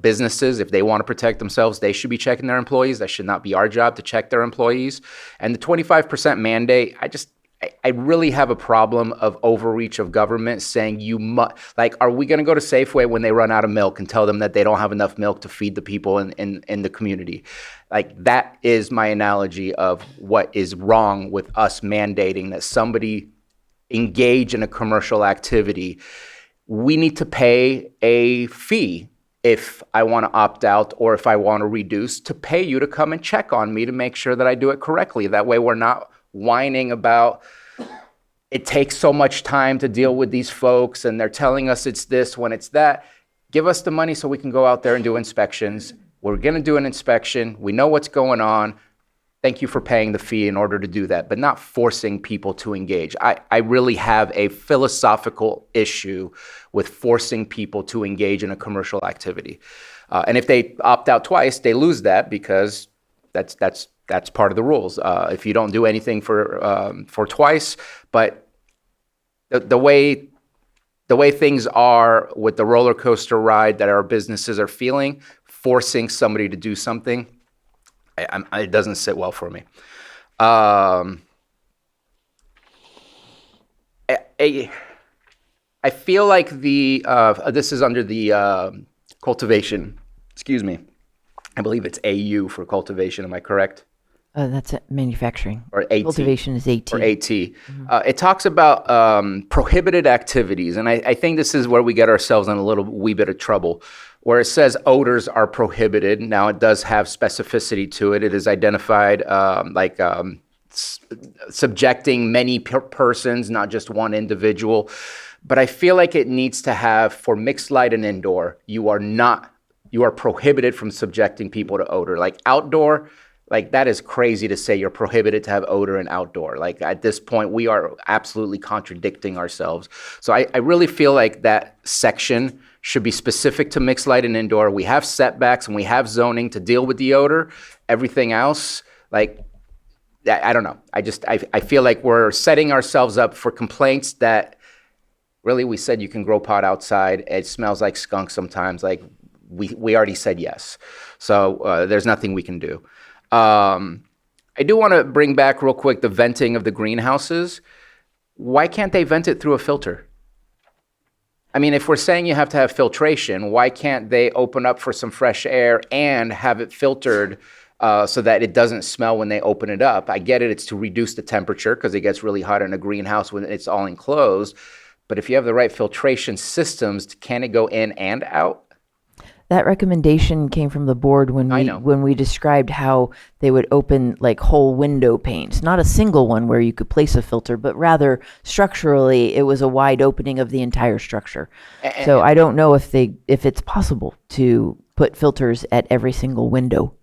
businesses. If they want to protect themselves, they should be checking their employees. That should not be our job to check their employees. And the 25% mandate, I really have a problem of overreach of government saying you must, like, are we going to go to Safeway when they run out of milk and tell them that they don't have enough milk to feed the people in the community? Like, that is my analogy of what is wrong with us mandating that somebody engage in a commercial activity. We need to pay a fee if I want to opt out or if I want to reduce, to pay you to come and check on me to make sure that I do it correctly. That way we're not whining about it takes so much time to deal with these folks and they're telling us it's this when it's that. Give us the money so we can go out there and do inspections. We're going to do an inspection. We know what's going on. Thank you for paying the fee in order to do that, but not forcing people to engage. I really have a philosophical issue with forcing people to engage in a commercial activity. And if they opt out twice, they lose that because that's part of the rules. If you don't do anything for twice, but the way things are with the roller coaster ride that our businesses are feeling, forcing somebody to do something, it doesn't sit well for me. I feel like this is under the cultivation. Excuse me. I believe it's AU for cultivation. Am I correct? That's manufacturing. Or AT. Cultivation is AT. Or AT. It talks about prohibited activities, and I think this is where we get ourselves in a wee bit of trouble, where it says odors are prohibited. Now, it does have specificity to it. It is identified subjecting many persons, not just one individual. But I feel like it needs to have, for mixed light and indoor, you are prohibited from subjecting people to odor. Like outdoor, like that is crazy to say you're prohibited to have odor in outdoor. Like at this point, we are absolutely contradicting ourselves. So I really feel like that section should be specific to mixed light and indoor. We have setbacks and we have zoning to deal with the odor. Everything else, like, I don't know. I feel like we're setting ourselves up for complaints that really we said you can grow pot outside. It smells like skunk sometimes. Like we already said yes. So there's nothing we can do. I do want to bring back real quick the venting of the greenhouses. Why can't they vent it through a filter? I mean, if we're saying you have to have filtration, why can't they open up for some fresh air and have it filtered so that it doesn't smell when they open it up? I get it, it's to reduce the temperature because it gets really hot in a greenhouse when it's all enclosed. But if you have the right filtration systems, can it go in and out? That recommendation came from the board when we described how they would open like whole window panes, not a single one where you could place a filter, but rather structurally it was a wide opening of the entire structure. So I don't know if it's possible to put filters at every single window.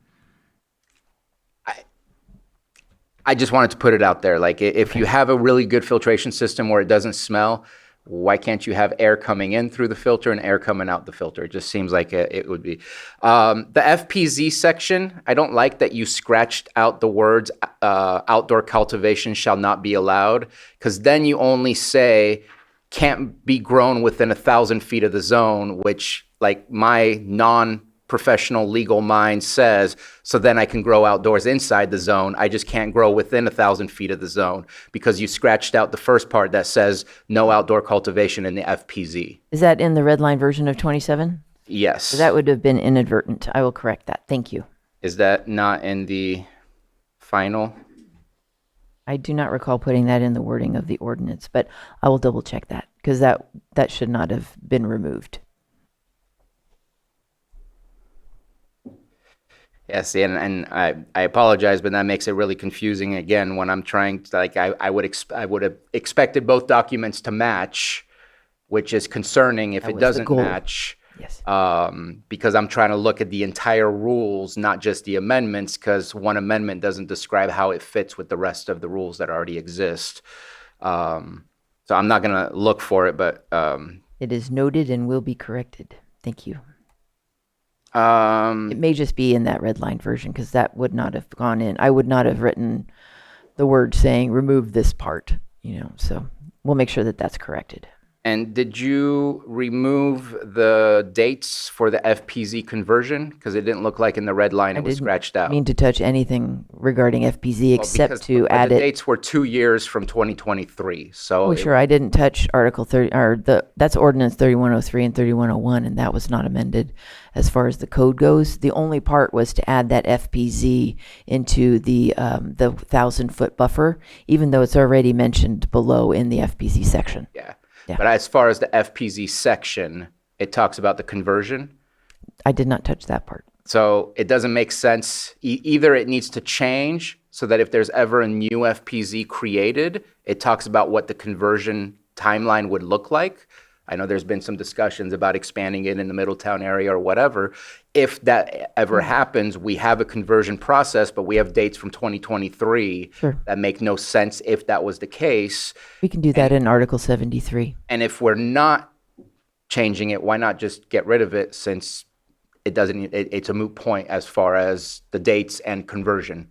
I just wanted to put it out there. Like if you have a really good filtration system where it doesn't smell, why can't you have air coming in through the filter and air coming out the filter? It just seems like it would be. The FPZ section, I don't like that you scratched out the words outdoor cultivation shall not be allowed, because then you only say can't be grown within 1,000 feet of the zone, which like my non-professional legal mind says, so then I can grow outdoors inside the zone. I just can't grow within 1,000 feet of the zone because you scratched out the first part that says no outdoor cultivation in the FPZ. Is that in the red line version of 27? Yes. So that would have been inadvertent. I will correct that. Thank you. Is that not in the final? I do not recall putting that in the wording of the ordinance, but I will double check that because that should not have been removed. Yes, and I apologize, but that makes it really confusing again when I'm trying to, like, I would have expected both documents to match, which is concerning if it doesn't match. Yes. Because I'm trying to look at the entire rules, not just the amendments, because one amendment doesn't describe how it fits with the rest of the rules that already exist. So I'm not going to look for it, but... It is noted and will be corrected. Thank you. It may just be in that red line version because that would not have gone in. I would not have written the word saying remove this part, so we'll make sure that that's corrected. And did you remove the dates for the FPZ conversion? Because it didn't look like in the red line it was scratched out. I didn't mean to touch anything regarding FPZ except to add the it. The dates were 2 years from 2023. So Oh, sure. I didn't touch Article 30 or that's Ordinance 3103 and 3101, and that was not amended as far as the code goes. The only part was to add that FPZ into the 1,000-foot buffer, even though it's already mentioned below in the FPZ section. Yeah. But as far as the FPZ section, it talks about the conversion. I did not touch that part. So it doesn't make sense. Either it needs to change so that if there's ever a new FPZ created, it talks about what the conversion timeline would look like. I know there's been some discussions about expanding it in the Middletown area or whatever. If that ever happens, we have a conversion process, but we have dates from 2023 that make no sense if that was the case. We can do that in Article 73. And if we're not changing it, why not just get rid of it, since it's a moot point as far as the dates and conversion,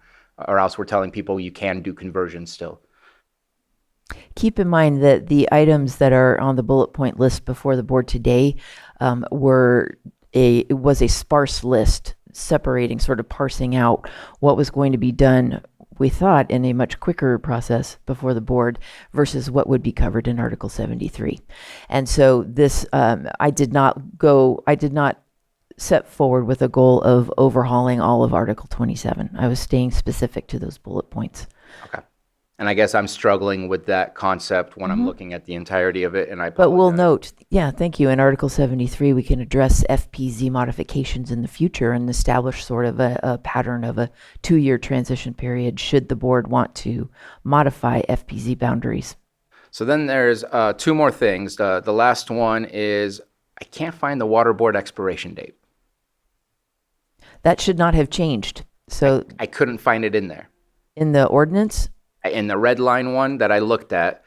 or else we're telling people you can do conversion still. Keep in mind that the items that are on the bullet point list before the board today it was a sparse list, separating, sort of parsing out what was going to be done, we thought, in a much quicker process before the board versus what would be covered in Article 73. And so this, I did not set forward with a goal of overhauling all of Article 27. I was staying specific to those bullet points. Okay. And I guess I'm struggling with that concept when I'm looking at the entirety of it, and I But we'll note, thank you, in Article 73, we can address FPZ modifications in the future and establish sort of a pattern of a 2-year transition period should the board want to modify FPZ boundaries. So then there's 2 more things. The last one is I can't find the water board expiration date. That should not have changed. So I couldn't find it in there. In the ordinance? In the red line one that I looked at,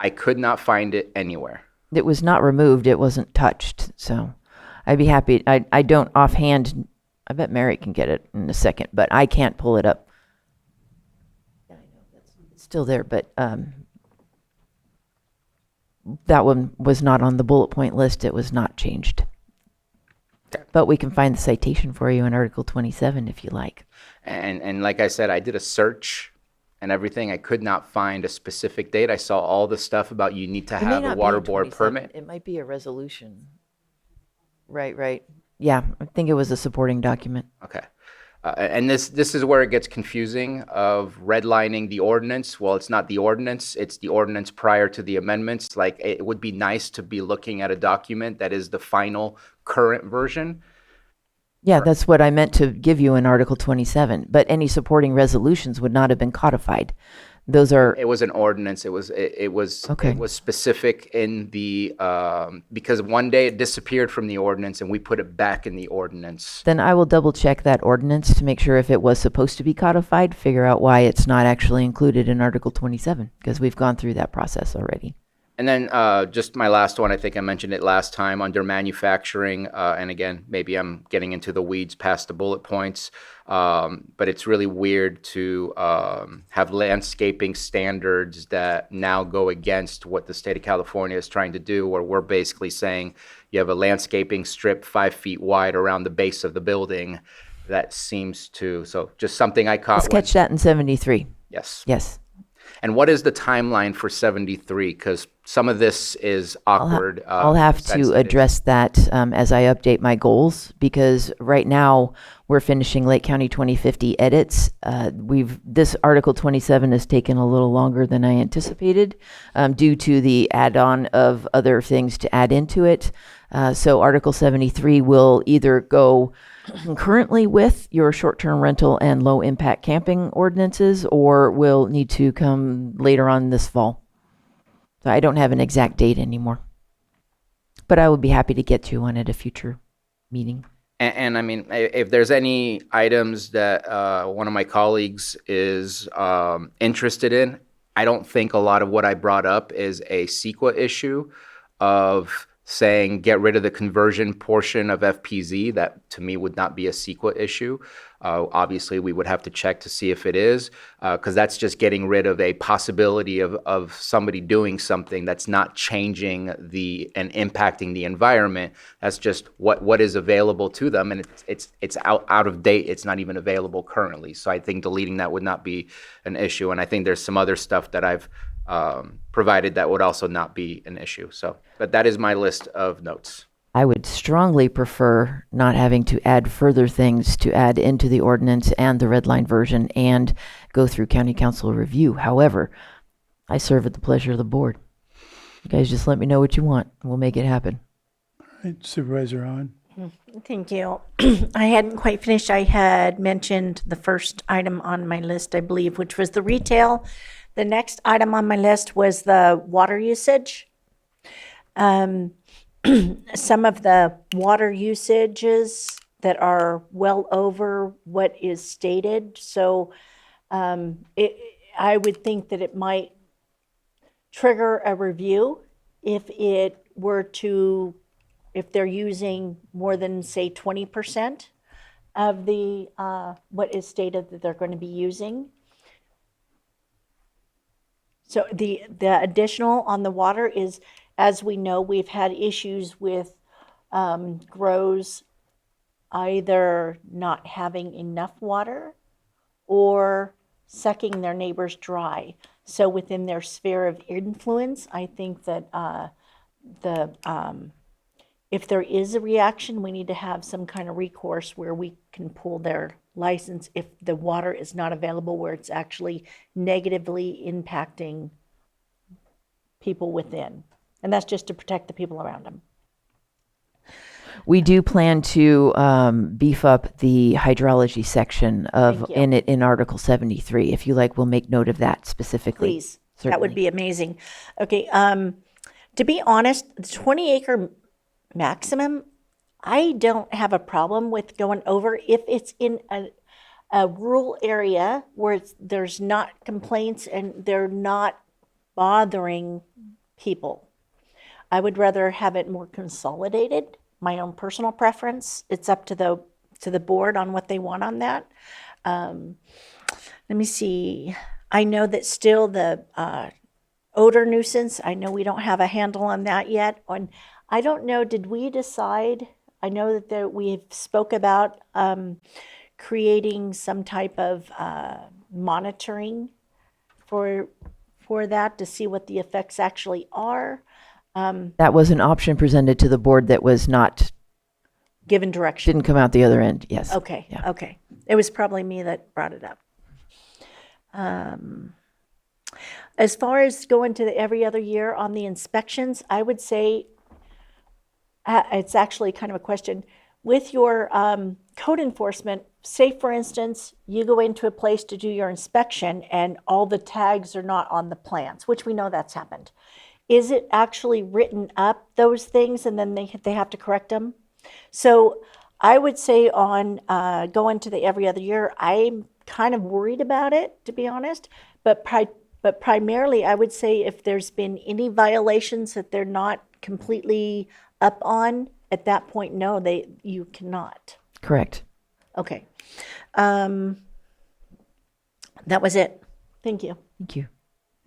I could not find it anywhere. It was not removed. It wasn't touched. So I'd be happy. I don't offhand. I bet Mary can get it in a second, but I can't pull it up. Yeah, I know. It's still there, but that one was not on the bullet point list. It was not changed. Okay. But we can find the citation for you in Article 27 if you like. And like I said, I did a search and everything. I could not find a specific date. I saw all the stuff about you need to have a water board permit. It might be a resolution. Right. Yeah, I think it was a supporting document. Okay. And this is where it gets confusing of redlining the ordinance. Well, it's not the ordinance. It's the ordinance prior to the amendments. Like, it would be nice to be looking at a document that is the final current version. Yeah, that's what I meant to give you in Article 27. But any supporting resolutions would not have been codified. Those are. It was an ordinance. It was specific in the because one day it disappeared from the ordinance and we put it back in the ordinance. Then I will double check that ordinance to make sure if it was supposed to be codified, figure out why it's not actually included in Article 27, because we've gone through that process already. And then just my last one, I think I mentioned it last time, under manufacturing, and again, maybe I'm getting into the weeds past the bullet points, but it's really weird to have landscaping standards that now go against what the state of California is trying to do, where we're basically saying you have a landscaping strip 5 feet wide around the base of the building. That seems to, so just something I caught. Let's catch that in 73. Yes. Yes. And what is the timeline for 73? Because some of this is awkward. I'll have to address that as I update my goals, because right now we're finishing Lake County 2050 edits. This Article 27 has taken a little longer than I anticipated due to the add-on of other things to add into it. So Article 73 will either go concurrently with your short-term rental and low-impact camping ordinances, or will need to come later on this fall. So I don't have an exact date anymore, but I would be happy to get to one at a future meeting. And I mean, if there's any items that one of my colleagues is interested in, I don't think a lot of what I brought up is a CEQA issue of saying get rid of the conversion portion of FPZ. That to me would not be a CEQA issue. Obviously, we would have to check to see if it is, because that's just getting rid of a possibility of somebody doing something that's not changing and impacting the environment. That's just what is available to them, and it's out of date. It's not even available currently. So I think deleting that would not be an issue. And I think there's some other stuff that I've provided that would also not be an issue. So, but that is my list of notes. I would strongly prefer not having to add further things to add into the ordinance and the red line version and go through county council review. However, I serve at the pleasure of the board. You guys just let me know what you want, and we'll make it happen. All right, Supervisor Hahn. Thank you. I hadn't quite finished. I had mentioned the first item on my list, I believe, which was the retail. The next item on my list was the water usage. some of the water usages that are well over what is stated. So I would think that it might trigger a review if they're using more than, say, 20% of the what is stated that they're going to be using. So the additional on the water is, as we know, we've had issues with grows either not having enough water or sucking their neighbors dry. So within their sphere of influence, I think that if there is a reaction, we need to have some kind of recourse where we can pull their license if the water is not available, where it's actually negatively impacting people within. And that's just to protect the people around them. We do plan to beef up the hydrology section in Article 73. If you like, we'll make note of that specifically. Please, Certainly. that would be amazing. Okay, to be honest, the 20-acre maximum, I don't have a problem with going over if it's in a rural area where there's not complaints and they're not bothering people. I would rather have it more consolidated. My own personal preference. It's up to the board on what they want on that. Let me see. I know that still the odor nuisance, I know we don't have a handle on that yet. I don't know, did we decide? I know that we've spoke about creating some type of monitoring for that to see what the effects actually are. That was an option presented to the board that was not given direction. Didn't come out the other end, yes. Okay, Yeah. okay. It was probably me that brought it up. As far as going to every other year on the inspections, I would say, it's actually kind of a question. With your code enforcement, say for instance, you go into a place to do your inspection and all the tags are not on the plans, which we know that's happened. Is it actually written up, those things, and then they have to correct them? So I would say on going to the every other year, I'm kind of worried about it, to be honest. But primarily, I would say if there's been any violations that they're not completely up on, at that point, no, you cannot. Correct. Okay. That was it. Thank you. Thank you.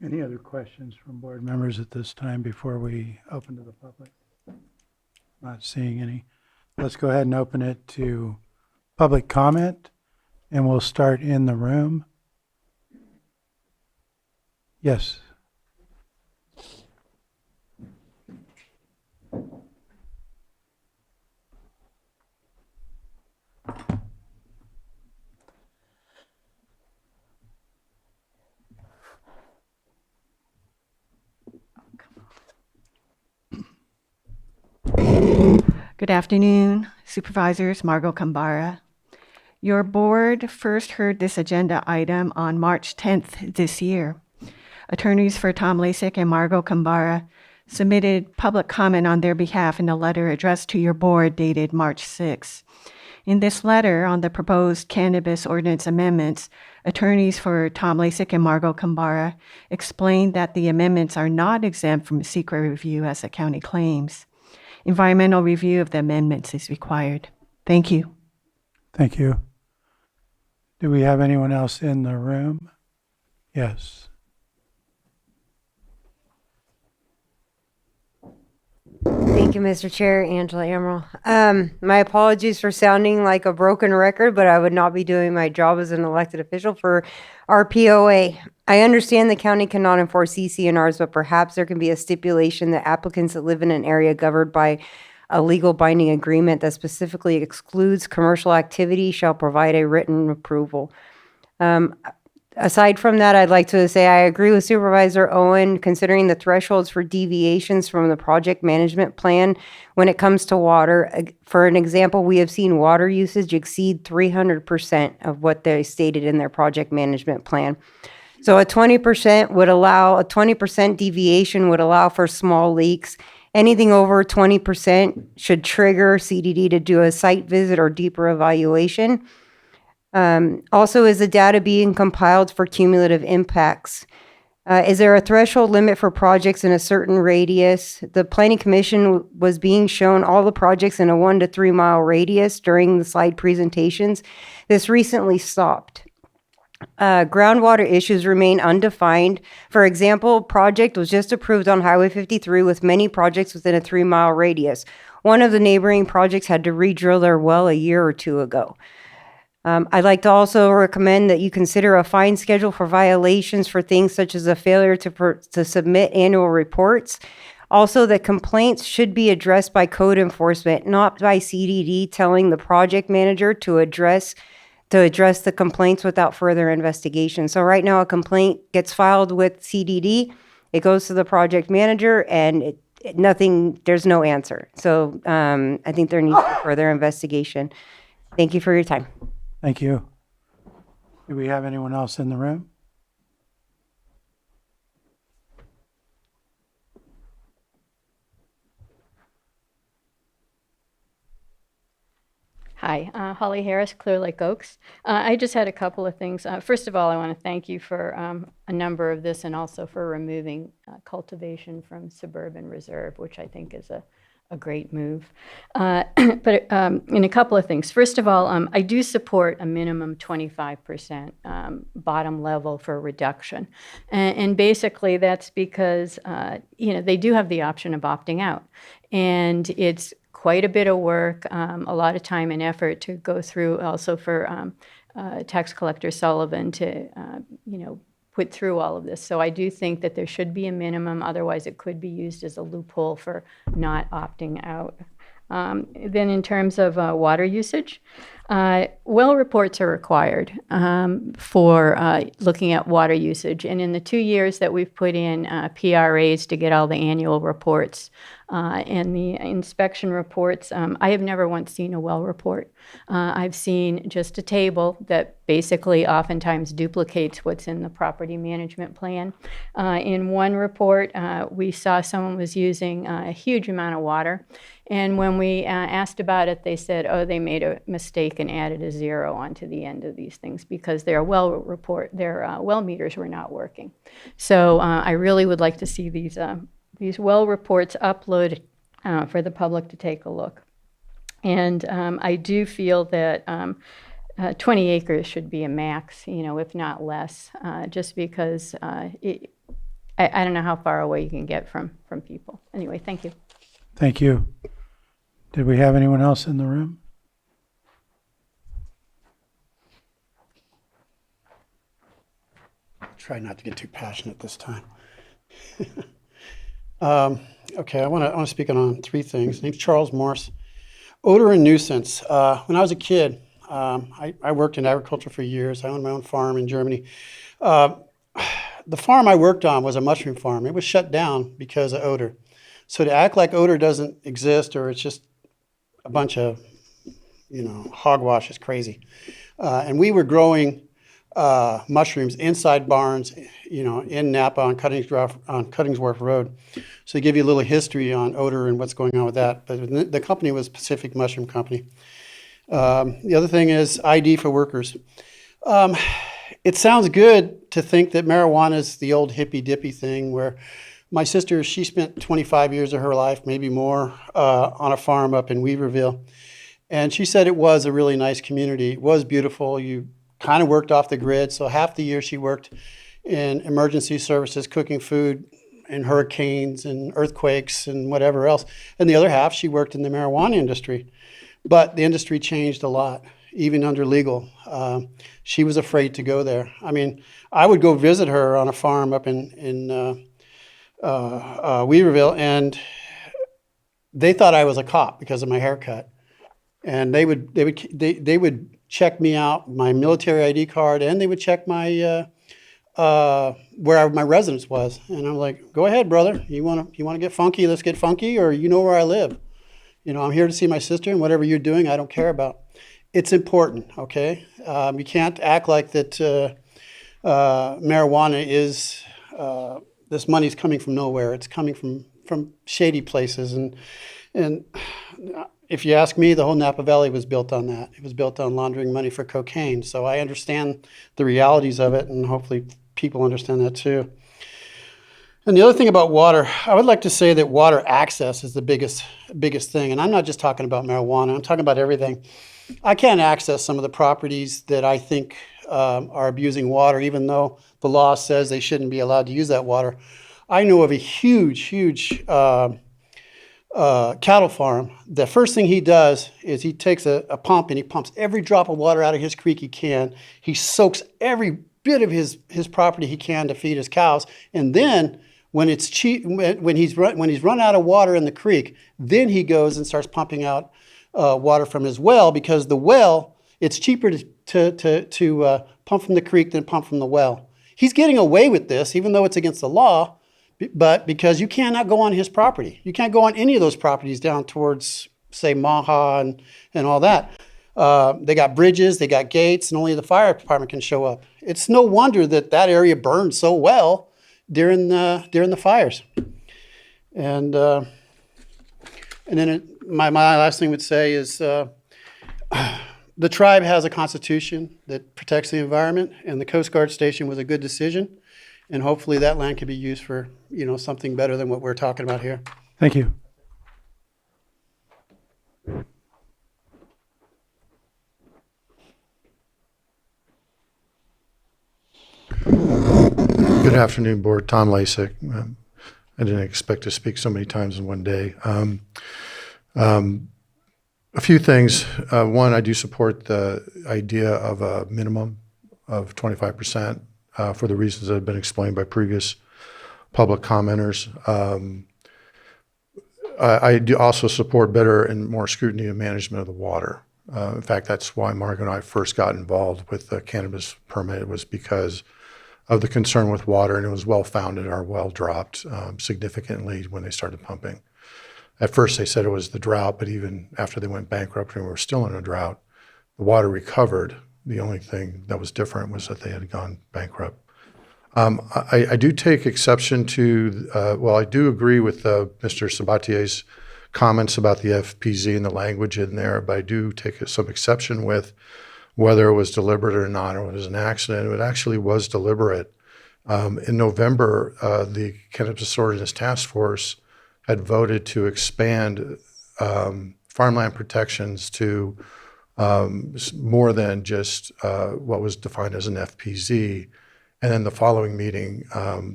Any other questions from board members at this time before we open to the public? Not seeing any. Let's go ahead and open it to public comment, and we'll start in the room. Yes. Good afternoon, Supervisors. Margot Kambara. Your board first heard this agenda item on March 10th this year. Attorneys for Tom Lasik and Margot Kambara submitted public comment on their behalf in a letter addressed to your board dated March 6th. In this letter on the proposed cannabis ordinance amendments, attorneys for Tom Lasik and Margot Kambara explained that the amendments are not exempt from secret review as the county claims. Environmental review of the amendments is required. Thank you. Thank you. Do we have anyone else in the room? Yes. Thank you, Mr. Chair. Angela Amaral. My apologies for sounding like a broken record, but I would not be doing my job as an elected official for our POA. I understand the county cannot enforce CC&Rs, but perhaps there can be a stipulation that applicants that live in an area governed by a legal binding agreement that specifically excludes commercial activity shall provide a written approval. Aside from that, I'd like to say I agree with Supervisor Owen considering the thresholds for deviations from the project management plan when it comes to water. For an example, we have seen water usage exceed 300% of what they stated in their project management plan. So a 20% deviation would allow for small leaks. Anything over 20% should trigger CDD to do a site visit or deeper evaluation. Also, is the data being compiled for cumulative impacts? Is there a threshold limit for projects in a certain radius? The Planning Commission was being shown all the projects in a 1 to 3 mile radius during the slide presentations. This recently stopped. Groundwater issues remain undefined. For example, project was just approved on Highway 53 with many projects within a 3 mile radius. One of the neighboring projects had to re-drill their well a year or two ago. I'd like to also recommend that you consider a fine schedule for violations for things such as a failure to submit annual reports. Also, that complaints should be addressed by code enforcement, not by CDD telling the project manager to address the complaints without further investigation. So right now, a complaint gets filed with CDD, it goes to the project manager, and there's no answer. So I think there needs to be further investigation. Thank you for your time. Thank you. Do we have anyone else in the room? Hi, Holly Harris, Clear Lake Oaks. I just had a couple of things. First of all, I want to thank you for a number of this and also for removing cultivation from suburban reserve, which I think is a great move. But in a couple of things. First of all, I do support a minimum 25% bottom level for reduction. And basically that's because, they do have the option of opting out. And it's quite a bit of work, a lot of time and effort to go through also for tax collector Sullivan to, put through all of this. So I do think that there should be a minimum, otherwise it could be used as a loophole for not opting out. Then in terms of water usage, well reports are required for looking at water usage. And in the 2 years that we've put in PRAs to get all the annual reports and the inspection reports, I have never once seen a well report. I've seen just a table that basically oftentimes duplicates what's in the property management plan. In one report, we saw someone was using a huge amount of water. And when we asked about it, they said, oh, they made a mistake and added a 0 onto the end of these things because their well meters were not working. So I really would like to see these well reports uploaded for the public to take a look. And I do feel that 20 acres should be a max, if not less, just because I don't know how far away you can get from people. Anyway, thank you. Thank you. Did we have anyone else in the room? Try not to get too passionate this time. Okay, I want to speak on 3 things. My name's Charles Morse. Odor and nuisance. When I was a kid, I worked in agriculture for years. I owned my own farm in Germany. The farm I worked on was a mushroom farm. It was shut down because of odor. So to act like odor doesn't exist or it's just a bunch of, hogwash is crazy. And we were growing mushrooms inside barns, in Napa on Cuttingsworth Road. So to give you a little history on odor and what's going on with that. But the company was Pacific Mushroom Company. The other thing is ID for workers. It sounds good to think that marijuana is the old hippy-dippy thing where my sister, she spent 25 years of her life, maybe more, on a farm up in Weaverville. And she said it was a really nice community. It was beautiful. You kind of worked off the grid. So half the year she worked in emergency services, cooking food in hurricanes and earthquakes and whatever else. And the other half, she worked in the marijuana industry. But the industry changed a lot, even under legal. She was afraid to go there. I mean, I would go visit her on a farm up in Weaverville, and they thought I was a cop because of my haircut. And they would check me out, my military ID card, and they would check my where my residence was. And I'm like, go ahead, brother. You want to get funky? Let's get funky, or you know where I live. I'm here to see my sister, and whatever you're doing, I don't care about. It's important, okay? You can't act like that marijuana is, this money's coming from nowhere. It's coming from shady places. And if you ask me, the whole Napa Valley was built on that. It was built on laundering money for cocaine. So I understand the realities of it, and hopefully people understand that too. And the other thing about water, I would like to say that water access is the biggest thing. And I'm not just talking about marijuana, I'm talking about everything. I can't access some of the properties that I think are abusing water, even though the law says they shouldn't be allowed to use that water. I know of a huge cattle farm. The first thing he does is he takes a pump and he pumps every drop of water out of his creek he can. He soaks every bit of his property he can to feed his cows. And then when it's cheap, when he's run out of water in the creek, then he goes and starts pumping out water from his well, because the well, it's cheaper to pump from the creek than pump from the well. He's getting away with this, even though it's against the law, but because you cannot go on his property. You can't go on any of those properties down towards, say, Maha and all that. They got bridges, they got gates, and only the fire department can show up. It's no wonder that area burned so well during the fires. And then my last thing would say is the tribe has a constitution that protects the environment, and the Coast Guard station was a good decision. And hopefully that land can be used for, something better than what we're talking about here. Thank you. Good afternoon, Board. Tom Lasik. I didn't expect to speak so many times in one day. A few things. One, I do support the idea of a minimum of 25% for the reasons that have been explained by previous public commenters. I do also support better and more scrutiny and management of the water. In fact, that's why Margaret and I first got involved with the cannabis permit. It was because of the concern with water, and it was well-founded. Our well dropped significantly when they started pumping. At first, they said it was the drought, but even after they went bankrupt and we were still in a drought, the water recovered. The only thing that was different was that they had gone bankrupt. I do take exception to, I do agree with Mr. Sabatier's comments about the FPZ and the language in there, but I do take some exception with whether it was deliberate or not, or it was an accident. It actually was deliberate. In November, the Cannabis Ordinance Task Force had voted to expand farmland protections to more than just what was defined as an FPZ. And then the following meeting,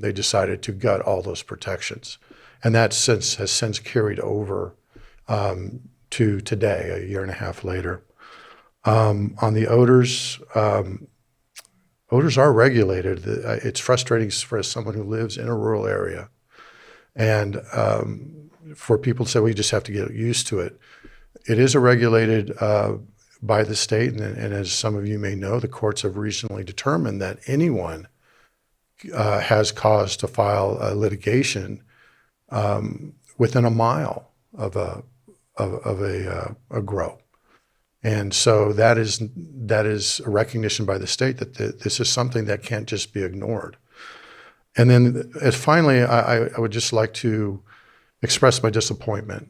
they decided to gut all those protections. And that has since carried over to today, a year and a half later. On the odors, odors are regulated. It's frustrating for someone who lives in a rural area. And for people to say, well, you just have to get used to it. It is regulated by the state. And as some of you may know, the courts have recently determined that anyone has cause to file a litigation within a mile of a grow. And so that is a recognition by the state that this is something that can't just be ignored. And then finally, I would just like to express my disappointment.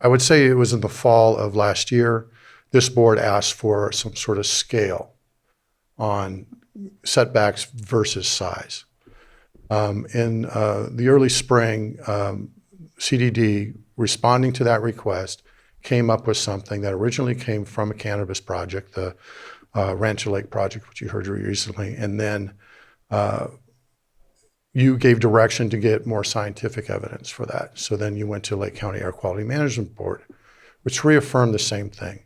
I would say it was in the fall of last year, this board asked for some sort of scale on setbacks versus size. In the early spring, CDD, responding to that request, came up with something that originally came from a cannabis project, the Rancho Lake project, which you heard recently, and then you gave direction to get more scientific evidence for that. So then you went to Lake County Air Quality Management Board, which reaffirmed the same thing.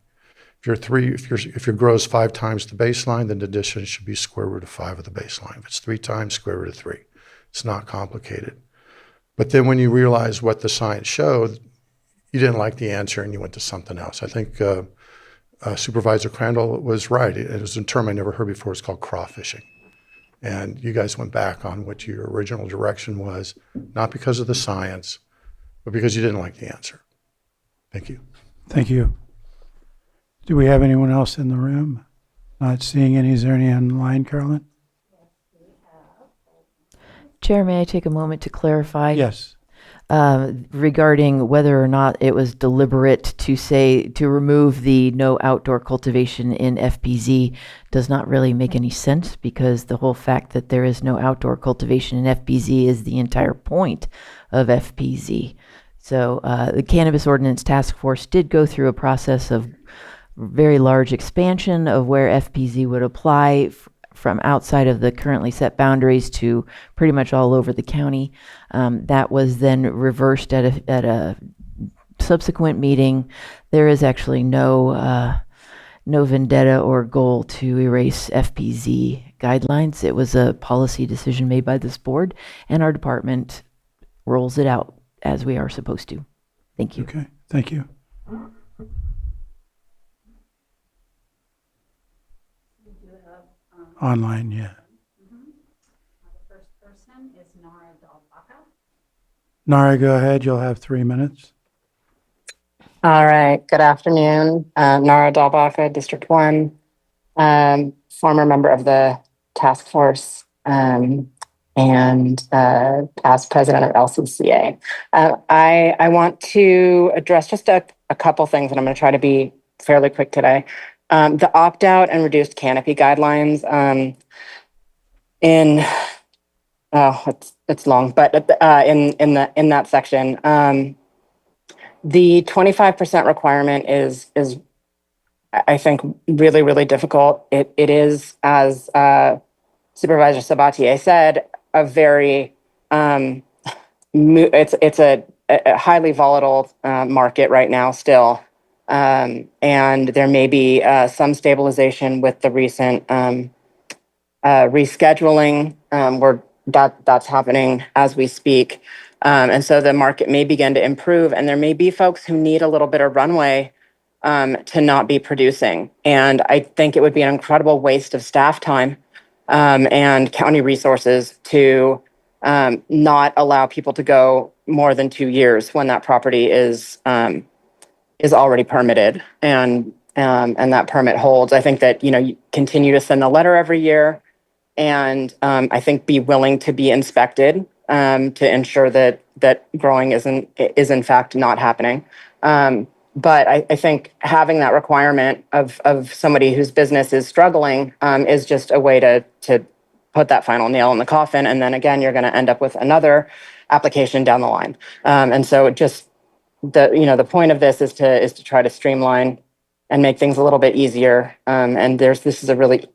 If your grow is 5 times the baseline, then the addition should be square root of 5 of the baseline. If it's 3 times, square root of 3. It's not complicated. But then when you realize what the science showed, you didn't like the answer and you went to something else. I think Supervisor Crandall was right. It was a term I never heard before. It's called crawfishing. And you guys went back on what your original direction was, not because of the science, but because you didn't like the answer. Thank you. Thank you. Do we have anyone else in the room? Not seeing any. Is there any online, Carolyn? Chair, may I take a moment to clarify? Yes. Regarding whether or not it was deliberate to remove the no outdoor cultivation in FPZ does not really make any sense, because the whole fact that there is no outdoor cultivation in FPZ is the entire point of FPZ. So the Cannabis Ordinance Task Force did go through a process of very large expansion of where FPZ would apply from outside of the currently set boundaries to pretty much all over the county. That was then reversed at a subsequent meeting. There is actually no vendetta or goal to erase FPZ guidelines. It was a policy decision made by this board, and our department rolls it out as we are supposed to. Thank you. Okay, thank you. Online, yeah. The first person is Nara Dalbaca. Nara, go ahead. You'll have 3 minutes. All right. Good afternoon. Nara Dalbaca, District 1, former member of the task force, and past president of LCCA. I want to address just a couple things, and I'm going to try to be fairly quick today. The opt-out and reduced canopy guidelines it's long, but in that section, the 25% requirement is I think really, really difficult. It is, as Supervisor Sabatier said, a very it's a highly volatile market right now still. And there may be some stabilization with the recent rescheduling where that's happening as we speak. And so the market may begin to improve, and there may be folks who need a little bit of runway to not be producing. And I think it would be an incredible waste of staff time and county resources to not allow people to go more than 2 years when that property is already permitted and that permit holds. I think that, you continue to send a letter every year, and I think be willing to be inspected to ensure that growing is in fact not happening. But I think having that requirement of somebody whose business is struggling is just a way to put that final nail in the coffin. And then again, you're going to end up with another application down the line. And so it just, the point of this is to try to streamline and make things a little bit easier. And this is a really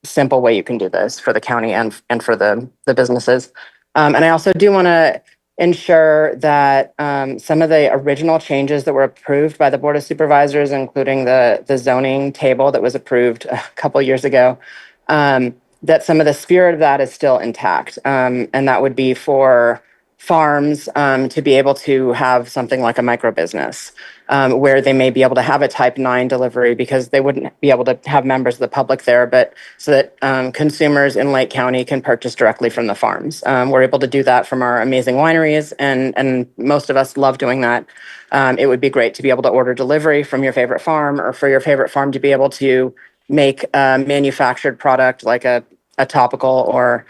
simple way you can do this for the county and for the businesses. And I also do want to ensure that some of the original changes that were approved by the Board of Supervisors, including the zoning table that was approved a couple years ago, that some of the spirit of that is still intact. And that would be for farms to be able to have something like a micro business where they may be able to have a type 9 delivery because they wouldn't be able to have members of the public there, but so that consumers in Lake County can purchase directly from the farms. We're able to do that from our amazing wineries, and most of us love doing that. It would be great to be able to order delivery from your favorite farm, or for your favorite farm to be able to make a manufactured product like a topical or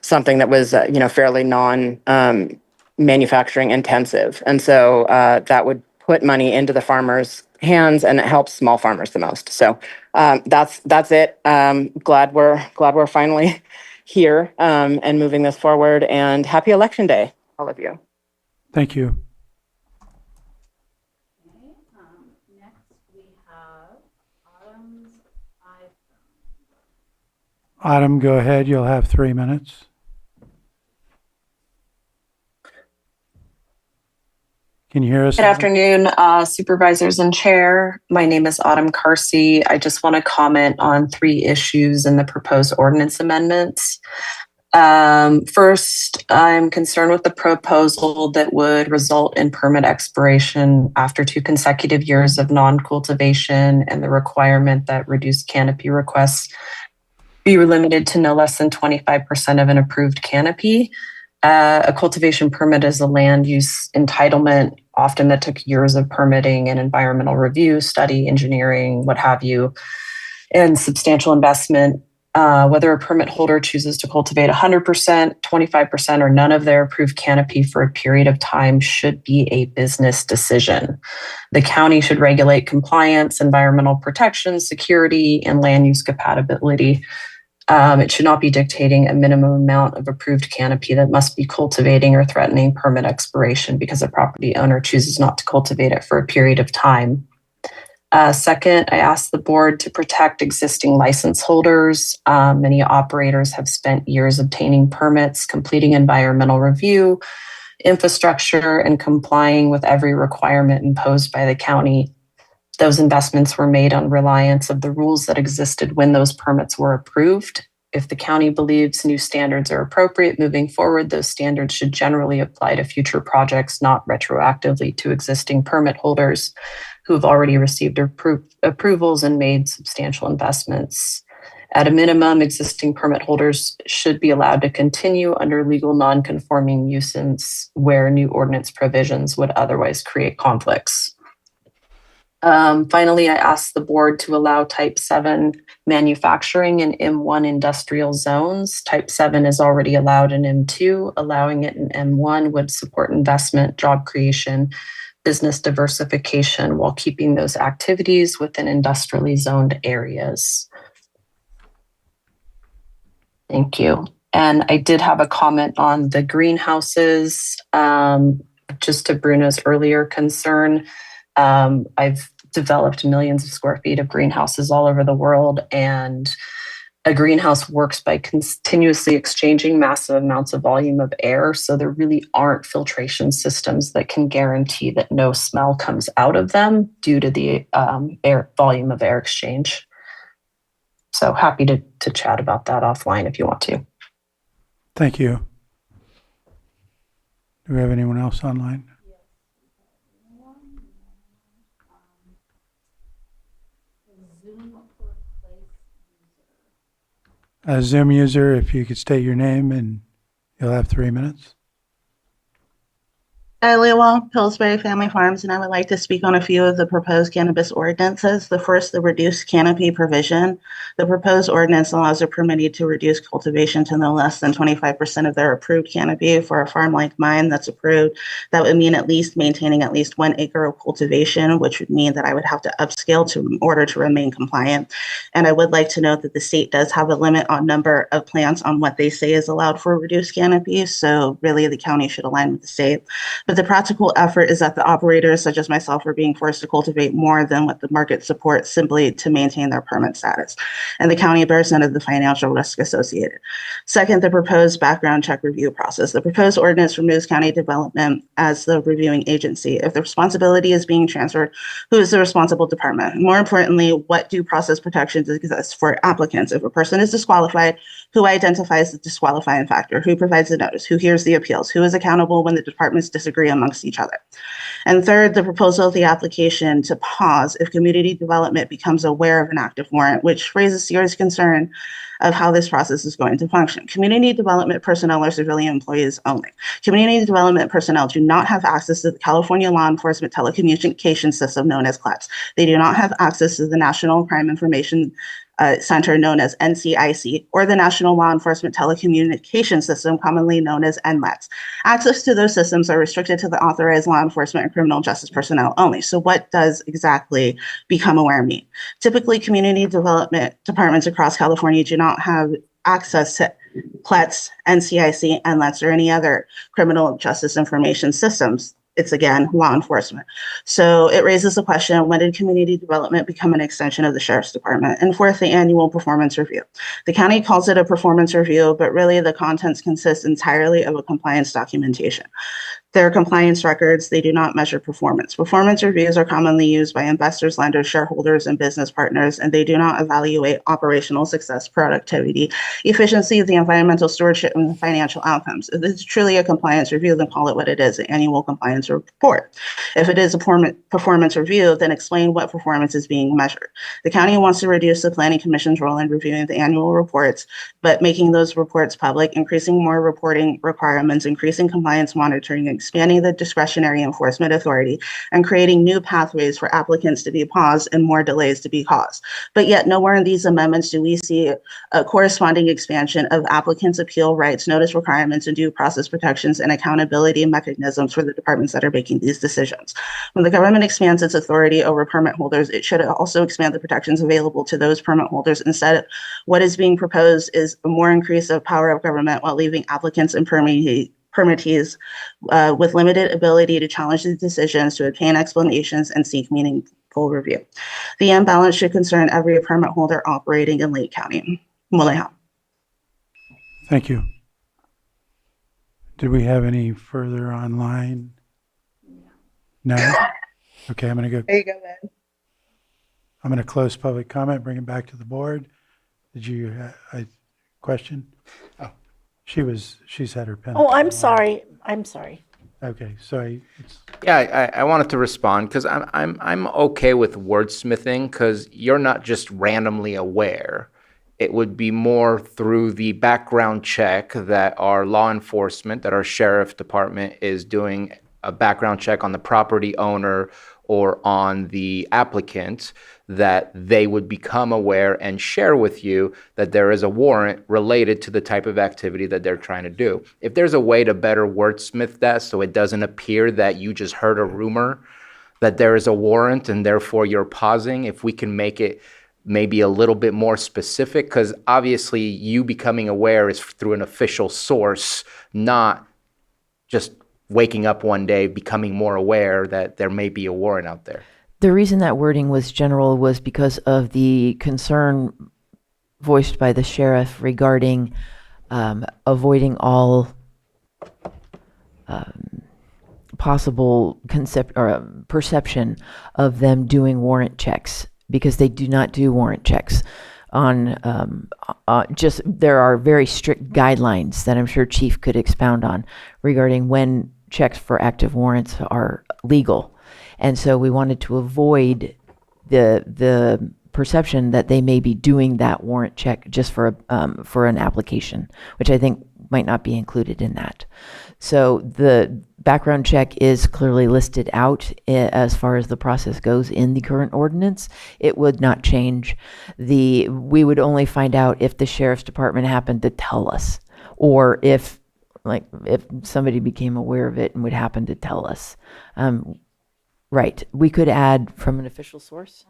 something that was, fairly non-manufacturing intensive. And so that would put money into the farmers' hands, and it helps small farmers the most. So that's it. Glad we're finally here and moving this forward. And happy Election Day, all of you. Thank you. Okay, next we have Autumn's iPhone. Autumn, go ahead. You'll have 3 minutes. Can you hear us? Good afternoon, supervisors and chair. My name is Autumn Carsey. I just want to comment on 3 issues in the proposed ordinance amendments. First, I'm concerned with the proposal that would result in permit expiration after 2 consecutive years of non-cultivation, and the requirement that reduced canopy requests be limited to no less than 25% of an approved canopy. A cultivation permit is a land use entitlement, often that took years of permitting and environmental review, study, engineering, what have you, and substantial investment whether a permit holder chooses to cultivate 100%, 25%, or none of their approved canopy for a period of time should be a business decision. The county should regulate compliance, environmental protection, security, and land use compatibility. It should not be dictating a minimum amount of approved canopy that must be cultivating or threatening permit expiration because a property owner chooses not to cultivate it for a period of time. Second, I asked the board to protect existing license holders. Many operators have spent years obtaining permits, completing environmental review, infrastructure, and complying with every requirement imposed by the county. Those investments were made on reliance of the rules that existed when those permits were approved. If the county believes new standards are appropriate moving forward, those standards should generally apply to future projects, not retroactively to existing permit holders who have already received approvals and made substantial investments. At a minimum, existing permit holders should be allowed to continue under legal non-conforming uses where new ordinance provisions would otherwise create conflicts. Finally, I asked the board to allow Type 7 manufacturing in M1 industrial zones. Type 7 is already allowed in M2. Allowing it in M1 would support investment, job creation, business diversification while keeping those activities within industrially zoned areas. Thank you. And I did have a comment on the greenhouses. Just to Bruno's earlier concern, I've developed millions of square feet of greenhouses all over the world, and a greenhouse works by continuously exchanging massive amounts of volume of air. So there really aren't filtration systems that can guarantee that no smell comes out of them due to the volume of air exchange. So happy to chat about that offline if you want to. Thank you. Do we have anyone else online? A Zoom user, if you could state your name and you'll have 3 minutes. Lewa, Pillsbury Family Farms, and I would like to speak on a few of the proposed cannabis ordinances. The first, the reduced canopy provision. The proposed ordinance allows a permittee to reduce cultivation to no less than 25% of their approved canopy for a farm like mine that's approved. That would mean at least maintaining at least 1 acre of cultivation, which would mean that I would have to upscale in order to remain compliant. And I would like to note that the state does have a limit on number of plants on what they say is allowed for reduced canopy. So really the county should align with the state. But the practical effort is that the operators, such as myself, are being forced to cultivate more than what the market supports simply to maintain their permit status. And the county bears none of the financial risk associated. Second, the proposed background check review process. The proposed ordinance removes county development as the reviewing agency. If the responsibility is being transferred, who is the responsible department? More importantly, what due process protections exist for applicants? If a person is disqualified, who identifies the disqualifying factor? Who provides the notice? Who hears the appeals? Who is accountable when the departments disagree amongst each other? And third, the proposal of the application to pause if community development becomes aware of an active warrant, which raises serious concern of how this process is going to function. Community development personnel are civilian employees only. Community development personnel do not have access to the California Law Enforcement Telecommunications System known as CLETS. They do not have access to the National Crime Information Center known as NCIC, or the National Law Enforcement Telecommunications System commonly known as NLETS. Access to those systems are restricted to the authorized law enforcement and criminal justice personnel only. So what does exactly become aware mean? Typically, community development departments across California do not have access to CLETS, NCIC, NLETS, or any other criminal justice information systems. It's again, law enforcement. So it raises the question, when did community development become an extension of the sheriff's department? And fourth, the annual performance review. The county calls it a performance review, but really the contents consist entirely of a compliance documentation. Their compliance records, they do not measure performance. Performance reviews are commonly used by investors, lenders, shareholders, and business partners, and they do not evaluate operational success, productivity, efficiency of the environmental stewardship, and the financial outcomes. If it's truly a compliance review, then call it what it is, an annual compliance report. If it is a performance review, then explain what performance is being measured. The county wants to reduce the Planning Commission's role in reviewing the annual reports, but making those reports public, increasing more reporting requirements, increasing compliance monitoring, expanding the discretionary enforcement authority, and creating new pathways for applicants to be paused and more delays to be caused. But yet nowhere in these amendments do we see a corresponding expansion of applicants' appeal rights, notice requirements, and due process protections and accountability mechanisms for the departments that are making these decisions. When the government expands its authority over permit holders, it should also expand the protections available to those permit holders. Instead, what is being proposed is a more increase of power of government while leaving applicants and permittees with limited ability to challenge the decisions, to obtain explanations, and seek meaningful review. The imbalance should concern every permit holder operating in Lake County. Muleha. Thank you. Did we have any further online? No? Okay, I'm going to go. There you go, Ben. I'm going to close public comment, bring it back to the board. Did you have a question? Oh, she's had her pen. Oh, I'm sorry. I'm sorry. Okay, so Yeah, I wanted to respond because I'm okay with wordsmithing because you're not just randomly aware. It would be more through the background check that our law enforcement, that our sheriff department is doing a background check on the property owner or on the applicant, that they would become aware and share with you that there is a warrant related to the type of activity that they're trying to do. If there's a way to better wordsmith that so it doesn't appear that you just heard a rumor that there is a warrant and therefore you're pausing, if we can make it maybe a little bit more specific, because obviously you becoming aware is through an official source, not just waking up one day becoming more aware that there may be a warrant out there. The reason that wording was general was because of the concern voiced by the sheriff regarding avoiding all possible perception of them doing warrant checks, because they do not do warrant checks on there are very strict guidelines that I'm sure Chief could expound on regarding when checks for active warrants are legal. And so we wanted to avoid the perception that they may be doing that warrant check just for an application, which I think might not be included in that. So the background check is clearly listed out as far as the process goes in the current ordinance. It would not change. We would only find out if the sheriff's department happened to tell us, or if somebody became aware of it and would happen to tell us. Right. We could add from an official source.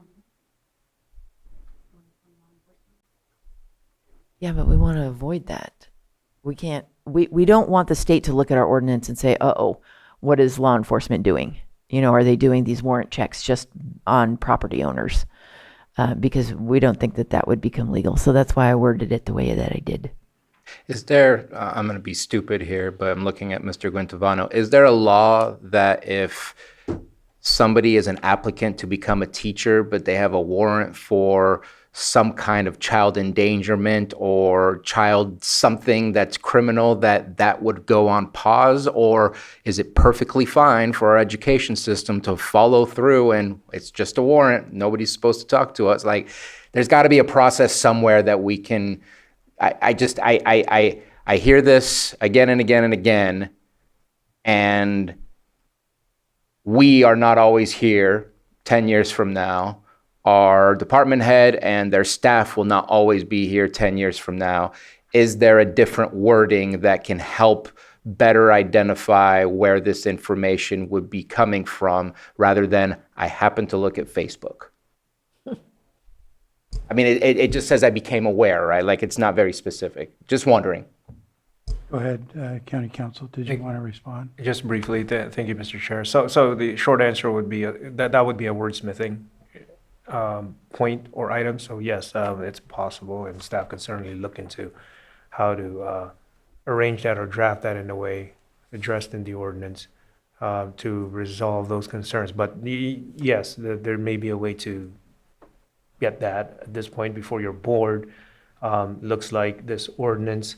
Yeah, but we want to avoid that. We can't, we don't want the state to look at our ordinance and say, uh-oh, what is law enforcement doing? Are they doing these warrant checks just on property owners? Because we don't think that would become legal. So that's why I worded it the way that I did. Is there, I'm going to be stupid here, but I'm looking at Mr. Guantovano. Is there a law that if somebody is an applicant to become a teacher, but they have a warrant for some kind of child endangerment or child something that's criminal, that would go on pause? Or is it perfectly fine for our education system to follow through and it's just a warrant, nobody's supposed to talk to us? Like, there's got to be a process somewhere that we can, I hear this again and again and again, and we are not always here 10 years from now. Our department head and their staff will not always be here 10 years from now. Is there a different wording that can help better identify where this information would be coming from, rather than I happen to look at Facebook? I mean, it just says I became aware, right? Like, it's not very specific. Just wondering. go ahead, County Counsel. Did you want to respond? Just briefly, thank you, Mr. Chair. So the short answer would be that would be a wordsmithing point or item. So yes, it's possible, and staff can certainly look into how to arrange that or draft that in a way addressed in the ordinance to resolve those concerns. But yes, there may be a way to get that at this point before your board. Looks like this ordinance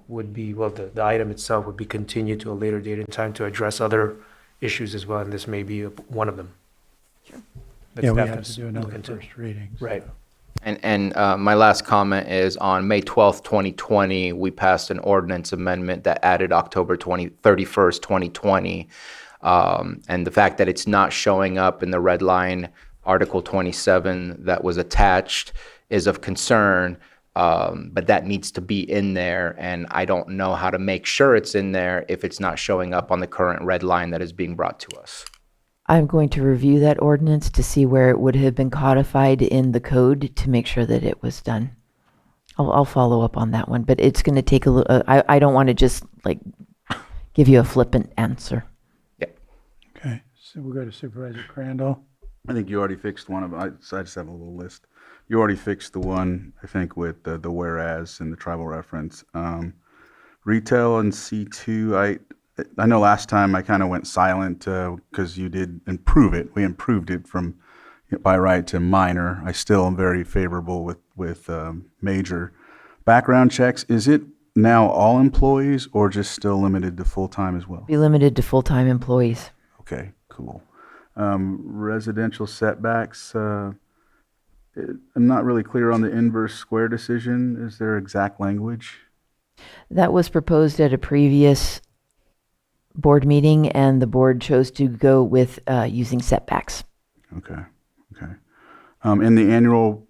would be, well, the item itself would be continued to a later date and time to address other issues as well, and this may be one of them. Yeah, we have to do another first reading. Right. And my last comment is on May 12th, 2020, we passed an ordinance amendment that added October 31st, 2020. And the fact that it's not showing up in the red line, Article 27 that was attached is of concern, but that needs to be in there. And I don't know how to make sure it's in there if it's not showing up on the current red line that is being brought to us. I'm going to review that ordinance to see where it would have been codified in the code to make sure that it was done. I'll follow up on that one, but it's going to take a little, I don't want to just like give you a flippant answer. Okay, so we'll go to Supervisor Crandall. I think you already fixed one of them. I just have a little list. You already fixed the one, I think, with the whereas and the tribal reference. Retail and C2, I know last time I kind of went silent because you did improve it. We improved it from by right to minor. I still am very favorable with major. Background checks, is it now all employees or just still limited to full-time as well? Be limited to full-time employees. Okay, cool. Residential setbacks, I'm not really clear on the inverse square decision. Is there exact language? That was proposed at a previous board meeting, and the board chose to go with using setbacks. Okay. In the annual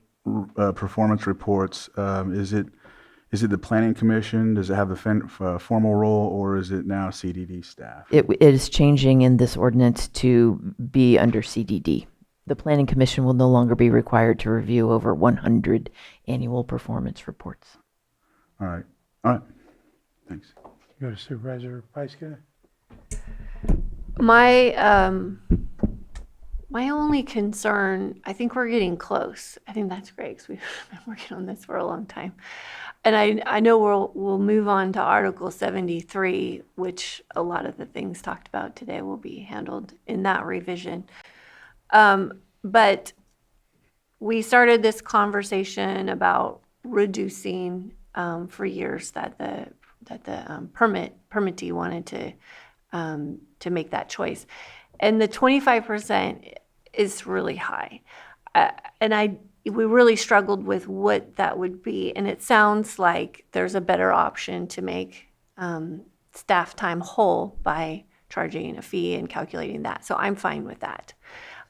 performance reports, is it the planning commission? Does it have the formal role, or is it now CDD staff? It is changing in this ordinance to be under CDD. The planning commission will no longer be required to review over 100 annual performance reports. All right. Thanks. Go to Supervisor Pyska. My only concern, I think we're getting close. I think that's great because we've been working on this for a long time. And I know we'll move on to Article 73, which a lot of the things talked about today will be handled in that revision. But we started this conversation about reducing for years that the permittee wanted to make that choice. And the 25% is really high. And we really struggled with what that would be. And it sounds like there's a better option to make staff time whole by charging a fee and calculating that. So I'm fine with that.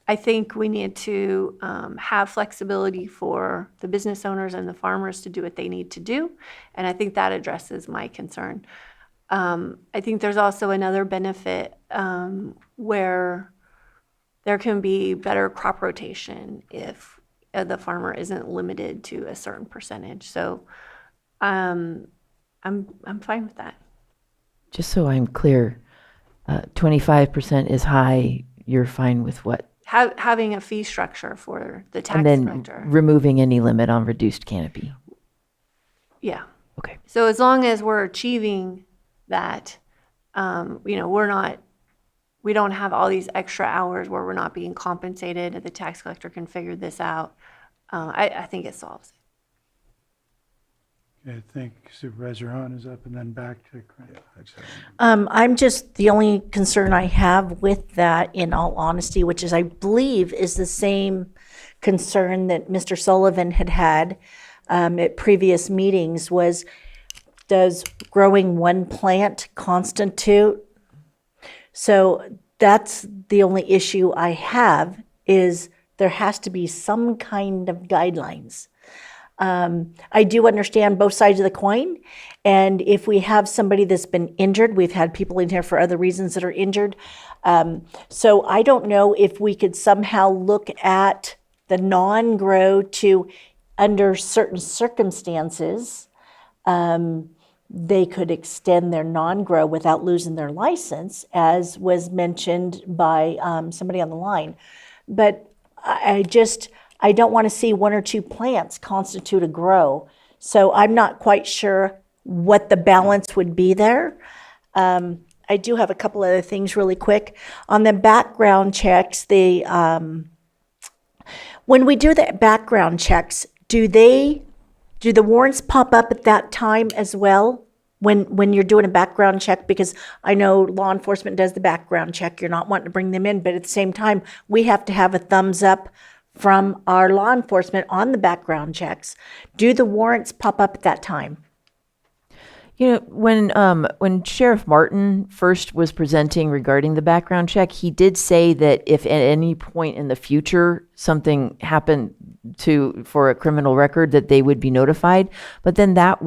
I think we need to have flexibility for the business owners and the farmers to do what they need to do. And I think that addresses my concern. I think there's also another benefit where there can be better crop rotation if the farmer isn't limited to a certain percentage. So I'm fine with that. Just so I'm clear, 25% is high. You're fine with what? Having a fee structure for the tax And then collector. removing any limit on reduced canopy. Yeah. Okay. So as long as we're achieving that, we don't have all these extra hours where we're not being compensated, and the tax collector can figure this out. I think it solves it. Okay, I think Supervisor Hahn is up and then back to Crandall. I'm just, the only concern I have with that, in all honesty, which is I believe is the same concern that Mr. Sullivan had at previous meetings, was does growing one plant constitute? So that's the only issue I have, is there has to be some kind of guidelines. I do understand both sides of the coin. And if we have somebody that's been injured, we've had people in here for other reasons that are injured. So I don't know if we could somehow look at the non-grow to, under certain circumstances, they could extend their non-grow without losing their license, as was mentioned by somebody on the line. But I don't want to see one or two plants constitute a grow. So I'm not quite sure what the balance would be there. I do have a couple other things really quick. On the background checks, when we do the background checks, do the warrants pop up at that time as well when you're doing a background check? Because I know law enforcement does the background check. You're not wanting to bring them in, but at the same time, we have to have a thumbs up from our law enforcement on the background checks, do the warrants pop up at that time? You know, when Sheriff Martin first was presenting regarding the background check, he did say that if at any point in the future something happened for a criminal record, that they would be notified. But then that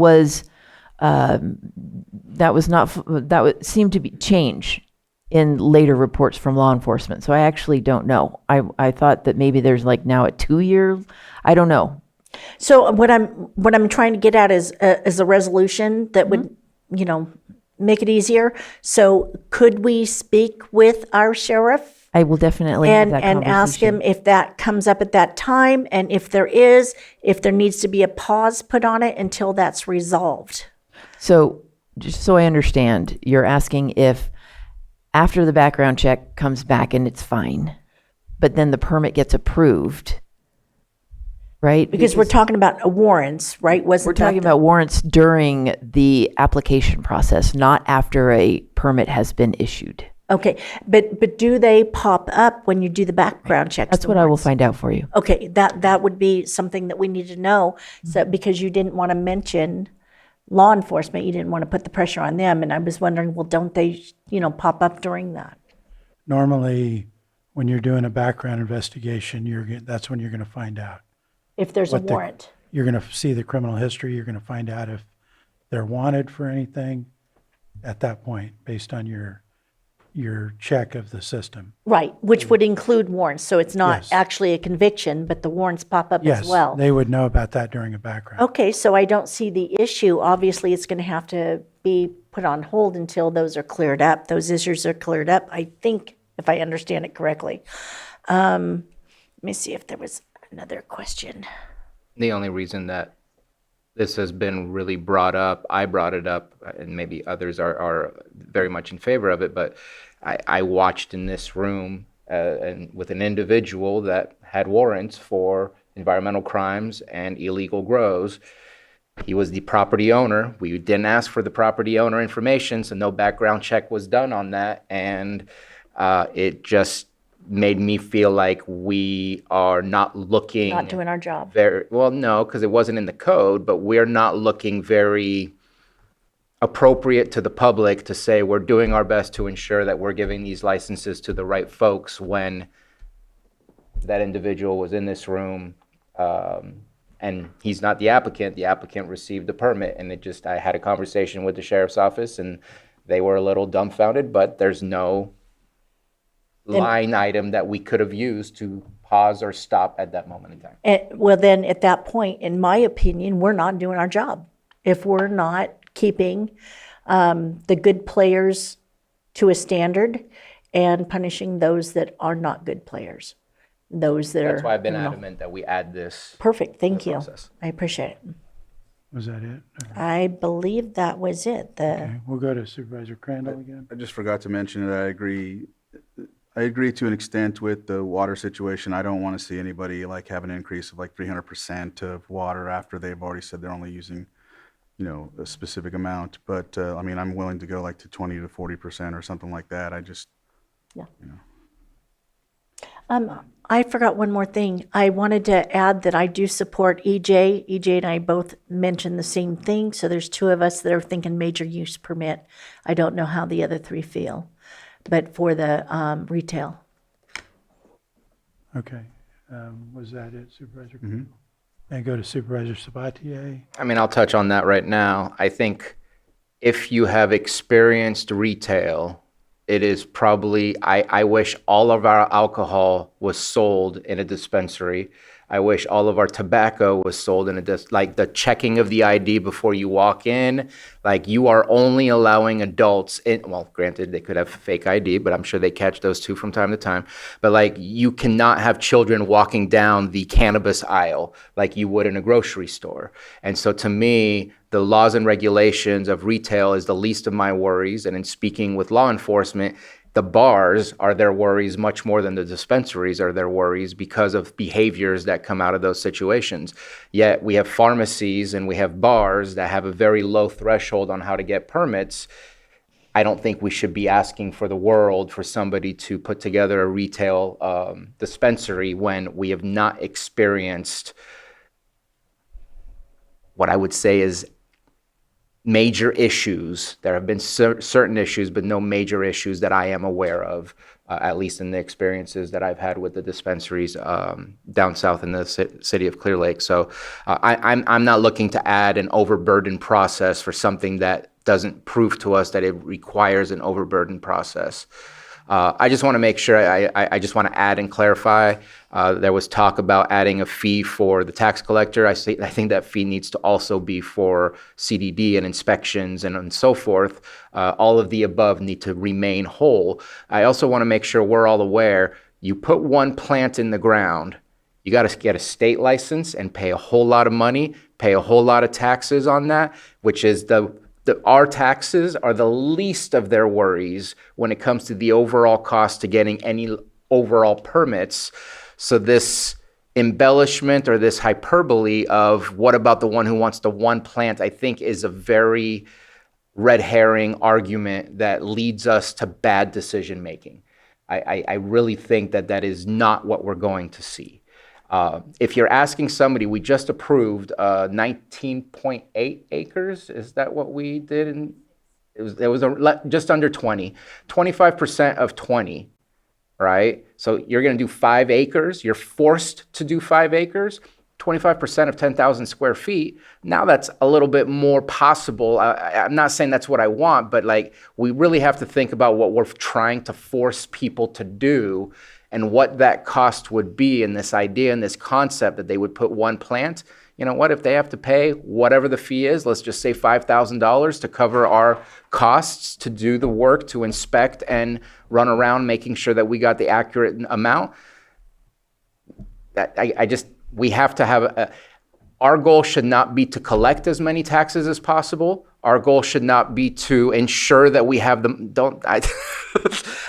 seemed to be change in later reports from law enforcement. So I actually don't know. I thought that maybe there's like now a 2-year. I don't know. So what I'm trying to get at is a resolution that would, make it easier. So could we speak with our sheriff? I will definitely have that and ask him conversation. if that comes up at that time, and if there needs to be a pause put on it until that's resolved. So just so I understand, you're asking if after the background check comes back and it's fine, but then the permit gets approved, right? Because we're talking about warrants, right? We're talking about warrants during the application process, not after a permit has been issued. Okay, but do they pop up when you do the background checks? That's what I will find out for you. Okay, that would be something that we need to know. So because you didn't want to mention law enforcement, you didn't want to put the pressure on them, and I was wondering, well, don't they, pop up during that? Normally, when you're doing a background investigation, that's when you're going to find out. If there's a warrant. You're going to see the criminal history. You're going to find out if they're wanted for anything at that point, based on your check of the system. Right, which would include warrants. So it's not Yes. actually a conviction, but the warrants pop up Yes, as well. they would know about that during a background. Okay, so I don't see the issue. Obviously, it's going to have to be put on hold until those are cleared up. Those issues are cleared up, I think, if I understand it correctly. Let me see if there was another question. The only reason that this has been really brought up, I brought it up, and maybe others are very much in favor of it, but I watched in this room and with an individual that had warrants for environmental crimes and illegal grows. He was the property owner. We didn't ask for the property owner information, so no background check was done on that, and it just made me feel like we are not looking Not doing our job. very well. No, because it wasn't in the code, but we're not looking very appropriate to the public to say we're doing our best to ensure that we're giving these licenses to the right folks when that individual was in this room, and he's not the applicant. The applicant received the permit, and I had a conversation with the sheriff's office, and they were a little dumbfounded, but there's no line item that we could have used to pause or stop at that moment in time. Well, then at that point, in my opinion, we're not doing our job. If we're not keeping the good players to a standard and punishing those that are not good players, those that are. That's why I've been adamant that we add this. Perfect, thank you. process. I appreciate it. Was that it? I believe that was it. Okay, we'll go to Supervisor Crandall again. I just forgot to mention that I agree to an extent with the water situation. I don't want to see anybody have an increase of 300% of water after they've already said they're only using, a specific amount. But I'm willing to go to 20 to 40% or something like that. I forgot one more thing. I wanted to add that I do support EJ. EJ and I both mentioned the same thing. So there's two of us that are thinking major use permit. I don't know how the other three feel, but for the retail. Okay, was that it, Supervisor Crandall? And go to Supervisor Sabatier. I'll touch on that right now. I think if you have experienced retail, it is probably, I wish all of our alcohol was sold in a dispensary. I wish all of our tobacco was sold in the checking of the ID before you walk in. You are only allowing adults in, well, granted, they could have fake ID, but I'm sure they catch those too from time to time. But you cannot have children walking down the cannabis aisle like you would in a grocery store. And so to me, the laws and regulations of retail is the least of my worries. And in speaking with law enforcement, the bars are their worries much more than the dispensaries are their worries because of behaviors that come out of those situations. Yet we have pharmacies and we have bars that have a very low threshold on how to get permits. I don't think we should be asking for the world for somebody to put together a retail dispensary when we have not experienced what I would say is major issues. There have been certain issues, but no major issues that I am aware of, at least in the experiences that I've had with the dispensaries down south in the city of Clear Lake. So I'm not looking to add an overburdened process for something that doesn't prove to us that it requires an overburdened process. I just want to make sure, I just want to add and clarify, there was talk about adding a fee for the tax collector. I think that fee needs to also be for CDD and inspections and so forth. All of the above need to remain whole. I also want to make sure we're all aware, you put one plant in the ground, you got to get a state license and pay a whole lot of money, pay a whole lot of taxes on that, which is our taxes are the least of their worries when it comes to the overall cost to getting any overall permits. So this embellishment or this hyperbole of what about the one who wants the one plant, I think is a very red herring argument that leads us to bad decision making. I really think that is not what we're going to see. If you're asking somebody, we just approved 19.8 acres. Is that what we did? It was just under 20, 25% of 20, right? So you're going to do 5 acres. You're forced to do 5 acres, 25% of 10,000 square feet. Now that's a little bit more possible. I'm not saying that's what I want, but like we really have to think about what we're trying to force people to do and what that cost would be in this idea and this concept that they would put one plant. You know what, if they have to pay whatever the fee is, let's just say $5,000 to cover our costs to do the work, to inspect and run around making sure that we got the accurate amount. We have to have our goal should not be to collect as many taxes as possible. Our goal should not be to ensure that we have them.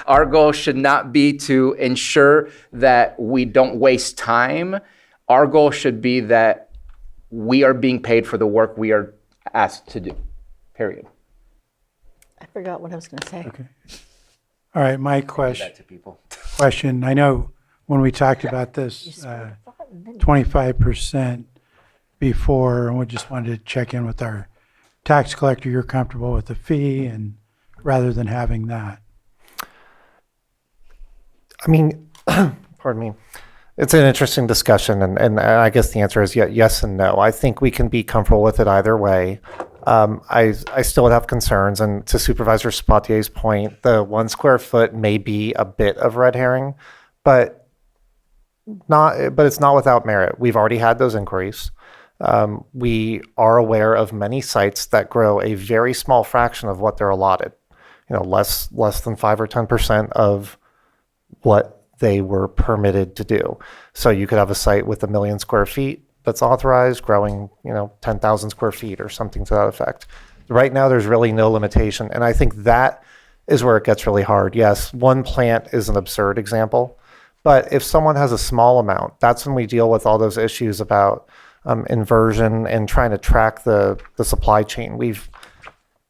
Our goal should not be to ensure that we don't waste time. Our goal should be that we are being paid for the work we are asked to do, period. I forgot what I was going to say. Okay. All right, my question, I know when we talked about this 25% before, and we just wanted to check in with our tax collector, you're comfortable with the fee and rather than having that? I mean, pardon me. It's an interesting discussion, and I guess the answer is yes and no. I think we can be comfortable with it either way. I still would have concerns, and to Supervisor Spatier's point, the 1 square foot may be a bit of red herring, but it's not without merit. We've already had those inquiries. We are aware of many sites that grow a very small fraction of what they're allotted. Less than 5 or 10% of what they were permitted to do. So you could have a site with 1 million square feet that's authorized, growing 10,000 square feet or something to that effect. Right now, there's really no limitation, and I think that is where it gets really hard. Yes, one plant is an absurd example, but if someone has a small amount, that's when we deal with all those issues about inversion and trying to track the supply chain.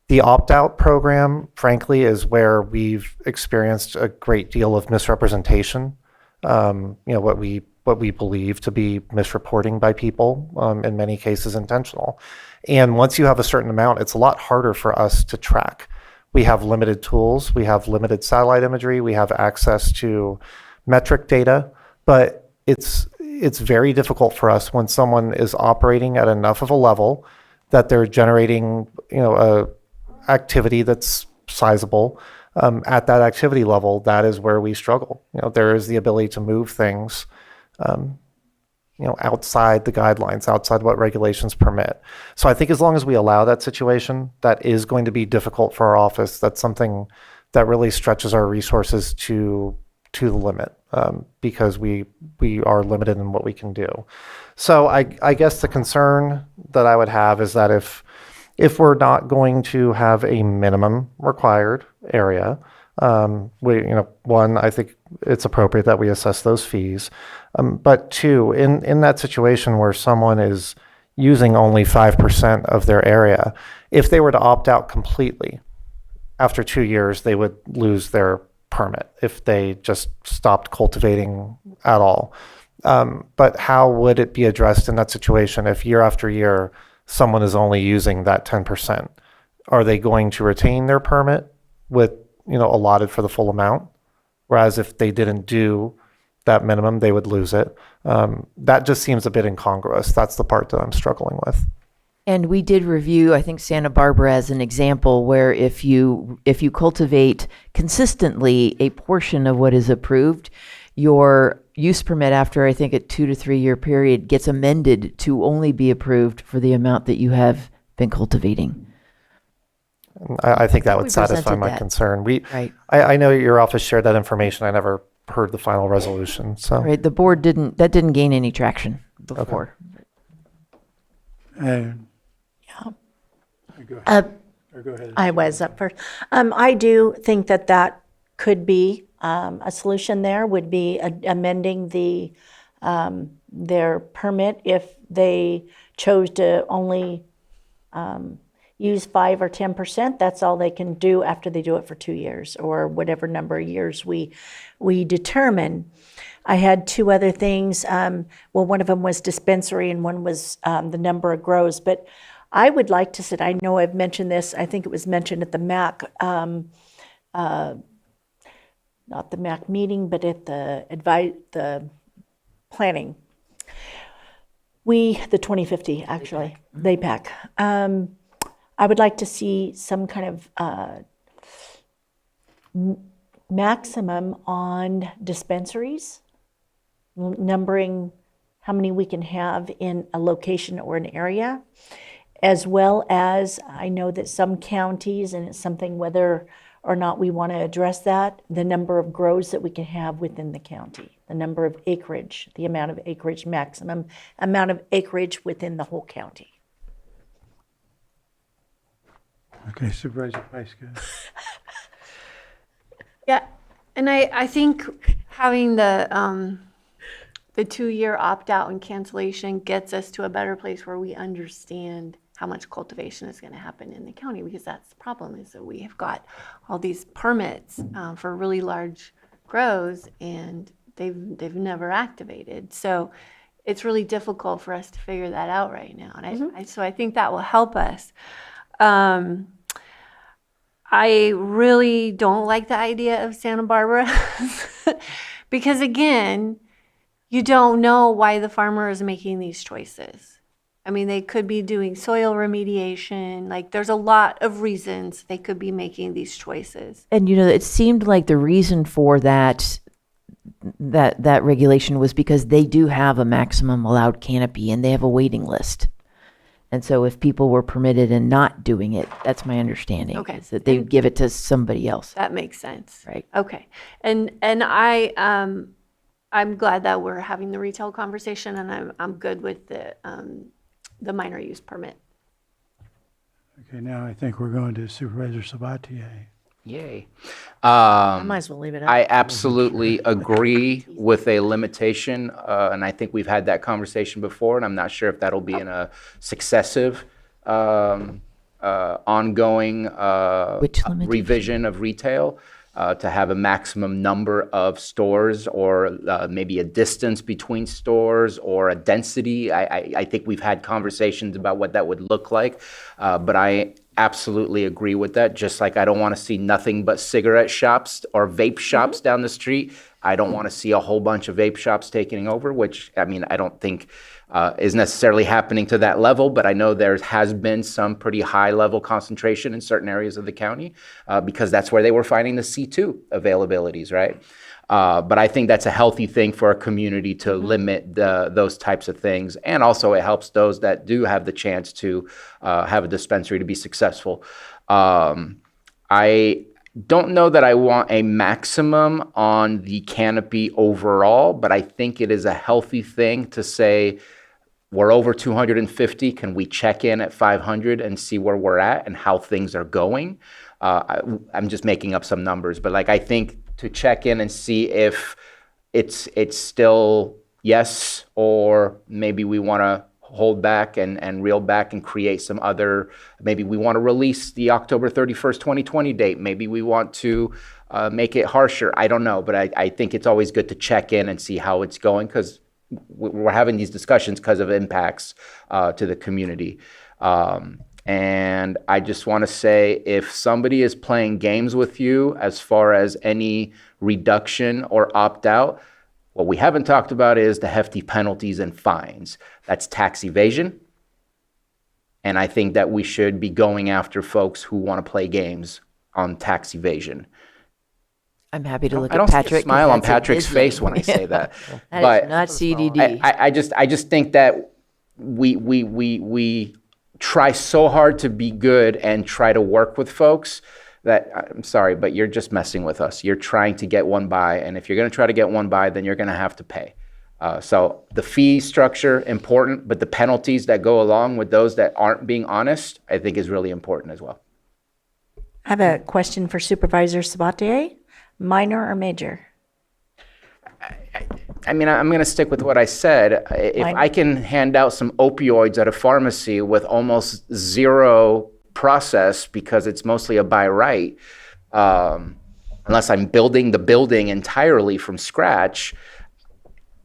The opt-out program, frankly, is where we've experienced a great deal of misrepresentation. What we believe to be misreporting by people, in many cases intentional. And once you have a certain amount, it's a lot harder for us to track. We have limited tools, we have limited satellite imagery, we have access to metric data, but it's very difficult for us when someone is operating at enough of a level that they're generating, a activity that's sizable. At that activity level, that is where we struggle. There is the ability to move things, outside the guidelines, outside what regulations permit. So I think as long as we allow that situation, that is going to be difficult for our office. That's something that really stretches our resources to the limit, because we are limited in what we can do. So I guess the concern that I would have is that if we're not going to have a minimum required area, one, I think it's appropriate that we assess those fees. But two, in that situation where someone is using only 5% of their area, if they were to opt out completely, after 2 years, they would lose their permit if they just stopped cultivating at all. But how would it be addressed in that situation if year after year someone is only using that 10%? Are they going to retain their permit with, allotted for the full amount? Whereas if they didn't do that minimum, they would lose it. That just seems a bit incongruous. That's the part that I'm struggling with. And we did review, I think, Santa Barbara as an example where if you cultivate consistently a portion of what is approved, your use permit after, I think, a 2 to 3 year period gets amended to only be approved for the amount that you have been cultivating. I think that We would satisfy presented my that. concern. Right. I know your office shared that information. I never heard the final resolution. So Right. The board didn't gain any traction before. Yeah. Go ahead. Or go ahead. I was up first. I do think that could be a solution. There would be amending their permit if they chose to only use 5 or 10%. That's all they can do after they do it for 2 years or whatever number of years we determine. I had 2 other things. One of them was dispensary and one was the number of grows. But I would like to sit, I know I've mentioned this, I think it was mentioned at the MAC, not the MAC meeting, but at the planning. The 2050, actually, LAPAC. I would like to see some kind of maximum on dispensaries, numbering how many we can have in a location or an area, as well as I know that some counties, and it's something whether or not we want to address that, the number of grows that we can have within the county, the number of acreage, the amount of acreage, maximum amount of acreage within the whole county. Okay, Supervisor Pyska. Yeah, and I think having the 2-year opt-out and cancellation gets us to a better place where we understand how much cultivation is going to happen in the county, because that's the problem, is that we have got all these permits for really large grows and they've never activated. So it's really difficult for us to figure that out right now. And so I think that will help us. I really don't like the idea of Santa Barbara because, again, you don't know why the farmer is making these choices. I mean, they could be doing soil remediation. Like, there's a lot of reasons they could be making these choices. And it seemed like the reason for that regulation was because they do have a maximum allowed canopy and they have a waiting list. And so if people were permitted and not doing it, that's my understanding. Okay. Is that they would give it to somebody else. That makes sense. Right. Okay. And I'm glad that we're having the retail conversation, and I'm good with the minor use permit. Okay, now I think we're going to Supervisor Sabatier. Yay. I might as well leave it up. I absolutely agree with a limitation, and I think we've had that conversation before, and I'm not sure if that'll be in a successive ongoing revision of retail. To have a maximum number of stores or maybe a distance between stores or a density. I think we've had conversations about what that would look like, but I absolutely agree with that. Just like I don't want to see nothing but cigarette shops or vape shops down the street. I don't want to see a whole bunch of vape shops taking over, which, I mean, I don't think is necessarily happening to that level, but I know there has been some pretty high level concentration in certain areas of the county because that's where they were finding the C2 availabilities, right? But I think that's a healthy thing for a community to limit those types of things. And also it helps those that do have the chance to have a dispensary to be successful. I don't know that I want a maximum on the canopy overall, but I think it is a healthy thing to say, we're over 250. Can we check in at 500 and see where we're at and how things are going? I'm just making up some numbers, but I think to check in and see if it's still yes, or maybe we want to hold back and reel back and create some other, maybe we want to release the October 31st, 2020 date. Maybe we want to make it harsher. I don't know, but I think it's always good to check in and see how it's going, because we're having these discussions because of impacts to the community. And I just want to say, if somebody is playing games with you as far as any reduction or opt out, what we haven't talked about is the hefty penalties and fines. That's tax evasion. And I think that we should be going after folks who want to play games on tax evasion. I'm happy to look I don't at Patrick. see a smile on That's a Patrick's his face name. when I say that. That But is not CDD. I just think that we try so hard to be good and try to work with folks that, I'm sorry, but you're just messing with us. You're trying to get one by, and if you're going to try to get one by, then you're going to have to pay. So the fee structure, important, but the penalties that go along with those that aren't being honest, I think is really important as well. I have a question for Supervisor Sabatier. Minor or major? I mean, I'm going to stick with what I said. If Fine. I can hand out some opioids at a pharmacy with almost zero process, because it's mostly a by right, unless I'm building the building entirely from scratch,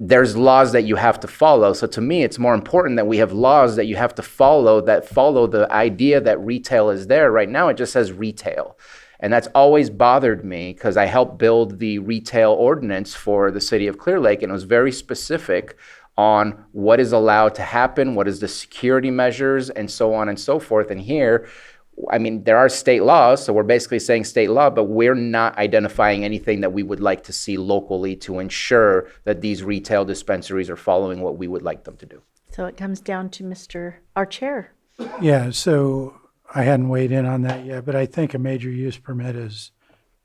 there's laws that you have to follow. So to me, it's more important that we have laws that you have to follow that follow the idea that retail is there. Right now, it just says retail. And that's always bothered me, because I helped build the retail ordinance for the city of Clear Lake, and it was very specific on what is allowed to happen, what is the security measures, and so on and so forth. And here, I mean, there are state laws, so we're basically saying state law, but we're not identifying anything that we would like to see locally to ensure that these retail dispensaries are following what we would like them to do. So it comes down to our chair. Yeah, so I hadn't weighed in on that yet, but I think a major use permit is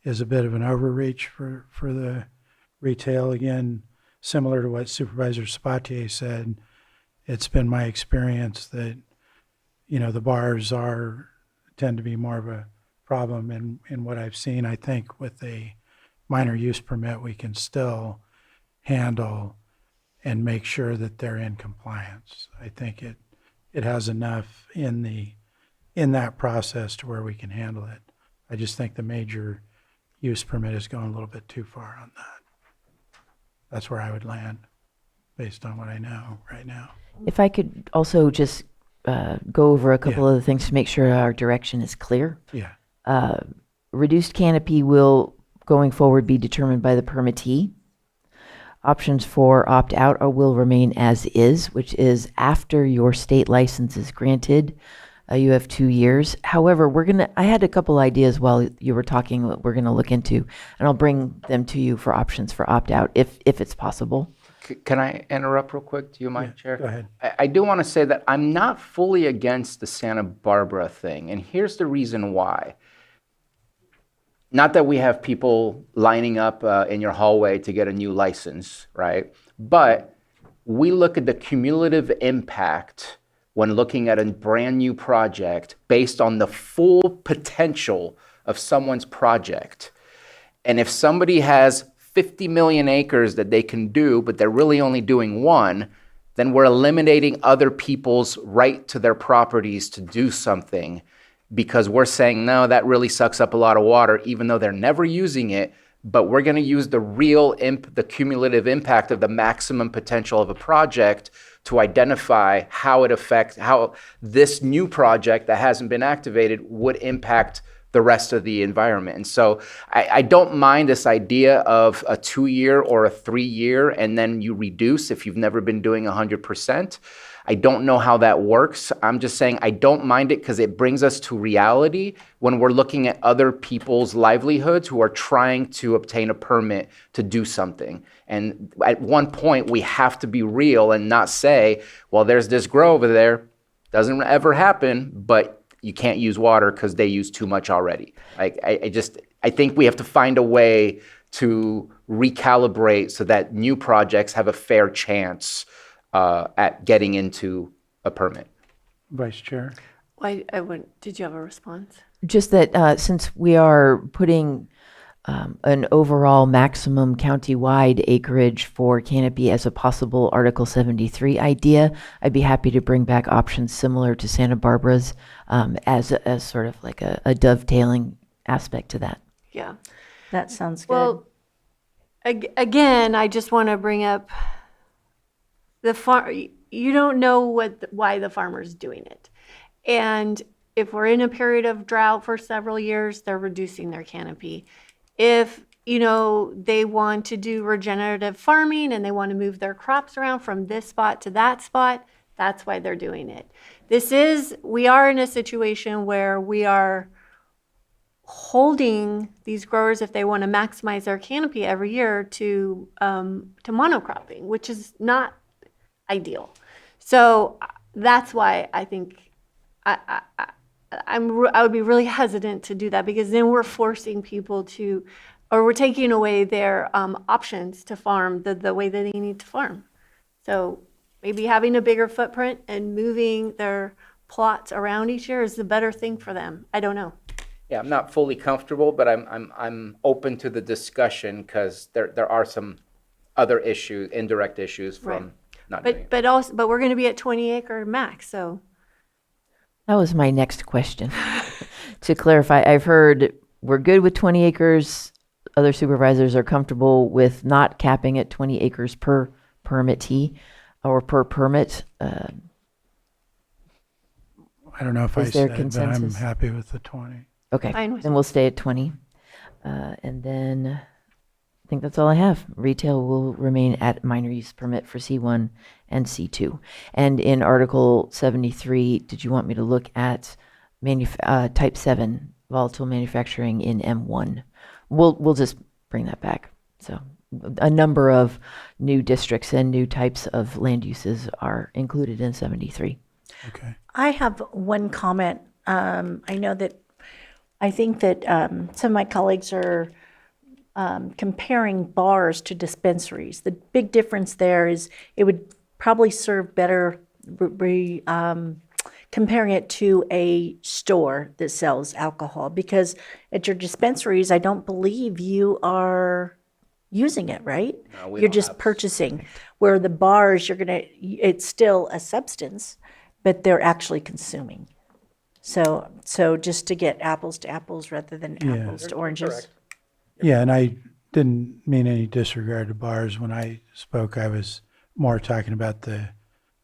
a bit of an overreach for the retail. Again, similar to what Supervisor Sabatier said, it's been my experience that, the bars tend to be more of a problem in what I've seen. I think with a minor use permit, we can still handle and make sure that they're in compliance. I think it has enough in that process to where we can handle it. I just think the major use permit is going a little bit too far on that. That's where I would land based on what I know right now. If I could also just go over a couple of the things to make sure our direction is clear. Yeah. Reduced canopy will, going forward, be determined by the permittee. Options for opt-out will remain as is, which is after your state license is granted. You have 2 years. However, I had a couple ideas while you were talking that we're going to look into, and I'll bring them to you for options for opt-out if it's possible. Can I interrupt real quick? Do you mind, Chair? Go ahead. I do want to say that I'm not fully against the Santa Barbara thing, and here's the reason why. Not that we have people lining up in your hallway to get a new license, right? But we look at the cumulative impact when looking at a brand new project based on the full potential of someone's project. And if somebody has 50 million acres that they can do, but they're really only doing one, then we're eliminating other people's right to their properties to do something, because we're saying, no, that really sucks up a lot of water, even though they're never using it. But we're going to use the cumulative impact of the maximum potential of a project to identify how this new project that hasn't been activated would impact the rest of the environment. And so I don't mind this idea of a 2-year or a 3-year, and then you reduce if you've never been doing 100%. I don't know how that works. I'm just saying I don't mind it because it brings us to reality when we're looking at other people's livelihoods who are trying to obtain a permit to do something. And at one point, we have to be real and not say, well, there's this grow over there. Doesn't ever happen, but you can't use water because they use too much already. I think we have to find a way to recalibrate so that new projects have a fair chance at getting into a permit. Vice Chair. Did you have a response? Just that since we are putting an overall maximum countywide acreage for canopy as a possible Article 73 idea. I'd be happy to bring back options similar to Santa Barbara's as sort of like a dovetailing aspect to that. Yeah. That sounds good. Well, again, I just want to bring up the farm. You don't know why the farmer's doing it. And if we're in a period of drought for several years, they're reducing their canopy. If, they want to do regenerative farming and they want to move their crops around from this spot to that spot, that's why they're doing it. We are in a situation where we are holding these growers, if they want to maximize their canopy every year, to monocropping, which is not ideal. So that's why I think I would be really hesitant to do that, because then we're forcing people to, or we're taking away their options to farm the way that they need to farm. So maybe having a bigger footprint and moving their plots around each year is the better thing for them. I don't know. Yeah, I'm not fully comfortable, but I'm open to the discussion because there are some other issues, indirect issues from not doing it. But we're going to be at 20-acre max, so. That was my next question. To clarify, I've heard we're good with 20 acres. Other supervisors are comfortable with not capping at 20 acres per permittee or per permit. I don't know if I Is there said, but I'm consensus? happy with the 20. Okay, Fine with then we'll stay at 20. And then I think that's all I have. Retail will remain at minor use permit for C1 and C2. And in Article 73, did you want me to look at Type 7 volatile manufacturing in M1? We'll just bring that back. So a number of new districts and new types of land uses are included in 73. Okay. I have one comment. I think that some of my colleagues are comparing bars to dispensaries. The big difference there is it would probably serve better comparing it to a store that sells alcohol, because at your dispensaries, I don't believe you are using it, right? No, we You're don't just have- purchasing. Where the bars, it's still a substance, but they're actually consuming. So just to get apples to apples rather than Yeah. apples to oranges. Yeah, and I didn't mean any disregard to bars. When I spoke, I was more talking about the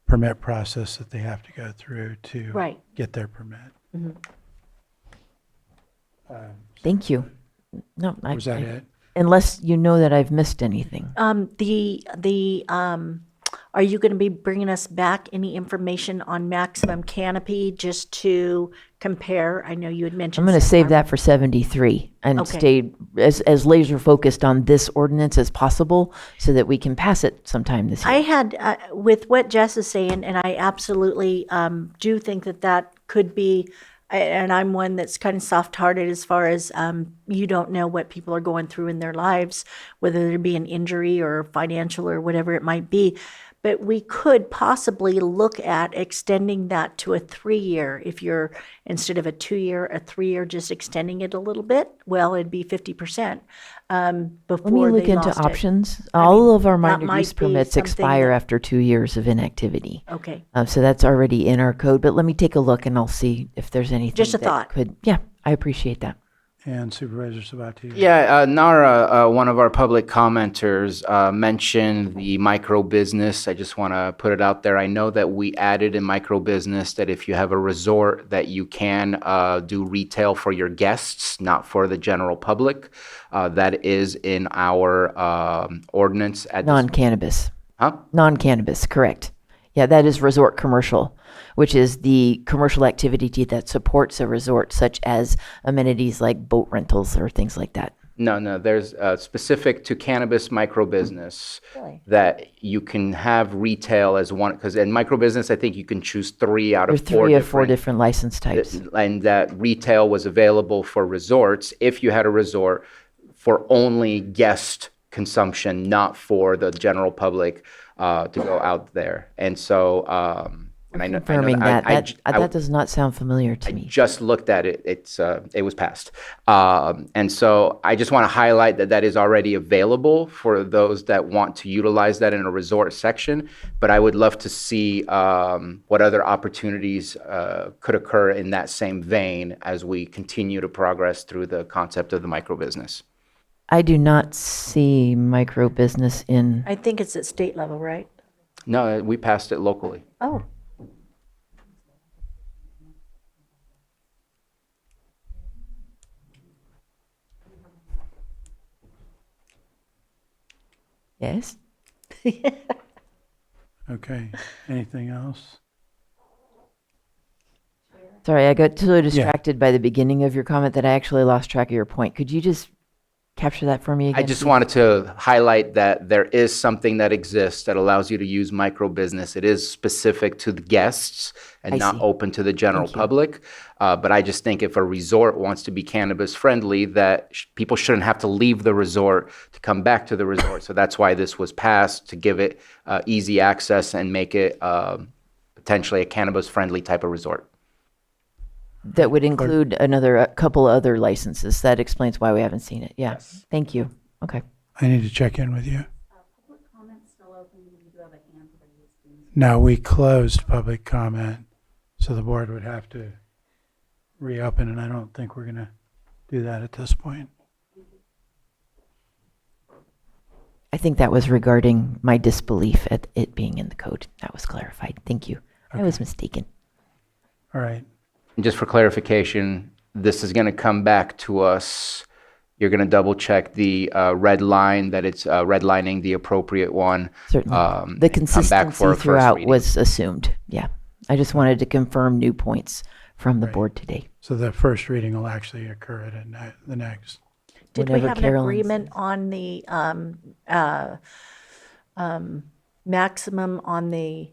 permit process that they have to go through to Right. get their permit. Thank you. No, Was that it? Unless you know that I've missed anything. Are you going to be bringing us back any information on maximum canopy just to compare? I know you had mentioned. I'm going to Santa save Barbara. that for 73 and Okay. stay as laser focused on this ordinance as possible so that we can pass it sometime this year. I had, with what Jess is saying, and I absolutely do think that could be, and I'm one that's kind of soft-hearted as far as you don't know what people are going through in their lives, whether there be an injury or financial or whatever it might be. But we could possibly look at extending that to a 3-year. If you're, instead of a 2-year, a 3-year, just extending it a little bit, well, it'd be 50% before Let me look they into lost it. options. I All mean, of our that minor might use be permits something expire that- after 2 years of inactivity. Okay. So that's already in our code, but let me take a look and I'll see if there's anything Just a that thought. could, yeah, I appreciate that. And Supervisor Sabatier? Yeah, Nara, one of our public commenters, mentioned the micro business. I just want to put it out there. I know that we added in micro business that if you have a resort that you can do retail for your guests, not for the general public. That is in our ordinance. Non-cannabis. Huh? Non-cannabis, correct. Yeah, that is resort commercial, which is the commercial activity that supports a resort, such as amenities like boat rentals or things like that. No, there's specific to cannabis micro business that you can have retail as one, because in micro business, I think you can choose 3 out There's of 4 3 or 4 different license types. And that retail was available for resorts if you had a resort for only guest consumption, not for the general public to go out there. And so And I know Confirming that. I That does not sound familiar to me. just looked at it. It was passed. And so I just want to highlight that that is already available for those that want to utilize that in a resort section. But I would love to see what other opportunities could occur in that same vein as we continue to progress through the concept of the micro business. I do not see micro business in. I think it's at state level, right? No, we passed it locally. Oh. Yes. Okay. Anything else? Sorry, I got so distracted by the beginning of your comment that I actually lost track of your point. Could you just capture that for me again? I just wanted to highlight that there is something that exists that allows you to use micro business. It is specific to the guests and I not see. open to the general public. But I just think if a resort wants to be cannabis friendly, that people shouldn't have to leave the resort to come back to the resort. So that's why this was passed, to give it easy access and make it potentially a cannabis friendly type of resort. That would include a couple other licenses. That explains why we haven't seen it. Yeah. Yes. Thank you. Okay. I need to check in with you. Public comment still open, you do have a hand raised. No, we closed public comment, so the board would have to reopen, and I don't think we're going to do that at this point. I think that was regarding my disbelief at it being in the code. That was clarified. Thank you. I was mistaken. All right. And just for clarification, this is going to come back to us. You're going to double check the red line, that it's redlining the appropriate one. Certainly. And The come back consistency for a first throughout reading. was assumed. Yeah. I just wanted to confirm new points from the board today. So the first reading will actually occur at the next. Did Whenever we have Carolyn's- an agreement on the maximum on the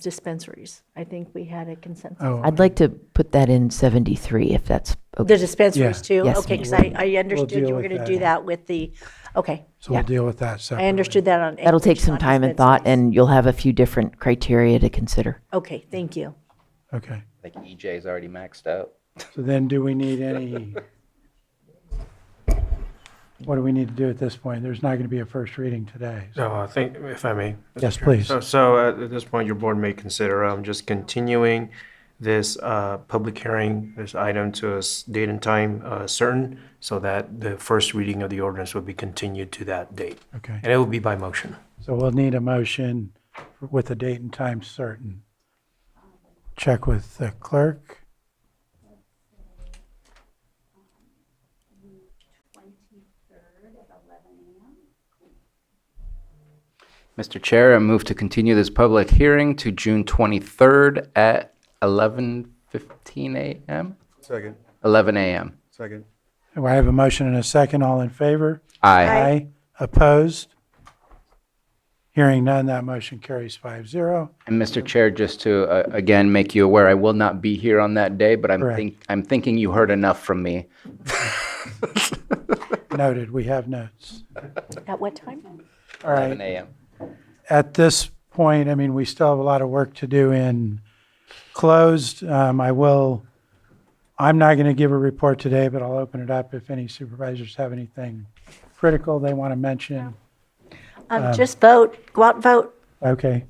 dispensaries? I think we had a consensus. Oh, I'd like to put that in 73 if that's okay. The dispensaries Yeah. too? Yes, Okay, ma'am. because I understood deal you were with going to that. do that with the, okay. So we'll deal with that separately. I understood that on. That'll take acreage, some not time and thought, dispensaries. and you'll have a few different criteria to consider. Okay, thank you. Okay. Like EJ's already maxed out. So then do we need any, what do we need to do at this point? There's not going to be a first reading today. So No, I think, if I may. Mr. Yes, Chair. please. So at this point, your board may consider just continuing this public hearing, this item to a date and time certain, so that the first reading of the ordinance will be continued to that date. Okay. And it will be by motion. So we'll need a motion with a date and time certain. Check with the clerk. 23rd at 11 a.m. Mr. Chair, I move to continue this public hearing to June 23rd at 11:15 a.m. Second. 11 a.m. Second. Do I have a motion and a second? All in favor? Aye. Aye. Opposed? Hearing none, that motion carries 5-0. And Mr. Chair, just to again make you aware, I will not be here on that day, but Correct. I'm thinking you heard enough from me. Noted, we have notes. At what time? All right. 11 a.m. At this point, I mean, we still have a lot of work to do in closed. I'm not going to give a report today, but I'll open it up if any supervisors have anything critical they want to mention. Just vote, go out and vote. Okay,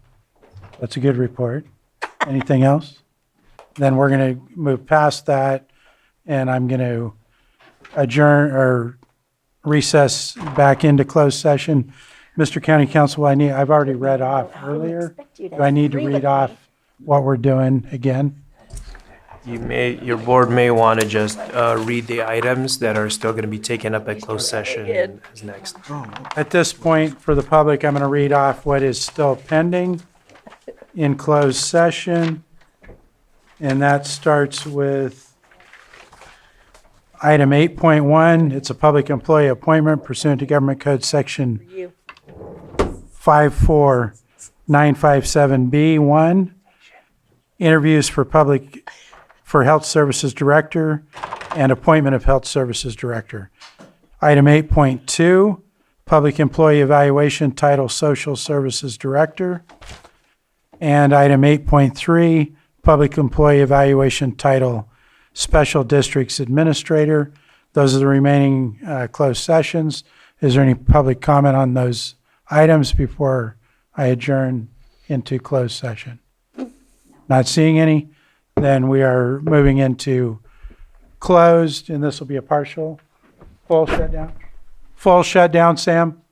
that's a good report. Anything else? Then we're going to move past that, and I'm going to adjourn or recess back into closed session. Mr. County Counsel, I've already read off earlier. Do I need to read off what we're doing again? Your board may want to just read the items that are still going to be taken up at closed session as next. At this point, for the public, I'm going to read off what is still pending in closed session. And that starts with item 8.1. It's a public employee appointment pursuant to Government Code Section 54957B1. Interviews for Health Services Director and appointment of Health Services Director. Item 8.2, Public Employee Evaluation Title Social Services Director. And item 8.3, Public Employee Evaluation Title, Special Districts Administrator. Those are the remaining closed sessions. Is there any public comment on those items before I adjourn into closed session? Not seeing any, then we are moving into closed, and this will be a partial, full shutdown. Full shutdown, Sam?